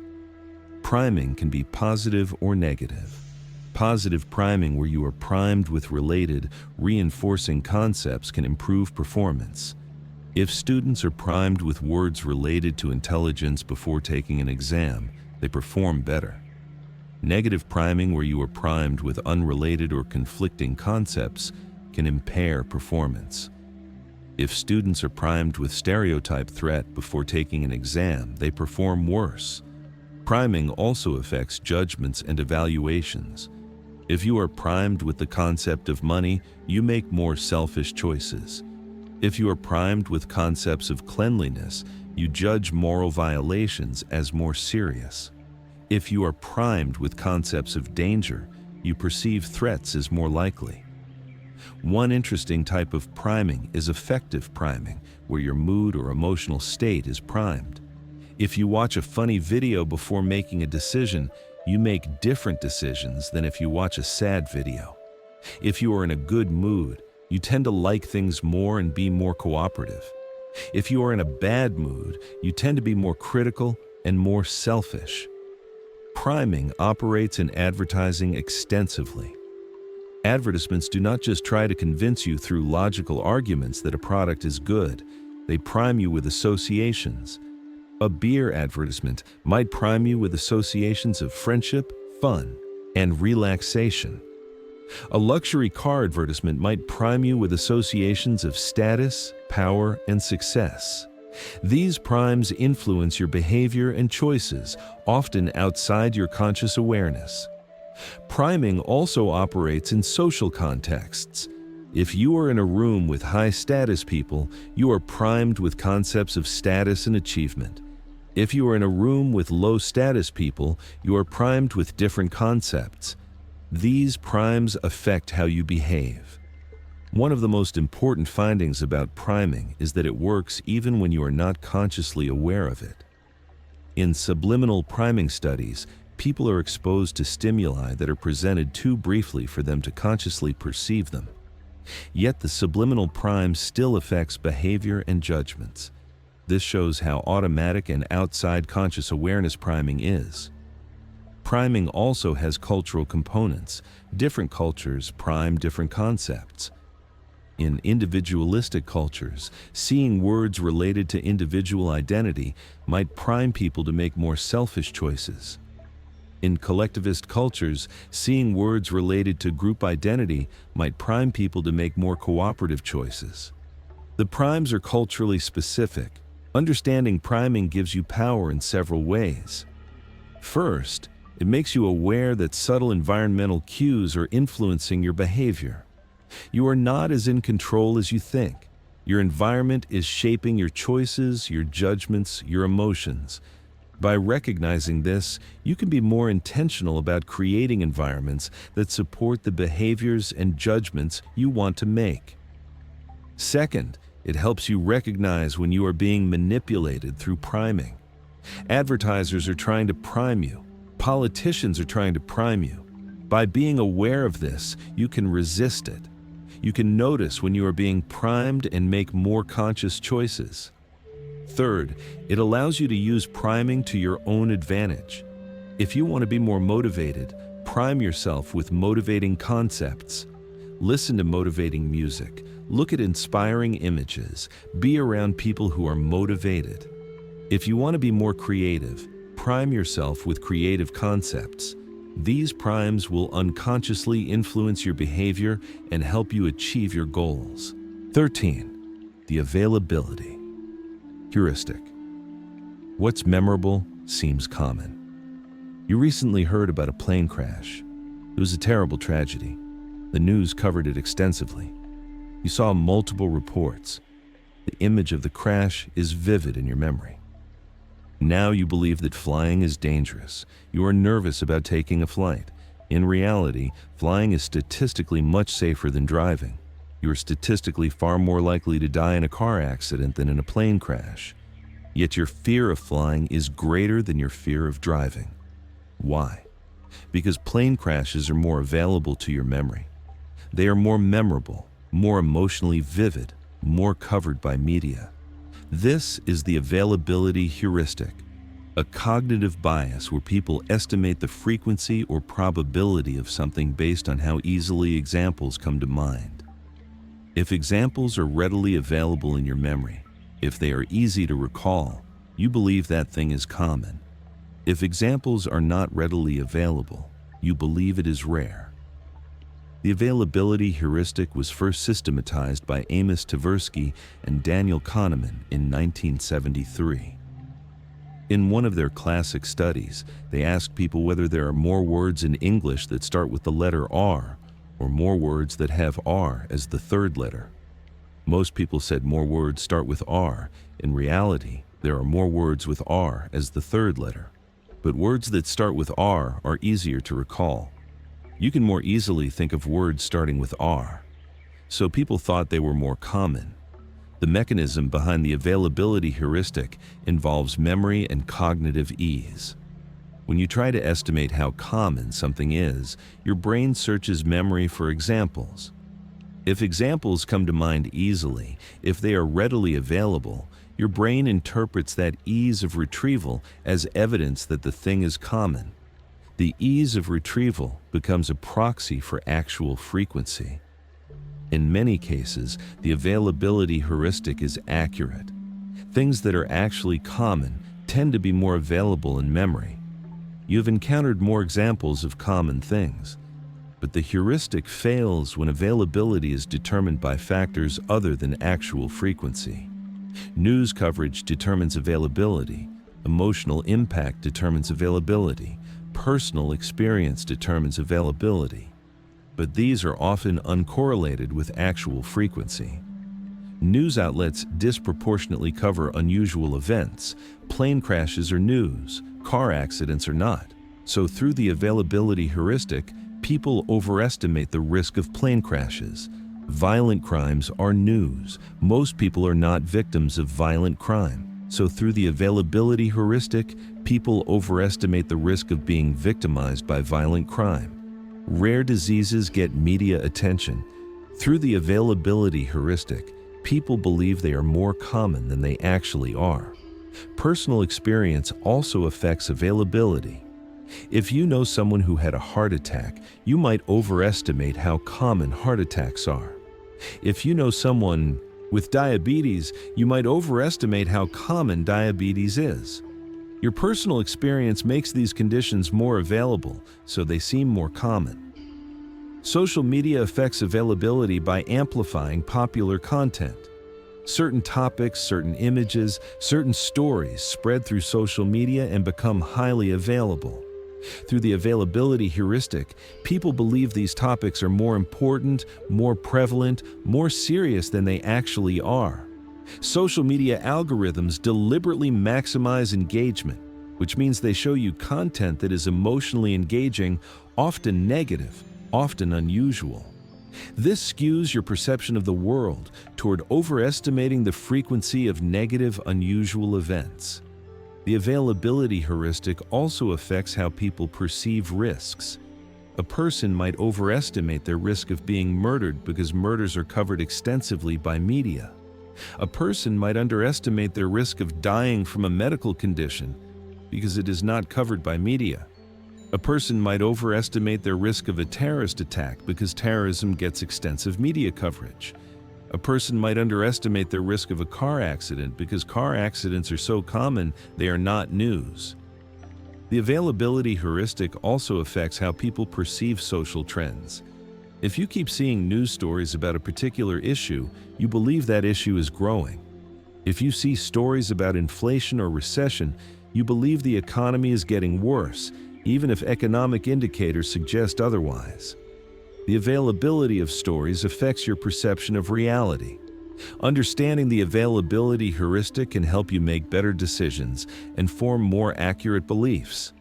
Priming can be positive or negative. Positive priming, where you are primed with related, reinforcing concepts, can improve performance. If students are primed with words related to intelligence before taking an exam, they perform better. Negative priming, where you are primed with unrelated or conflicting concepts, can impair performance. If students are primed with stereotype threat before taking an exam, they perform worse. Priming also affects judgments and evaluations. If you are primed with the concept of money, you make more selfish choices. If you are primed with concepts of cleanliness, you judge moral violations as more serious. If you are primed with concepts of danger, you perceive threats as more likely. One interesting type of priming is affective priming, where your mood or emotional state is primed. If you watch a funny video before making a decision, you make different decisions than if you watch a sad video. If you are in a good mood, you tend to like things more and be more cooperative. If you are in a bad mood, you tend to be more critical and more selfish. Priming operates in advertising extensively. Advertisements do not just try to convince you through logical arguments that a product is good. They prime you with associations. A beer advertisement might prime you with associations of friendship, fun, and relaxation. A luxury car advertisement might prime you with associations of status, power, and success. These primes influence your behavior and choices, often outside your conscious awareness. Priming also operates in social contexts. If you are in a room with high-status people, you are primed with concepts of status and achievement. If you are in a room with low-status people, you are primed with different concepts. These primes affect how you behave. One of the most important findings about priming is that it works even when you are not consciously aware of it. In subliminal priming studies, people are exposed to stimuli that are presented too briefly for them to consciously perceive them. Yet the subliminal prime still affects behavior and judgments. This shows how automatic and outside conscious awareness priming is. Priming also has cultural components. Different cultures prime different concepts. In individualistic cultures, seeing words related to individual identity might prime people to make more selfish choices. In collectivist cultures, seeing words related to group identity might prime people to make more cooperative choices. The primes are culturally specific. Understanding priming gives you power in several ways. First, it makes you aware that subtle environmental cues are influencing your behavior. You are not as in control as you think. Your environment is shaping your choices, your judgments, your emotions. By recognizing this, you can be more intentional about creating environments that support the behaviors and judgments you want to make. Second, It helps you recognize when you are being manipulated through priming. Advertisers are trying to prime you. Politicians are trying to prime you. By being aware of this, you can resist it. You can notice when you are being primed and make more conscious choices. Third, it allows you to use priming to your own advantage. If you want to be more motivated, prime yourself with motivating concepts. Listen to motivating music. Look at inspiring images. Be around people who are motivated. If you want to be more creative, prime yourself with creative concepts. These primes will unconsciously influence your behavior and help you achieve your goals. 13. The availability. Heuristic. What's memorable seems common. You recently heard about a plane crash. It was a terrible tragedy. The news covered it extensively. You saw multiple reports. The image of the crash is vivid in your memory. Now you believe that flying is dangerous. You are nervous about taking a flight. In reality, flying is statistically much safer than driving. You are statistically far more likely to die in a car accident than in a plane crash. Yet your fear of flying is greater than your fear of driving. Why? Because plane crashes are more available to your memory. They are more memorable, more emotionally vivid, more covered by media. This is the availability heuristic, a cognitive bias where people estimate the frequency or probability of something based on how easily examples come to mind. If examples are readily available in your memory, if they are easy to recall, you believe that thing is common. If examples are not readily available, you believe it is rare. The availability heuristic was first systematized by Amos Tversky and Daniel Kahneman in 1973. In one of their classic studies, they asked people whether there are more words in English that start with the letter R or more words that have R as the third letter. Most people said more words start with R. In reality, there are more words with R as the third letter. But words that start with R are easier to recall. You can more easily think of words starting with R. So people thought they were more common. The mechanism behind the availability heuristic involves memory and cognitive ease. When you try to estimate how common something is, your brain searches memory for examples. If examples come to mind easily, if they are readily available, your brain interprets that ease of retrieval as evidence that the thing is common. The ease of retrieval becomes a proxy for actual frequency. In many cases, the availability heuristic is accurate. Things that are actually common tend to be more available in memory. You've encountered more examples of common things, but the heuristic fails when availability is determined by factors other than actual frequency. News coverage determines availability. Emotional impact determines availability. Personal experience determines availability. But these are often uncorrelated with actual frequency. News outlets disproportionately cover unusual events. Plane crashes are news, car accidents are not. So through the availability heuristic, people overestimate the risk of plane crashes. Violent crimes are news. Most people are not victims of violent crime. So through the availability heuristic, people overestimate the risk of being victimized by violent crime. Rare diseases get media attention. Through the availability heuristic, people believe they are more common than they actually are. Personal experience also affects availability. If you know someone who had a heart attack, you might overestimate how common heart attacks are. If you know someone with diabetes, you might overestimate how common diabetes is. Your personal experience makes these conditions more available, so they seem more common. Social media affects availability by amplifying popular content. Certain topics, certain images, certain stories spread through social media and become highly available. Through the availability heuristic, people believe these topics are more important, more prevalent, more serious than they actually are. Social media algorithms deliberately maximize engagement, which means they show you content that is emotionally engaging, often negative, often unusual. This skews your perception of the world toward overestimating the frequency of negative, unusual events. The availability heuristic also affects how people perceive risks. A person might overestimate their risk of being murdered because murders are covered extensively by media. A person might underestimate their risk of dying from a medical condition because it is not covered by media. A person might overestimate their risk of a terrorist attack because terrorism gets extensive media coverage. A person might underestimate their risk of a car accident because car accidents are so common they are not news. The availability heuristic also affects how people perceive social trends. If you keep seeing news stories about a particular issue, you believe that issue is growing. If you see stories about inflation or recession, you believe the economy is getting worse, even if economic indicators suggest otherwise. The availability of stories affects your perception of reality. Understanding the availability heuristic can help you make better decisions and form more accurate beliefs.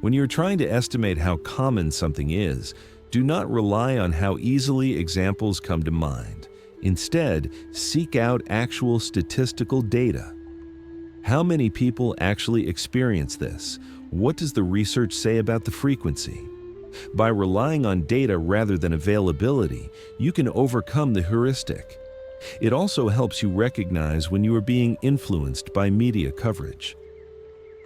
When you're trying to estimate how common something is, do not rely on how easily examples come to mind. Instead, seek out actual statistical data. How many people actually experience this? What does the research say about the frequency? By relying on data rather than availability, you can overcome the heuristic. It also helps you recognize when you are being influenced by media coverage.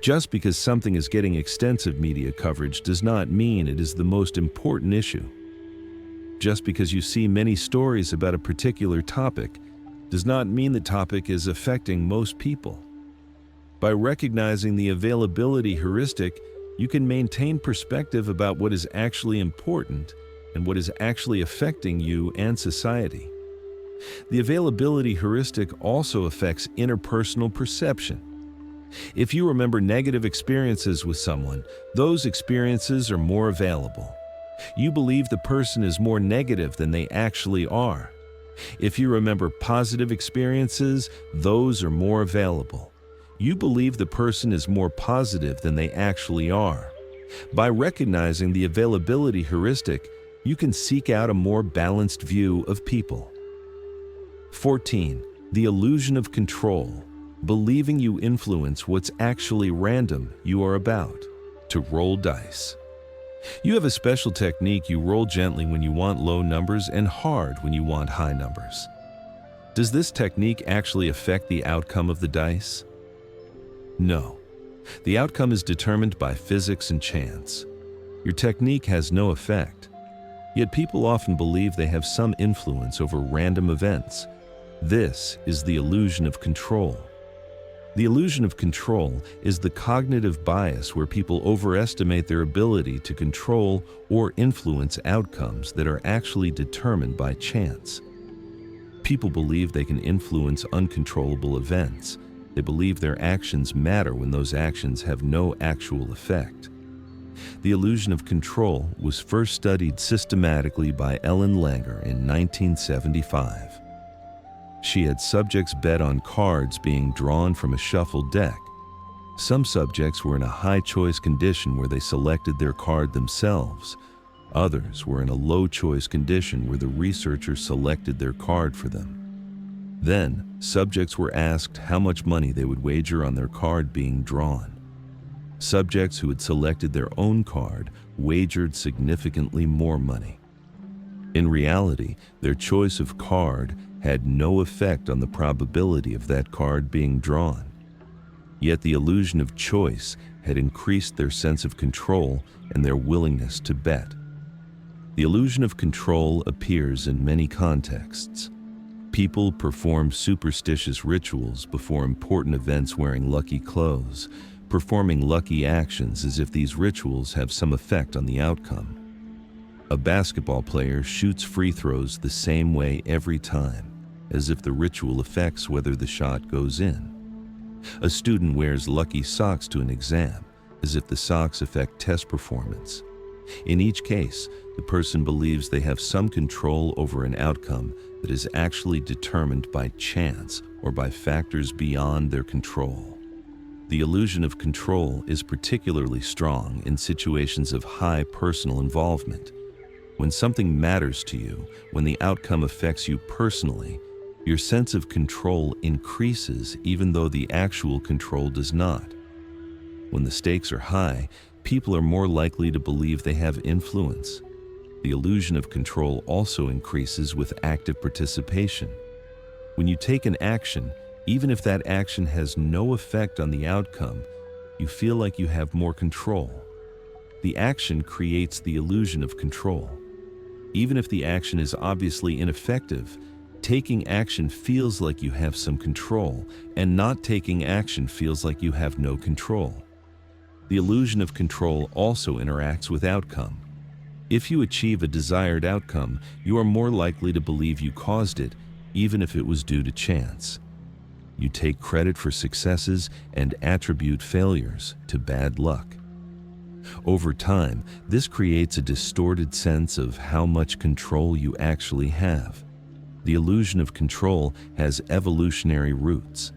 Just because something is getting extensive media coverage does not mean it is the most important issue. Just because you see many stories about a particular topic does not mean the topic is affecting most people. By recognizing the availability heuristic, you can maintain perspective about what is actually important and what is actually affecting you and society. The availability heuristic also affects interpersonal perception. If you remember negative experiences with someone, those experiences are more available. You believe the person is more negative than they actually are. If you remember positive experiences, those are more available. You believe the person is more positive than they actually are. By recognizing the availability heuristic, you can seek out a more balanced view of people. 14. The illusion of control. Believing you influence what's actually random you are about. To roll dice. You have a special technique. You roll gently when you want low numbers and hard when you want high numbers. Does this technique actually affect the outcome of the dice? No. The outcome is determined by physics and chance. Your technique has no effect. Yet people often believe they have some influence over random events. This is the illusion of control. The illusion of control is the cognitive bias where people overestimate their ability to control or influence outcomes that are actually determined by chance. People believe they can influence uncontrollable events. They believe their actions matter when those actions have no actual effect. The illusion of control was first studied systematically by Ellen Langer in 1975. She had subjects bet on cards being drawn from a shuffled deck. Some subjects were in a high choice condition where they selected their card themselves. Others were in a low choice condition where the researcher selected their card for them. Then, subjects were asked how much money they would wager on their card being drawn. Subjects who had selected their own card wagered significantly more money. In reality, their choice of card had no effect on the probability of that card being drawn. Yet the illusion of choice had increased their sense of control and their willingness to bet. The illusion of control appears in many contexts. People perform superstitious rituals before important events wearing lucky clothes, performing lucky actions as if these rituals have some effect on the outcome. A basketball player shoots free throws the same way every time, as if the ritual affects whether the shot goes in. A student wears lucky socks to an exam, as if the socks affect test performance. In each case, the person believes they have some control over an outcome that is actually determined by chance or by factors beyond their control. The illusion of control is particularly strong in situations of high personal involvement. When something matters to you, when the outcome affects you personally, your sense of control increases even though the actual control does not. When the stakes are high, people are more likely to believe they have influence. The illusion of control also increases with active participation. When you take an action, even if that action has no effect on the outcome, you feel like you have more control. The action creates the illusion of control. Even if the action is obviously ineffective, taking action feels like you have some control, and not taking action feels like you have no control. The illusion of control also interacts with outcome. If you achieve a desired outcome, you are more likely to believe you caused it, even if it was due to chance. You take credit for successes and attribute failures to bad luck. Over time, this creates a distorted sense of how much control you actually have. The illusion of control has evolutionary roots.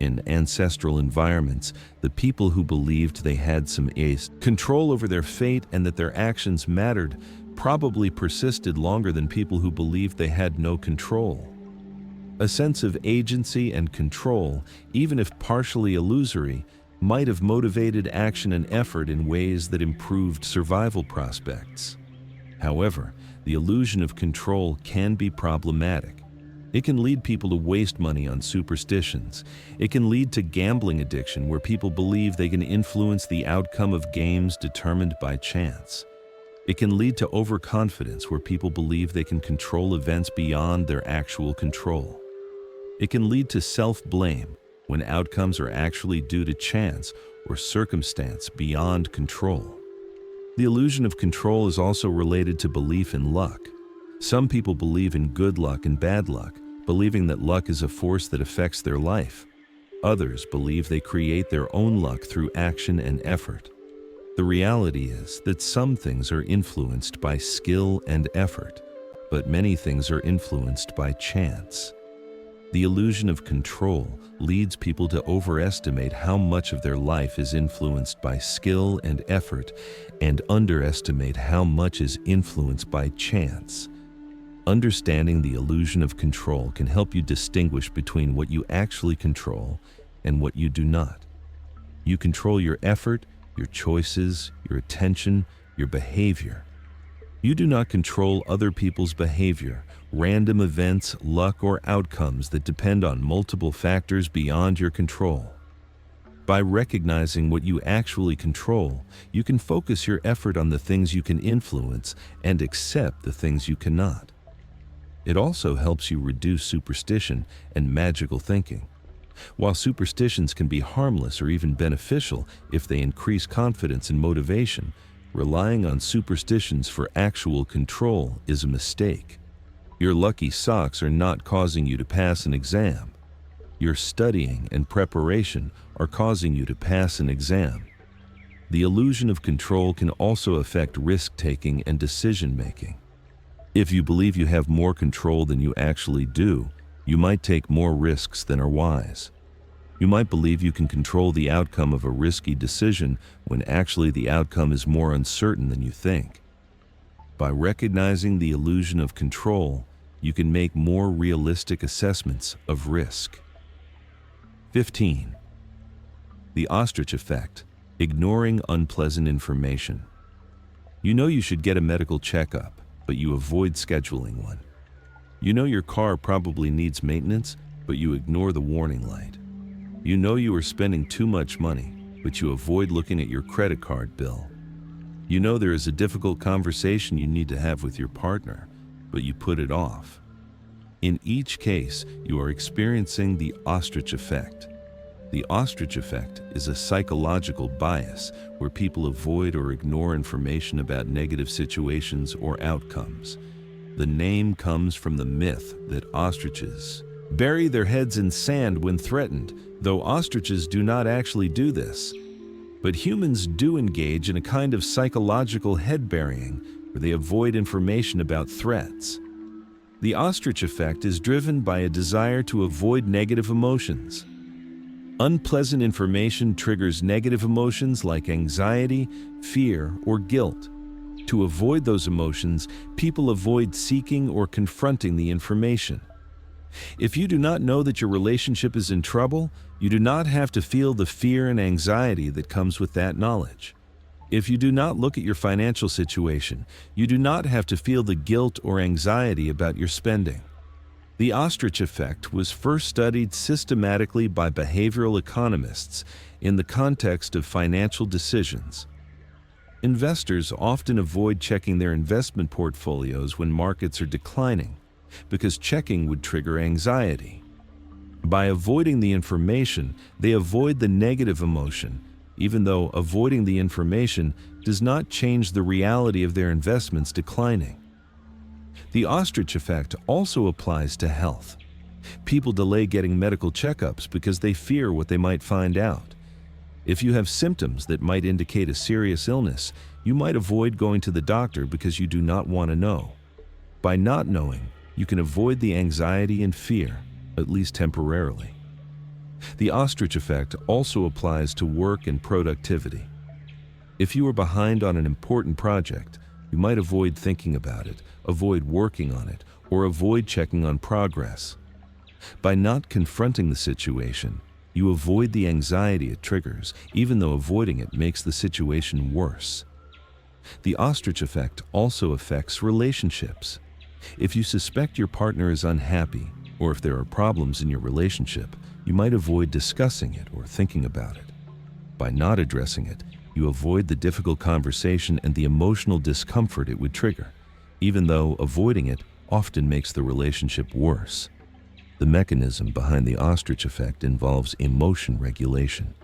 In ancestral environments, the people who believed they had some control over their fate and that their actions mattered probably persisted longer than people who believed they had no control. A sense of agency and control, even if partially illusory, might have motivated action and effort in ways that improved survival prospects. However, the illusion of control can be problematic. It can lead people to waste money on superstitions. It can lead to gambling addiction where people believe they can influence the outcome of games determined by chance. It can lead to overconfidence where people believe they can control events beyond their actual control. It can lead to self-blame when outcomes are actually due to chance or circumstance beyond control. The illusion of control is also related to belief in luck. Some people believe in good luck and bad luck, believing that luck is a force that affects their life. Others believe they create their own luck through action and effort. The reality is that some things are influenced by skill and effort, but many things are influenced by chance. The illusion of control leads people to overestimate how much of their life is influenced by skill and effort and underestimate how much is influenced by chance. Understanding the illusion of control can help you distinguish between what you actually control and what you do not. You control your effort, your choices, your attention, your behavior. You do not control other people's behavior, random events, luck, or outcomes that depend on multiple factors beyond your control. By recognizing what you actually control, you can focus your effort on the things you can influence and accept the things you cannot. It also helps you reduce superstition and magical thinking. While superstitions can be harmless or even beneficial if they increase confidence and motivation, relying on superstitions for actual control is a mistake. Your lucky socks are not causing you to pass an exam. Your studying and preparation are causing you to pass an exam. The illusion of control can also affect risk-taking and decision-making. If you believe you have more control than you actually do, you might take more risks than are wise. You might believe you can control the outcome of a risky decision when actually the outcome is more uncertain than you think. By recognizing the illusion of control, you can make more realistic assessments of risk. 15. The ostrich effect, ignoring unpleasant information. You know you should get a medical checkup, but you avoid scheduling one. You know your car probably needs maintenance, but you ignore the warning light. You know you are spending too much money, but you avoid looking at your credit card bill. You know there is a difficult conversation you need to have with your partner, but you put it off. In each case, you are experiencing the ostrich effect. The ostrich effect is a psychological bias where people avoid or ignore information about negative situations or outcomes. The name comes from the myth that ostriches bury their heads in sand when threatened, though ostriches do not actually do this. But humans do engage in a kind of psychological head burying where they avoid information about threats. The ostrich effect is driven by a desire to avoid negative emotions. Unpleasant information triggers negative emotions like anxiety, fear, or guilt. To avoid those emotions, people avoid seeking or confronting the information. If you do not know that your relationship is in trouble, you do not have to feel the fear and anxiety that comes with that knowledge. If you do not look at your financial situation, you do not have to feel the guilt or anxiety about your spending. The ostrich effect was first studied systematically by behavioral economists in the context of financial decisions. Investors often avoid checking their investment portfolios when markets are declining, because checking would trigger anxiety. By avoiding the information, they avoid the negative emotion, even though avoiding the information does not change the reality of their investments declining. The ostrich effect also applies to health. People delay getting medical checkups because they fear what they might find out. If you have symptoms that might indicate a serious illness, you might avoid going to the doctor because you do not want to know. By not knowing, you can avoid the anxiety and fear, at least temporarily. The ostrich effect also applies to work and productivity. If you are behind on an important project, you might avoid thinking about it, avoid working on it, or avoid checking on progress. By not confronting the situation, you avoid the anxiety it triggers, even though avoiding it makes the situation worse. The ostrich effect also affects relationships. If you suspect your partner is unhappy, or if there are problems in your relationship, you might avoid discussing it or thinking about it. By not addressing it, you avoid the difficult conversation and the emotional discomfort it would trigger, even though avoiding it often makes the relationship worse. The mechanism behind the ostrich effect involves emotion regulation.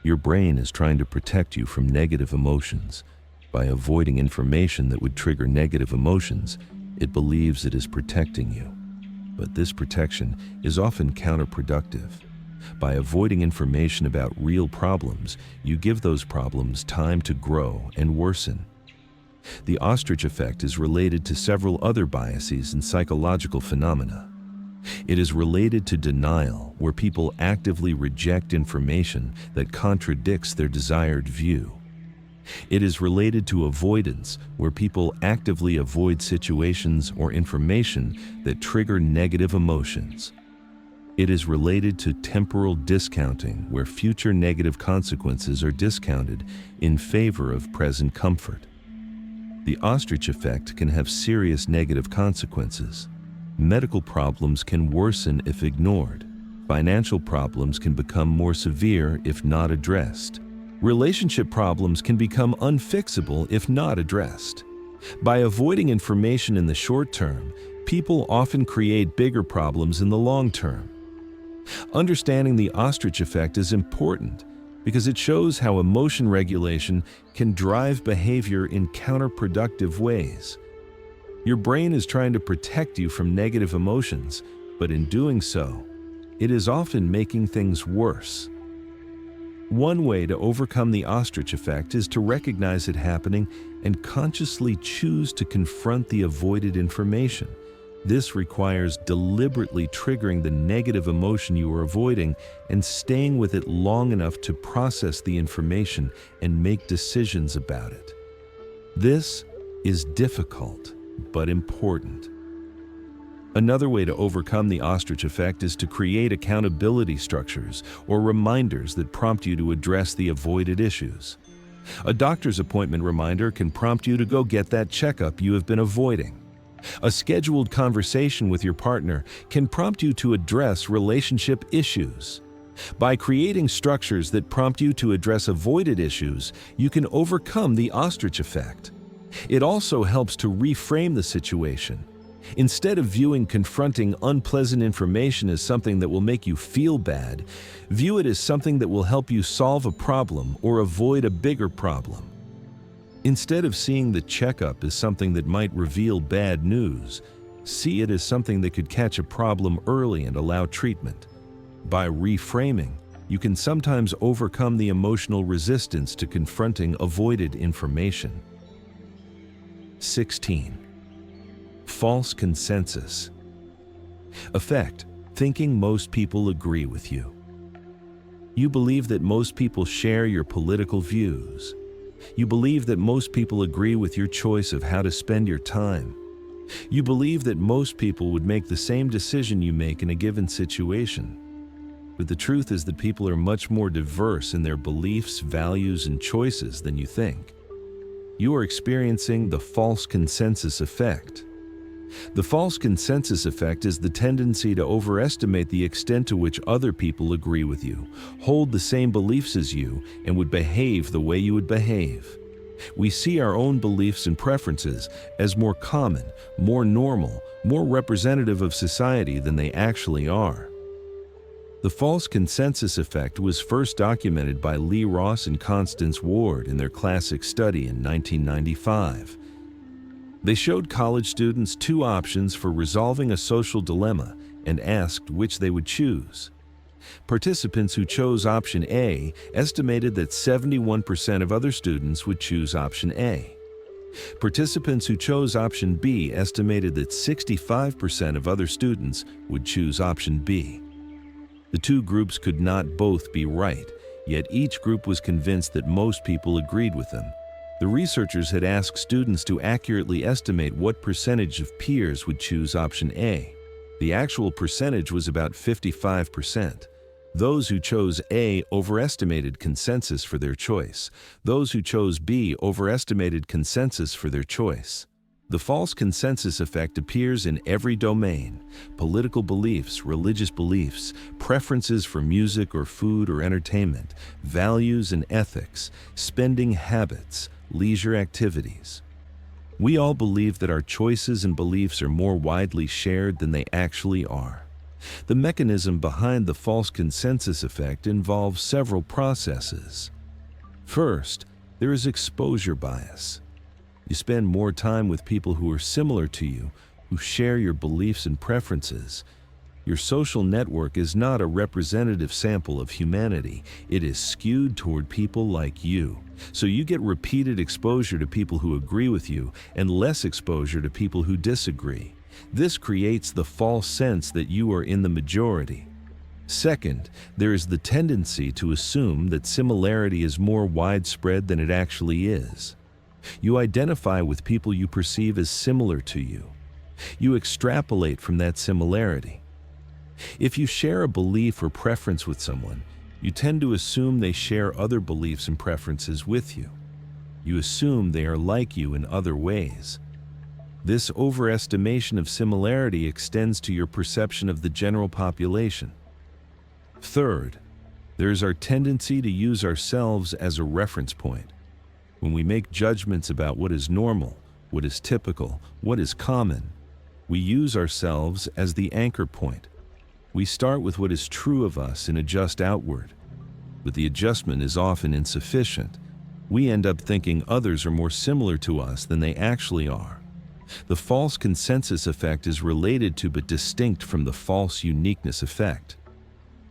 Your brain is trying to protect you from negative emotions. By avoiding information that would trigger negative emotions, it believes it is protecting you. But this protection is often counterproductive. By avoiding information about real problems, you give those problems time to grow and worsen. The ostrich effect is related to several other biases and psychological phenomena. It is related to denial, where people actively reject information that contradicts their desired view. It is related to avoidance, where people actively avoid situations or information that trigger negative emotions. It is related to temporal discounting, where future negative consequences are discounted in favor of present comfort. The ostrich effect can have serious negative consequences. Medical problems can worsen if ignored. Financial problems can become more severe if not addressed. Relationship problems can become unfixable if not addressed. By avoiding information in the short term, people often create bigger problems in the long term. Understanding the ostrich effect is important because it shows how emotion regulation can drive behavior in counterproductive ways. Your brain is trying to protect you from negative emotions, but in doing so, it is often making things worse. One way to overcome the ostrich effect is to recognize it happening and consciously choose to confront the avoided information. This requires deliberately triggering the negative emotion you are avoiding and staying with it long enough to process the information and make decisions about it. This is difficult, but important. Another way to overcome the ostrich effect is to create accountability structures or reminders that prompt you to address the avoided issues. A doctor's appointment reminder can prompt you to go get that checkup you have been avoiding. A scheduled conversation with your partner can prompt you to address relationship issues. By creating structures that prompt you to address avoided issues, you can overcome the ostrich effect. It also helps to reframe the situation. Instead of viewing confronting unpleasant information as something that will make you feel bad, view it as something that will help you solve a problem or avoid a bigger problem. Instead of seeing the checkup as something that might reveal bad news, see it as something that could catch a problem early and allow treatment. By reframing, you can sometimes overcome the emotional resistance to confronting avoided information. 16. False consensus. Effect: thinking most people agree with you. You believe that most people share your political views. You believe that most people agree with your choice of how to spend your time. You believe that most people would make the same decision you make in a given situation. But the truth is that people are much more diverse in their beliefs, values, and choices than you think. You are experiencing the false consensus effect. The false consensus effect is the tendency to overestimate the extent to which other people agree with you, hold the same beliefs as you, and would behave the way you would behave. We see our own beliefs and preferences as more common, more normal, more representative of society than they actually are. The false consensus effect was first documented by Lee Ross and Constance Ward in their classic study in 1995. They showed college students two options for resolving a social dilemma and asked which they would choose. Participants who chose option A estimated that 71% of other students would choose option A. Participants who chose option B estimated that 65% of other students would choose option B. The two groups could not both be right, yet each group was convinced that most people agreed with them. The researchers had asked students to accurately estimate what percentage of peers would choose option A. The actual percentage was about 55%. Those who chose A overestimated consensus for their choice. Those who chose B overestimated consensus for their choice. The false consensus effect appears in every domain: political beliefs, religious beliefs, preferences for music or food or entertainment, values and ethics, spending habits, leisure activities. We all believe that our choices and beliefs are more widely shared than they actually are. The mechanism behind the false consensus effect involves several processes. First, there is exposure bias. You spend more time with people who are similar to you, who share your beliefs and preferences. Your social network is not a representative sample of humanity. It is skewed toward people like you. So you get repeated exposure to people who agree with you and less exposure to people who disagree. This creates the false sense that you are in the majority. Second, there is the tendency to assume that similarity is more widespread than it actually is. You identify with people you perceive as similar to you. You extrapolate from that similarity. If you share a belief or preference with someone, you tend to assume they share other beliefs and preferences with you. You assume they are like you in other ways. This overestimation of similarity extends to your perception of the general population. Third, there is our tendency to use ourselves as a reference point. When we make judgments about what is normal, what is typical, what is common, we use ourselves as the anchor point. We start with what is true of us and adjust outward, but the adjustment is often insufficient. We end up thinking others are more similar to us than they actually are. The false consensus effect is related to but distinct from the false uniqueness effect.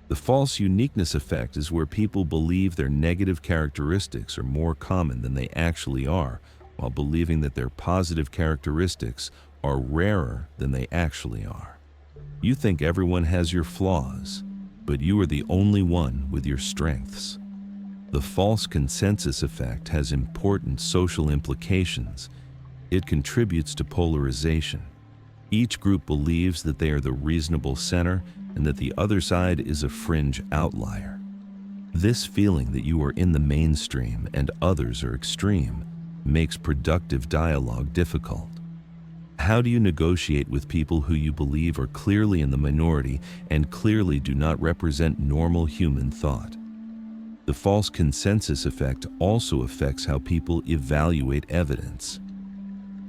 The false uniqueness effect is where people believe their negative characteristics are more common than they actually are, while believing that their positive characteristics are rarer than they actually are. You think everyone has your flaws, but you are the only one with your strengths. The false consensus effect has important social implications. It contributes to polarization. Each group believes that they are the reasonable center and that the other side is a fringe outlier. This feeling that you are in the mainstream and others are extreme makes productive dialogue difficult. How do you negotiate with people who you believe are clearly in the minority and clearly do not represent normal human thought? The false consensus effect also affects how people evaluate evidence.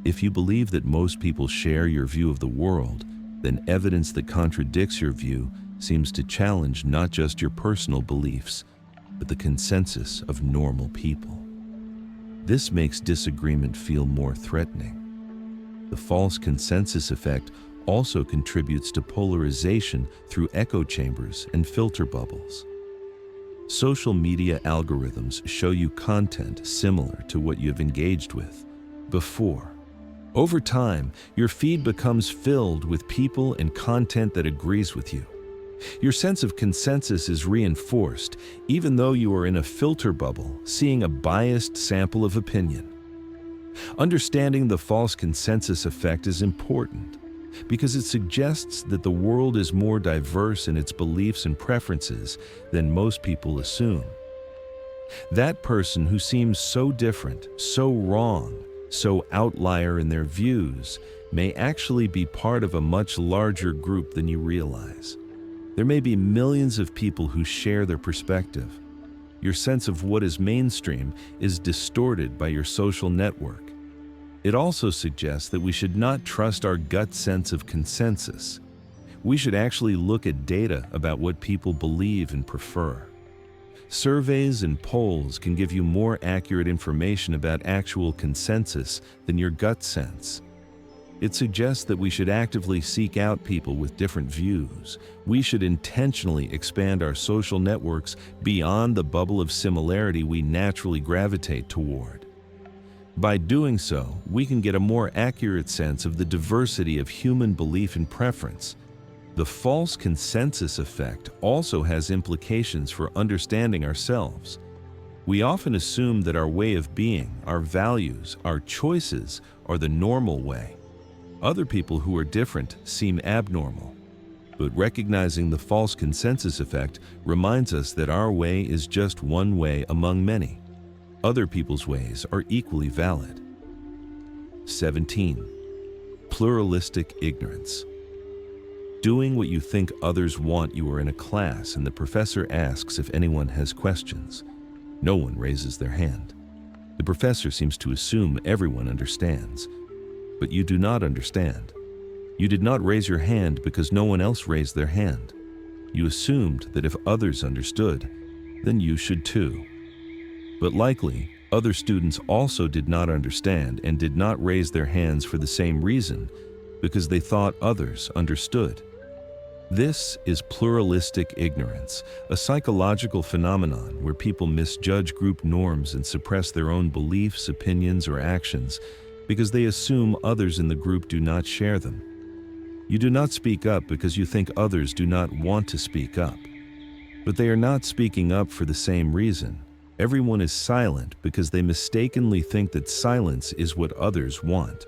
If you believe that most people share your view of the world, then evidence that contradicts your view seems to challenge not just your personal beliefs, but the consensus of normal people. This makes disagreement feel more threatening. The false consensus effect also contributes to polarization through echo chambers and filter bubbles. Social media algorithms show you content similar to what you have engaged with before. Over time, your feed becomes filled with people and content that agrees with you. Your sense of consensus is reinforced, even though you are in a filter bubble, seeing a biased sample of opinion. Understanding the false consensus effect is important, because it suggests that the world is more diverse in its beliefs and preferences than most people assume. That person who seems so different, so wrong, so outlier in their views, may actually be part of a much larger group than you realize. There may be millions of people who share their perspective. Your sense of what is mainstream is distorted by your social network. It also suggests that we should not trust our gut sense of consensus. We should actually look at data about what people believe and prefer. Surveys and polls can give you more accurate information about actual consensus than your gut sense. It suggests that we should actively seek out people with different views. We should intentionally expand our social networks beyond the bubble of similarity we naturally gravitate toward. By doing so, we can get a more accurate sense of the diversity of human belief and preference. The false consensus effect also has implications for understanding ourselves. We often assume that our way of being, our values, our choices are the normal way. Other people who are different seem abnormal. But recognizing the false consensus effect reminds us that our way is just one way among many. Other people's ways are equally valid. 17. Pluralistic ignorance. Doing what you think others want. You are in a class and the professor asks if anyone has questions. No one raises their hand. The professor seems to assume everyone understands. But you do not understand. You did not raise your hand because no one else raised their hand. You assumed that if others understood, then you should too. But likely, other students also did not understand and did not raise their hands for the same reason, because they thought others understood. This is pluralistic ignorance, a psychological phenomenon where people misjudge group norms and suppress their own beliefs, opinions, or actions because they assume others in the group do not share them. You do not speak up because you think others do not want to speak up. But they are not speaking up for the same reason. Everyone is silent because they mistakenly think that silence is what others want.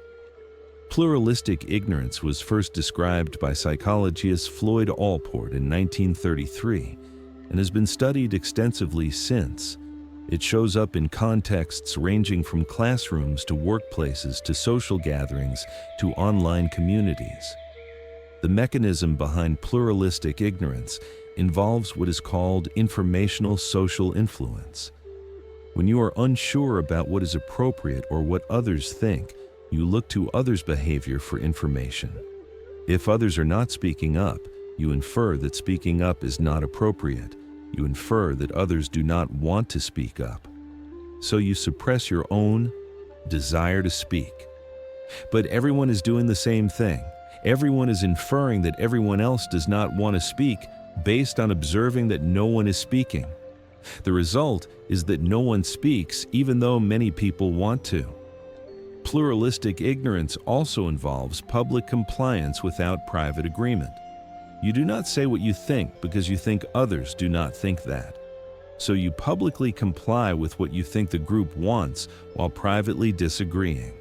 Pluralistic ignorance was first described by psychologist Floyd Allport in 1933 and has been studied extensively since. It shows up in contexts ranging from classrooms to workplaces to social gatherings to online communities. The mechanism behind pluralistic ignorance involves what is called informational social influence. When you are unsure about what is appropriate or what others think, you look to others' behavior for information. If others are not speaking up, you infer that speaking up is not appropriate. You infer that others do not want to speak up. So you suppress your own desire to speak. But everyone is doing the same thing. Everyone is inferring that everyone else does not want to speak based on observing that no one is speaking. The result is that no one speaks even though many people want to. Pluralistic ignorance also involves public compliance without private agreement. You do not say what you think because you think others do not think that. So you publicly comply with what you think the group wants while privately disagreeing.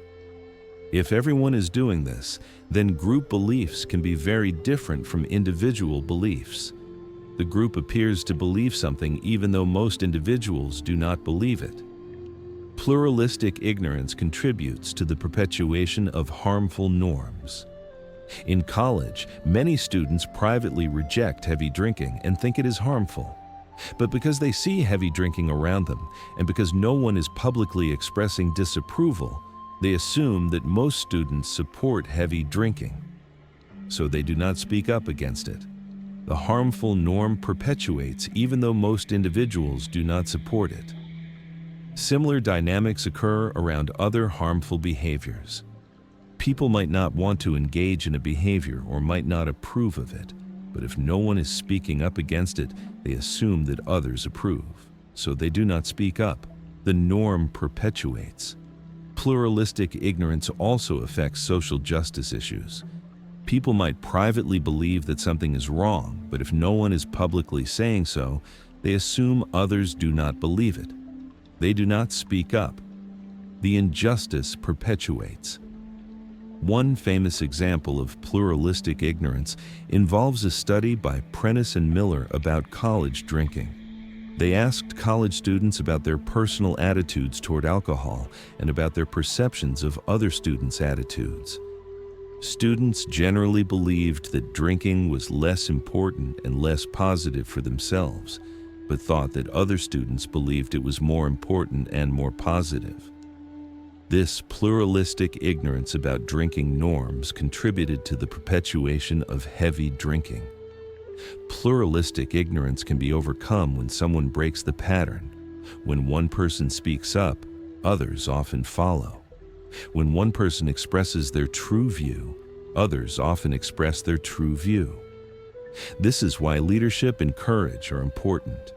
If everyone is doing this, then group beliefs can be very different from individual beliefs. The group appears to believe something even though most individuals do not believe it. Pluralistic ignorance contributes to the perpetuation of harmful norms. In college, many students privately reject heavy drinking and think it is harmful. But because they see heavy drinking around them, and because no one is publicly expressing disapproval, they assume that most students support heavy drinking. So they do not speak up against it. The harmful norm perpetuates even though most individuals do not support it. Similar dynamics occur around other harmful behaviors. People might not want to engage in a behavior or might not approve of it, but if no one is speaking up against it, they assume that others approve. So they do not speak up. The norm perpetuates. Pluralistic ignorance also affects social justice issues. People might privately believe that something is wrong, but if no one is publicly saying so, they assume others do not believe it. They do not speak up. The injustice perpetuates. One famous example of pluralistic ignorance involves a study by Prentice and Miller about college drinking. They asked college students about their personal attitudes toward alcohol and about their perceptions of other students' attitudes. Students generally believed that drinking was less important and less positive for themselves, but thought that other students believed it was more important and more positive. This pluralistic ignorance about drinking norms contributed to the perpetuation of heavy drinking. Pluralistic ignorance can be overcome when someone breaks the pattern. When one person speaks up, others often follow. When one person expresses their true view, others often express their true view. This is why leadership and courage are important.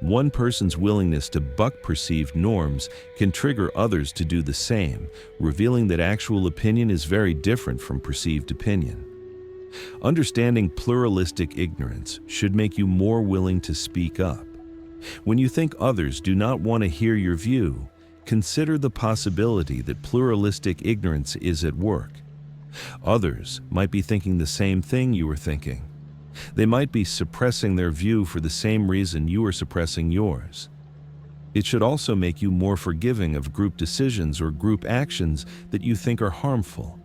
One person's willingness to buck perceived norms can trigger others to do the same, revealing that actual opinion is very different from perceived opinion. Understanding pluralistic ignorance should make you more willing to speak up. When you think others do not want to hear your view, consider the possibility that pluralistic ignorance is at work. Others might be thinking the same thing you are thinking. They might be suppressing their view for the same reason you are suppressing yours. It should also make you more forgiving of group decisions or group actions that you think are harmful.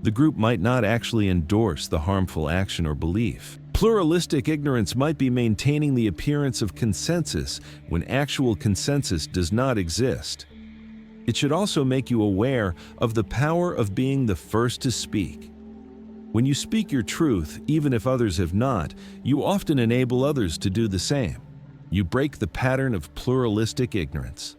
The group might not actually endorse the harmful action or belief. Pluralistic ignorance might be maintaining the appearance of consensus when actual consensus does not exist. It should also make you aware of the power of being the first to speak. When you speak your truth, even if others have not, you often enable others to do the same. You break the pattern of pluralistic ignorance.